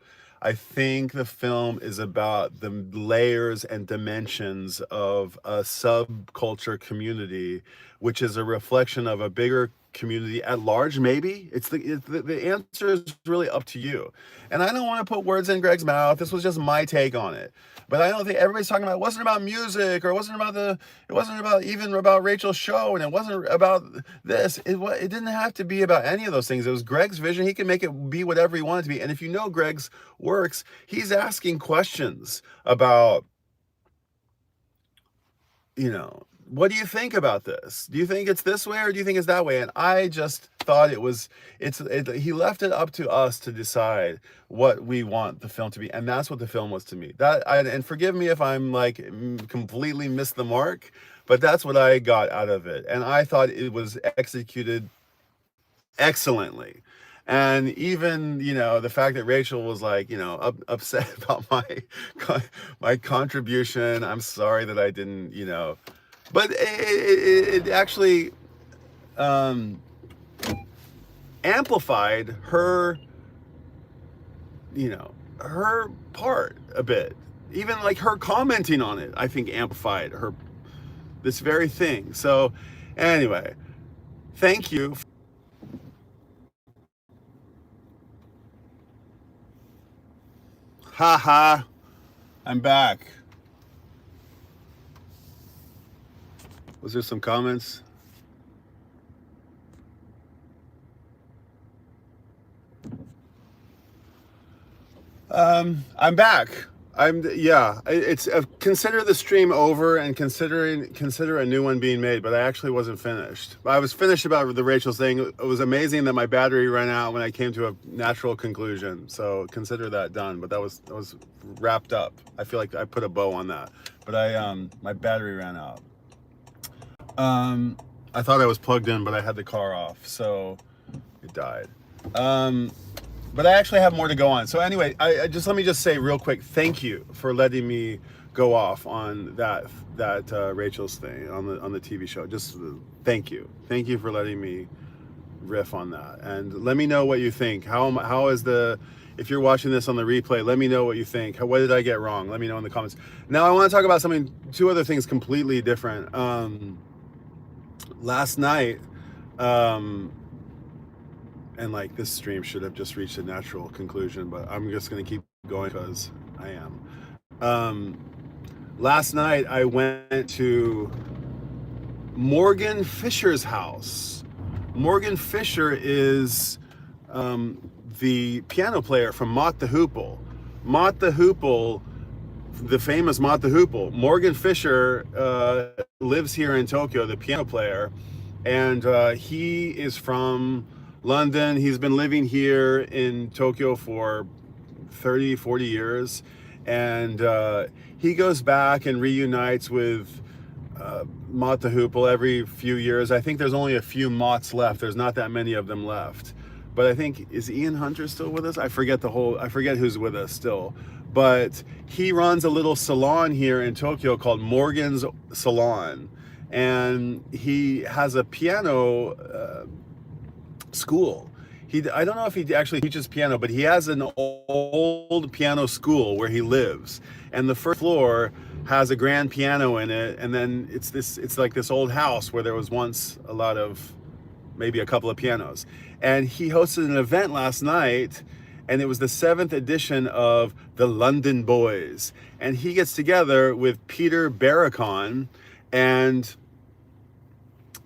[SPEAKER 1] I think the film is about the layers and dimensions of a subculture community, which is a reflection of a bigger community at large. Maybe the answer is really up to you. And I don't want to put words in Greg's mouth. This was just my take on it. But I don't think everybody's talking about, it wasn't about music, or it wasn't about Rachel's show, and it wasn't about this. It didn't have to be about any of those things. It was Greg's vision. He can make it be whatever he wanted to be. And if you know Greg's works, he's asking questions about, what do you think about this? Do you think it's this way, or do you think it's that way? And I just thought he left it up to us to decide what we want the film to be. And that's what the film was to me. And forgive me if I'm like completely missed the mark, but that's what I got out of it. And I thought it was executed excellently. And even, the fact that Rachel was like, upset about my contribution. I'm sorry that I didn't, but it actually um, amplified her, her part a bit. Even like her commenting on it, I think amplified her, this very thing. So anyway, thank you. Ha ha. I'm back. Was there some comments? I'm back. Yeah. It's consider the stream over and consider a new one being made. But I actually wasn't finished. I was finished about the Rachel thing. It was amazing that my battery ran out when I came to a natural conclusion. So consider that done. But that was wrapped up. I feel like I put a bow on that. But my battery ran out. I thought I was plugged in, but I had the car off, so it died. But I actually have more to go on. So anyway, let me just say real quick, thank you for letting me go off on that Rachel's thing on the TV show. Just thank you for letting me riff on that, and let me know what you think. How is if you're watching this on the replay, let me know what you think. What did I get wrong? Let me know in the comments. Now I want to talk about two other things completely different. Last night, and like this stream should have just reached a natural conclusion, but I'm just going to keep going because I am. Last night I went to Morgan Fisher's house. Morgan Fisher is the piano player from Mott the Hoople. Mott the Hoople, the famous Mott the Hoople. Morgan Fisher lives here in Tokyo, the piano player, and he is from London. He's been living here in Tokyo for 30, 40 years, and he goes back and reunites with Mott the Hoople every few years. I think there's only a few Motts left. There's not that many of them left. But I think, is Ian Hunter still with us? I forget who's with us still. But he runs a little salon here in Tokyo called Morgan's Salon. And he has a piano school. I don't know if he actually teaches piano, but he has an old piano school where he lives. And the first floor has a grand piano in it. And then it's like this old house where there was once maybe a couple of pianos. And he hosted an event last night, and it was the 7th edition of the London Boys. And he gets together with Peter Barracon, and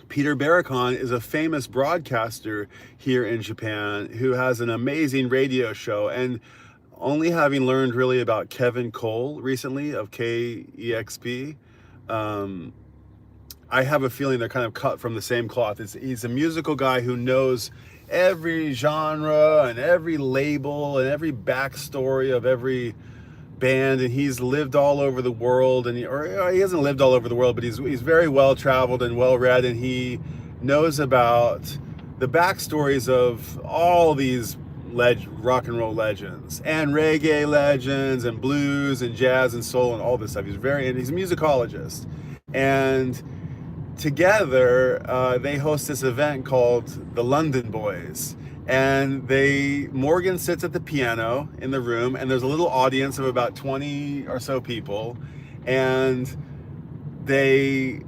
[SPEAKER 1] Peter Barracon is a famous broadcaster here in Japan who has an amazing radio show. And only having learned really about Kevin Cole recently of KEXP, I have a feeling they're kind of cut from the same cloth. He's a musical guy who knows every genre and every label and every backstory of every band, and he's lived all over the world, and he hasn't lived all over the world, but he's very well traveled and well read, and he knows about the backstories of all these rock and roll legends and reggae legends and blues and jazz and soul and all this stuff. He's a musicologist, and together they host this event called the London Boys. And Morgan sits at the piano in the room, and there's a little audience of about 20 or so people, and they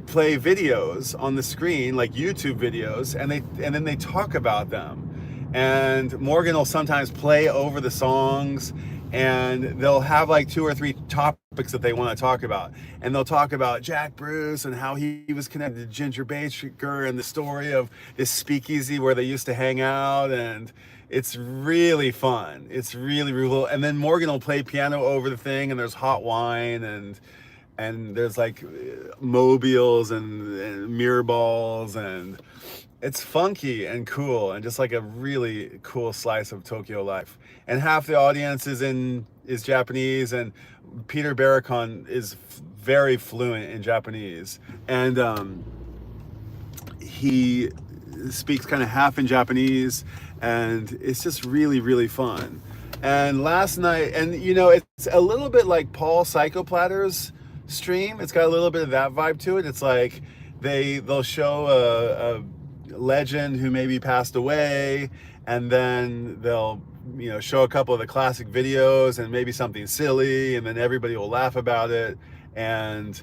[SPEAKER 1] play videos on the screen, like YouTube videos, and then they talk about them. And Morgan will sometimes play over the songs, and they'll have like 2 or 3 topics that they want to talk about. And they'll talk about Jack Bruce and how he was connected to Ginger Baker and the story of this speakeasy where they used to hang out. And it's really fun. It's really, really cool. And then Morgan will play piano over the thing, and there's hot wine, and there's like mobiles and mirror balls, and it's funky and cool, and just like a really cool slice of Tokyo life. And half the audience is Japanese, and Peter Barracon is very fluent in Japanese, and he speaks kind of half in Japanese, and it's just really, really fun. And last night, and you know, it's a little bit like Paul Psychoplatter's stream. It's got a little bit of that vibe to it. It's like they'll show a legend who maybe passed away, and then they'll, you know, show a couple of the classic videos and maybe something silly, and then everybody will laugh about it. And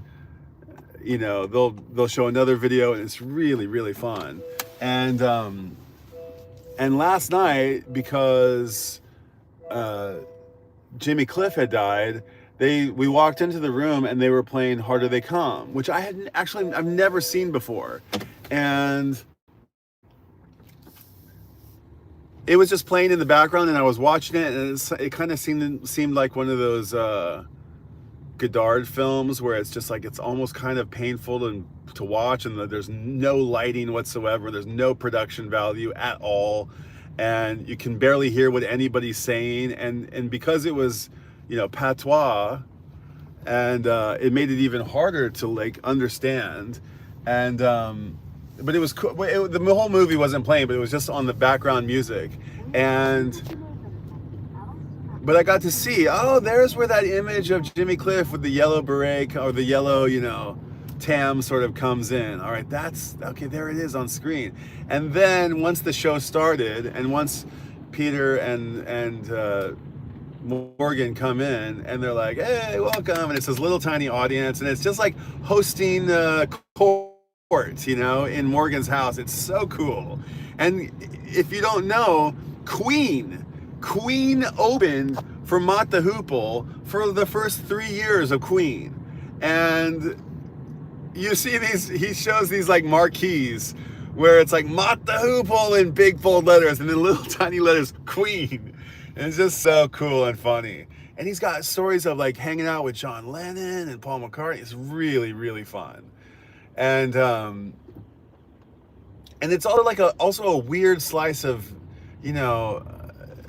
[SPEAKER 1] you know, they'll show another video, and it's really, really fun. And last night, because Jimmy Cliff had died, we walked into the room and they were playing Harder They Come, which I've never seen before. And it was just playing in the background, and I was watching it, and it kind of seemed like one of those Godard films where it's just like, it's almost kind of painful to watch, and there's no lighting whatsoever, there's no production value at all, and you can barely hear what anybody's saying, and because it was, you know, patois, and it made it even harder to like understand. And but it was cool. The whole movie wasn't playing, but it was just on the background music. But I got to see, oh, there's where that image of Jimmy Cliff with the yellow beret, or the yellow, you know, tam sort of comes in. All right, that's, okay, there it is on screen. And then once the show started, and once Peter and Morgan come in, and they're like, hey, welcome, and it's this little tiny audience, and it's just like hosting court, you know, in Morgan's house. It's so cool. And if you don't know, Queen opened for Mott the Hoople for the first 3 years of Queen. And you see he shows these like marquees where it's like Mott the Hoople in big bold letters, and then little tiny letters, Queen. And it's just so cool and funny. And he's got stories of like hanging out with John Lennon and Paul McCartney. It's really, really fun. And it's all like also a weird slice of, you know,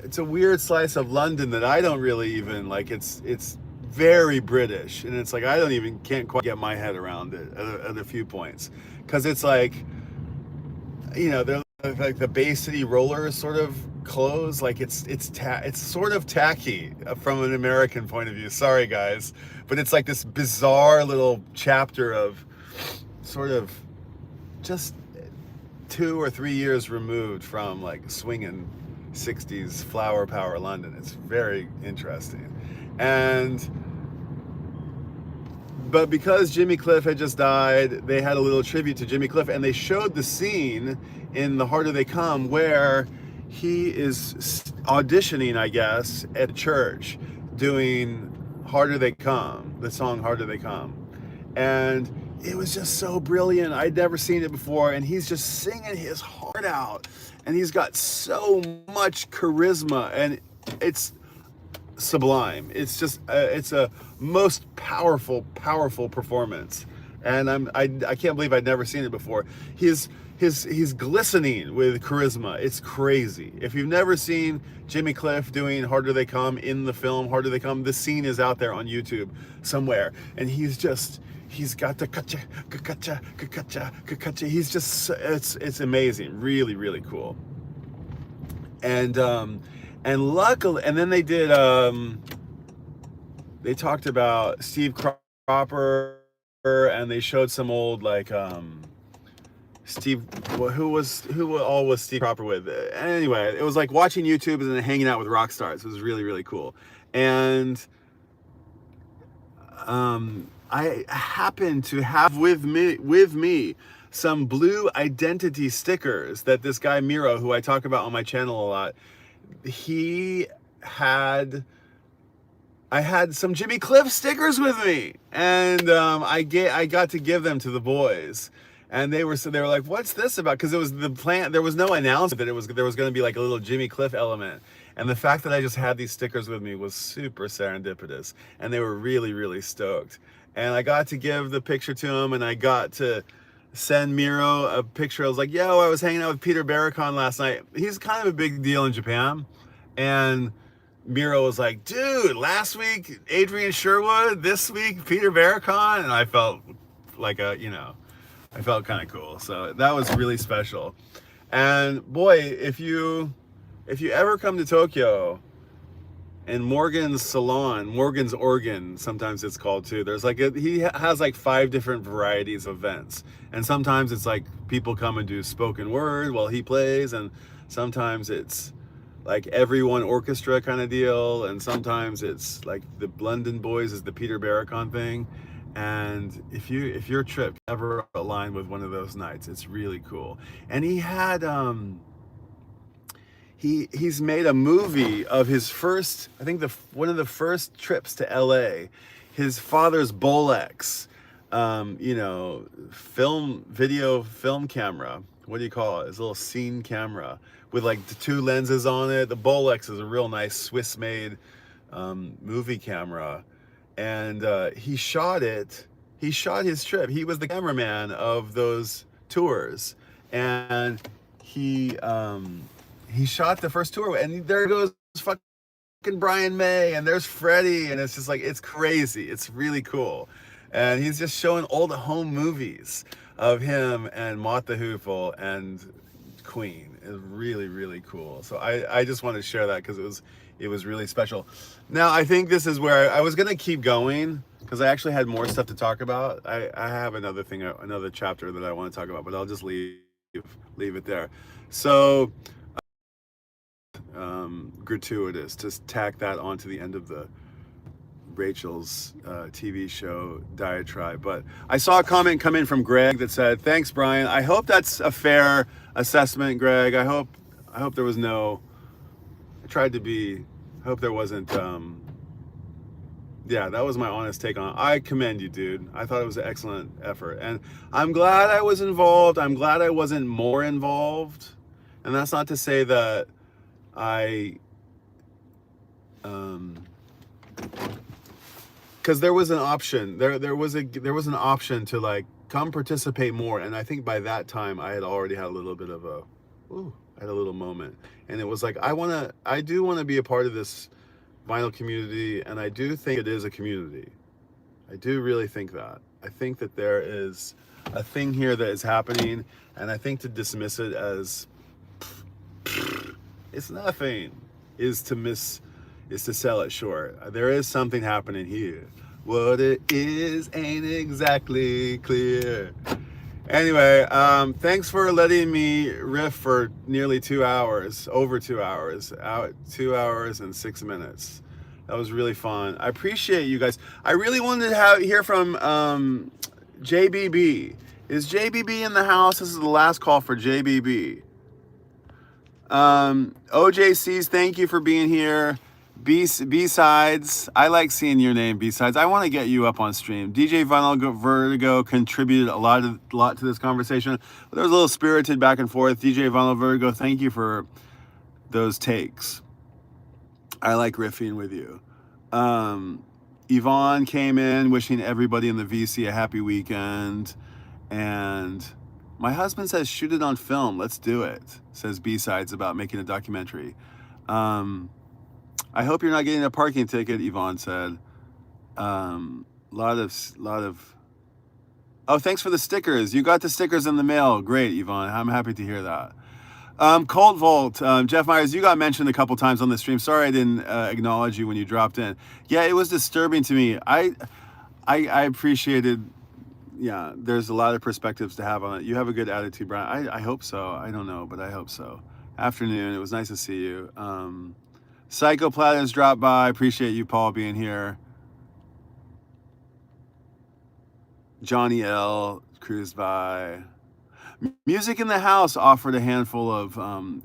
[SPEAKER 1] it's a weird slice of London that I don't really even like. It's very British, and it's like can't quite get my head around it at a few points, because it's like, you know, they're like the Bay City Rollers sort of clothes. Like it's sort of tacky from an American point of view. Sorry guys, but it's like this bizarre little chapter of sort of just 2 or 3 years removed from like swinging 60s flower power London. It's very interesting. But because Jimmy Cliff had just died, they had a little tribute to Jimmy Cliff, and they showed the scene in The Harder They Come where he is auditioning, I guess, at church doing Harder They Come, the song Harder They Come. And it was just so brilliant. I'd never seen it before, and he's just singing his heart out, and he's got so much charisma, and it's sublime. It's just it's a most powerful performance, and I can't believe I'd never seen it before. He's glistening with charisma. It's crazy. If you've never seen Jimmy Cliff doing Harder They Come in the film Harder They Come, the scene is out there on YouTube somewhere, and he's got the ka-cha. He's just, it's amazing. Really, really cool. And luckily, and then they did, they talked about Steve Cropper, and they showed some old, like, Steve, who all was Steve Cropper with? Anyway, it was like watching YouTube and then hanging out with rock stars. It was really, really cool. And, I happen to have with me some blue identity stickers that this guy Miro, who I talk about on my channel a lot, I had some Jimmy Cliff stickers with me, and I got to give them to the boys, and they were like, "What's this about?" Because it was the plan. There was no announcement that there was going to be like a little Jimmy Cliff element. And the fact that I just had these stickers with me was super serendipitous, and they were really, really stoked. And I got to give the picture to him, and I got to send Miro a picture. I was like, yo, I was hanging out with Peter Barracon last night. He's kind of a big deal in Japan. And Miro was like, dude, last week, Adrian Sherwood, this week, Peter Barracon. And I felt like I felt kind of cool. So that was really special. And boy, if you ever come to Tokyo, and Morgan's Salon, Morgan's Organ, sometimes it's called too. There's like he has like 5 different varieties of events, and sometimes it's like people come and do spoken word while he plays, and sometimes it's like everyone orchestra kind of deal, and sometimes it's like the London Boys is the Peter Barricon thing. And if your trip ever aligned with one of those nights, it's really cool. And he had he's made a movie of his first, I think one of the first trips to LA, his father's Bolex, film camera. What do you call it? His little scene camera with like the 2 lenses on it. The Bolex is a real nice Swiss-made movie camera, and he shot it. He shot his trip. He was the cameraman of those tours, and he shot the first tour, and there goes fucking Brian May, and there's Freddie, and it's just like, it's crazy. It's really cool. And he's just showing old home movies of him and Mott the Hoople and Queen. It's really, really cool. So I just wanted to share that because it was really special. Now, I think this is where I was going to keep going because I actually had more stuff to talk about. I have another chapter that I want to talk about, but I'll just leave it there. So gratuitous to tack that onto the end of the Rachel's TV show diatribe. But I saw a comment come in from Greg that said, "Thanks, Brian. I hope that's a fair assessment, Greg. I hope there was no. I hope there wasn't. Yeah, that was my honest take on it. I commend you, dude. I thought it was an excellent effort, and I'm glad I was involved. I'm glad I wasn't more involved, and that's not to say that because there was an option. There was an option to like come participate more, and I think by that time I had already had a little bit of a moment, and it was like I do want to be a part of this vinyl community, and I do think it is a community. I do really think that. I think that there is a thing here that is happening, and I think to dismiss it as it's nothing is to sell it short. There is something happening here. What it is ain't exactly clear. Anyway, thanks for letting me riff for nearly 2 hours, over 2 hours, 2 hours and 6 minutes. That was really fun. I appreciate you guys. I really wanted to hear from JBB. Is JBB in the house? This is the last call for JBB. OJCs, thank you for being here. B-Sides, I like seeing your name, B-Sides. I want to get you up on stream. DJ Vinyl Vertigo contributed a lot to this conversation. There was a little spirited back and forth. DJ Vinyl Vertigo, thank you for those takes. I like riffing with you. Yvonne came in wishing everybody in the VC a happy weekend. And my husband says, shoot it on film. Let's do it, says B-Sides about making a documentary. I hope you're not getting a parking ticket, Yvonne said. Lot of. Oh, thanks for the stickers. You got the stickers in the mail. Great, Yvonne. I'm happy to hear that. Cold Vault, Jeff Myers, you got mentioned a couple times on the stream. Sorry I didn't acknowledge you when you dropped in. Yeah, it was disturbing to me. I appreciated. Yeah, there's a lot of perspectives to have on it. You have a good attitude, Brian. I hope so. I don't know, but I hope so. Afternoon. It was nice to see you. Psycho Platinums dropped by. Appreciate you, Paul, being here. Johnny L. cruised by. Music in the House offered a handful of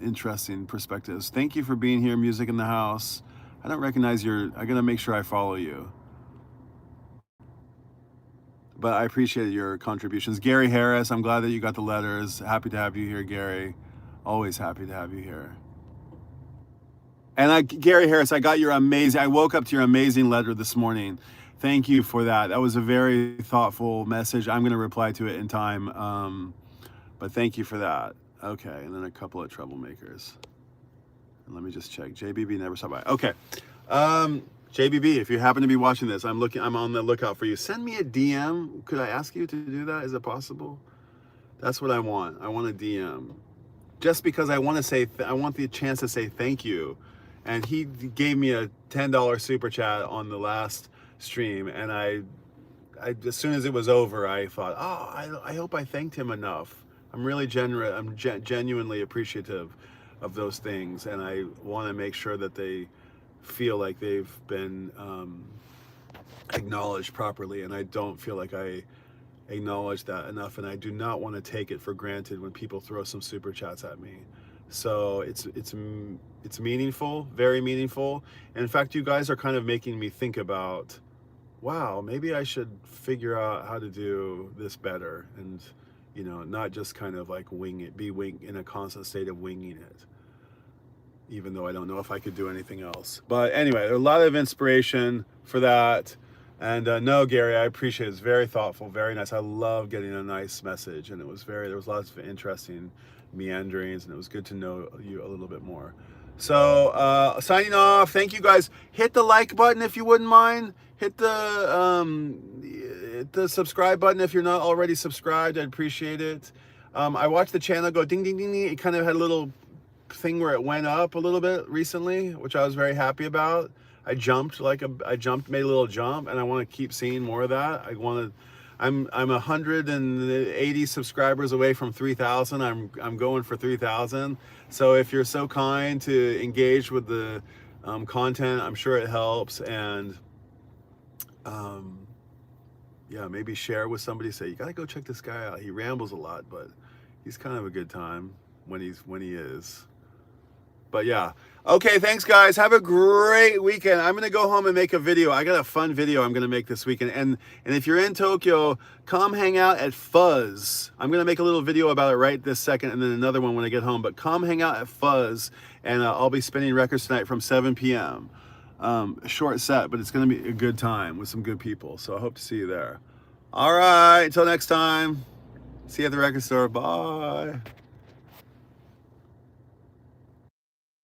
[SPEAKER 1] interesting perspectives. Thank you for being here, Music in the House. I don't recognize I'm going to make sure I follow you. But I appreciate your contributions. Gary Harris, I'm glad that you got the letters. Happy to have you here, Gary. Always happy to have you here. And Gary Harris, I woke up to your amazing letter this morning. Thank you for that. That was a very thoughtful message. I'm going to reply to it in time. But thank you for that. Okay, and then a couple of troublemakers. And let me just check. JBB never stopped by. Okay. JBB, if you happen to be watching this, I'm on the lookout for you. Send me a DM. Could I ask you to do that? Is it possible? That's what I want. I want a DM. just because I want to say, I want the chance to say thank you. And he gave me a $10 super chat on the last stream, and I as soon as it was over, I thought, oh, I hope I thanked him enough. I'm really genuinely appreciative of those things, and I want to make sure that they feel like they've been acknowledged properly, and I don't feel like I acknowledge that enough, and I do not want to take it for granted when people throw some super chats at me. So it's meaningful, very meaningful. And in fact, you guys are kind of making me think about, wow, maybe I should figure out how to do this better, and not just kind of like wing it, in a constant state of winging it, even though I don't know if I could do anything else. But anyway, a lot of inspiration for that. And no, Gary, I appreciate it. It's very thoughtful, very nice. I love getting a nice message, and there was lots of interesting meanderings, and it was good to know you a little bit more. So signing off. Thank you guys. Hit the like button if you wouldn't mind. Hit the subscribe button if you're not already subscribed. I'd appreciate it. I watched the channel go ding ding ding ding. It kind of had a little thing where it went up a little bit recently, which I was very happy about. I jumped, made a little jump, and I want to keep seeing more of that. I'm 180 subscribers away from 3,000. I'm going for 3,000. So if you're so kind to engage with the content, I'm sure it helps. And yeah, maybe share with somebody. Say, you got to go check this guy out. He rambles a lot, but he's kind of a good time when he is. But yeah. Okay, thanks guys. Have a great weekend. I'm gonna go home and make a video. I got a fun video I'm gonna make this weekend. And if you're in Tokyo, come hang out at Fuzz. I'm gonna make a little video about it right this second, and then another one when I get home. But come hang out at Fuzz, and I'll be spinning records tonight from 7 p.m. A short set, but it's gonna be a good time with some good people. So I hope to see you there. All right, until next time. See you at the record store. Bye.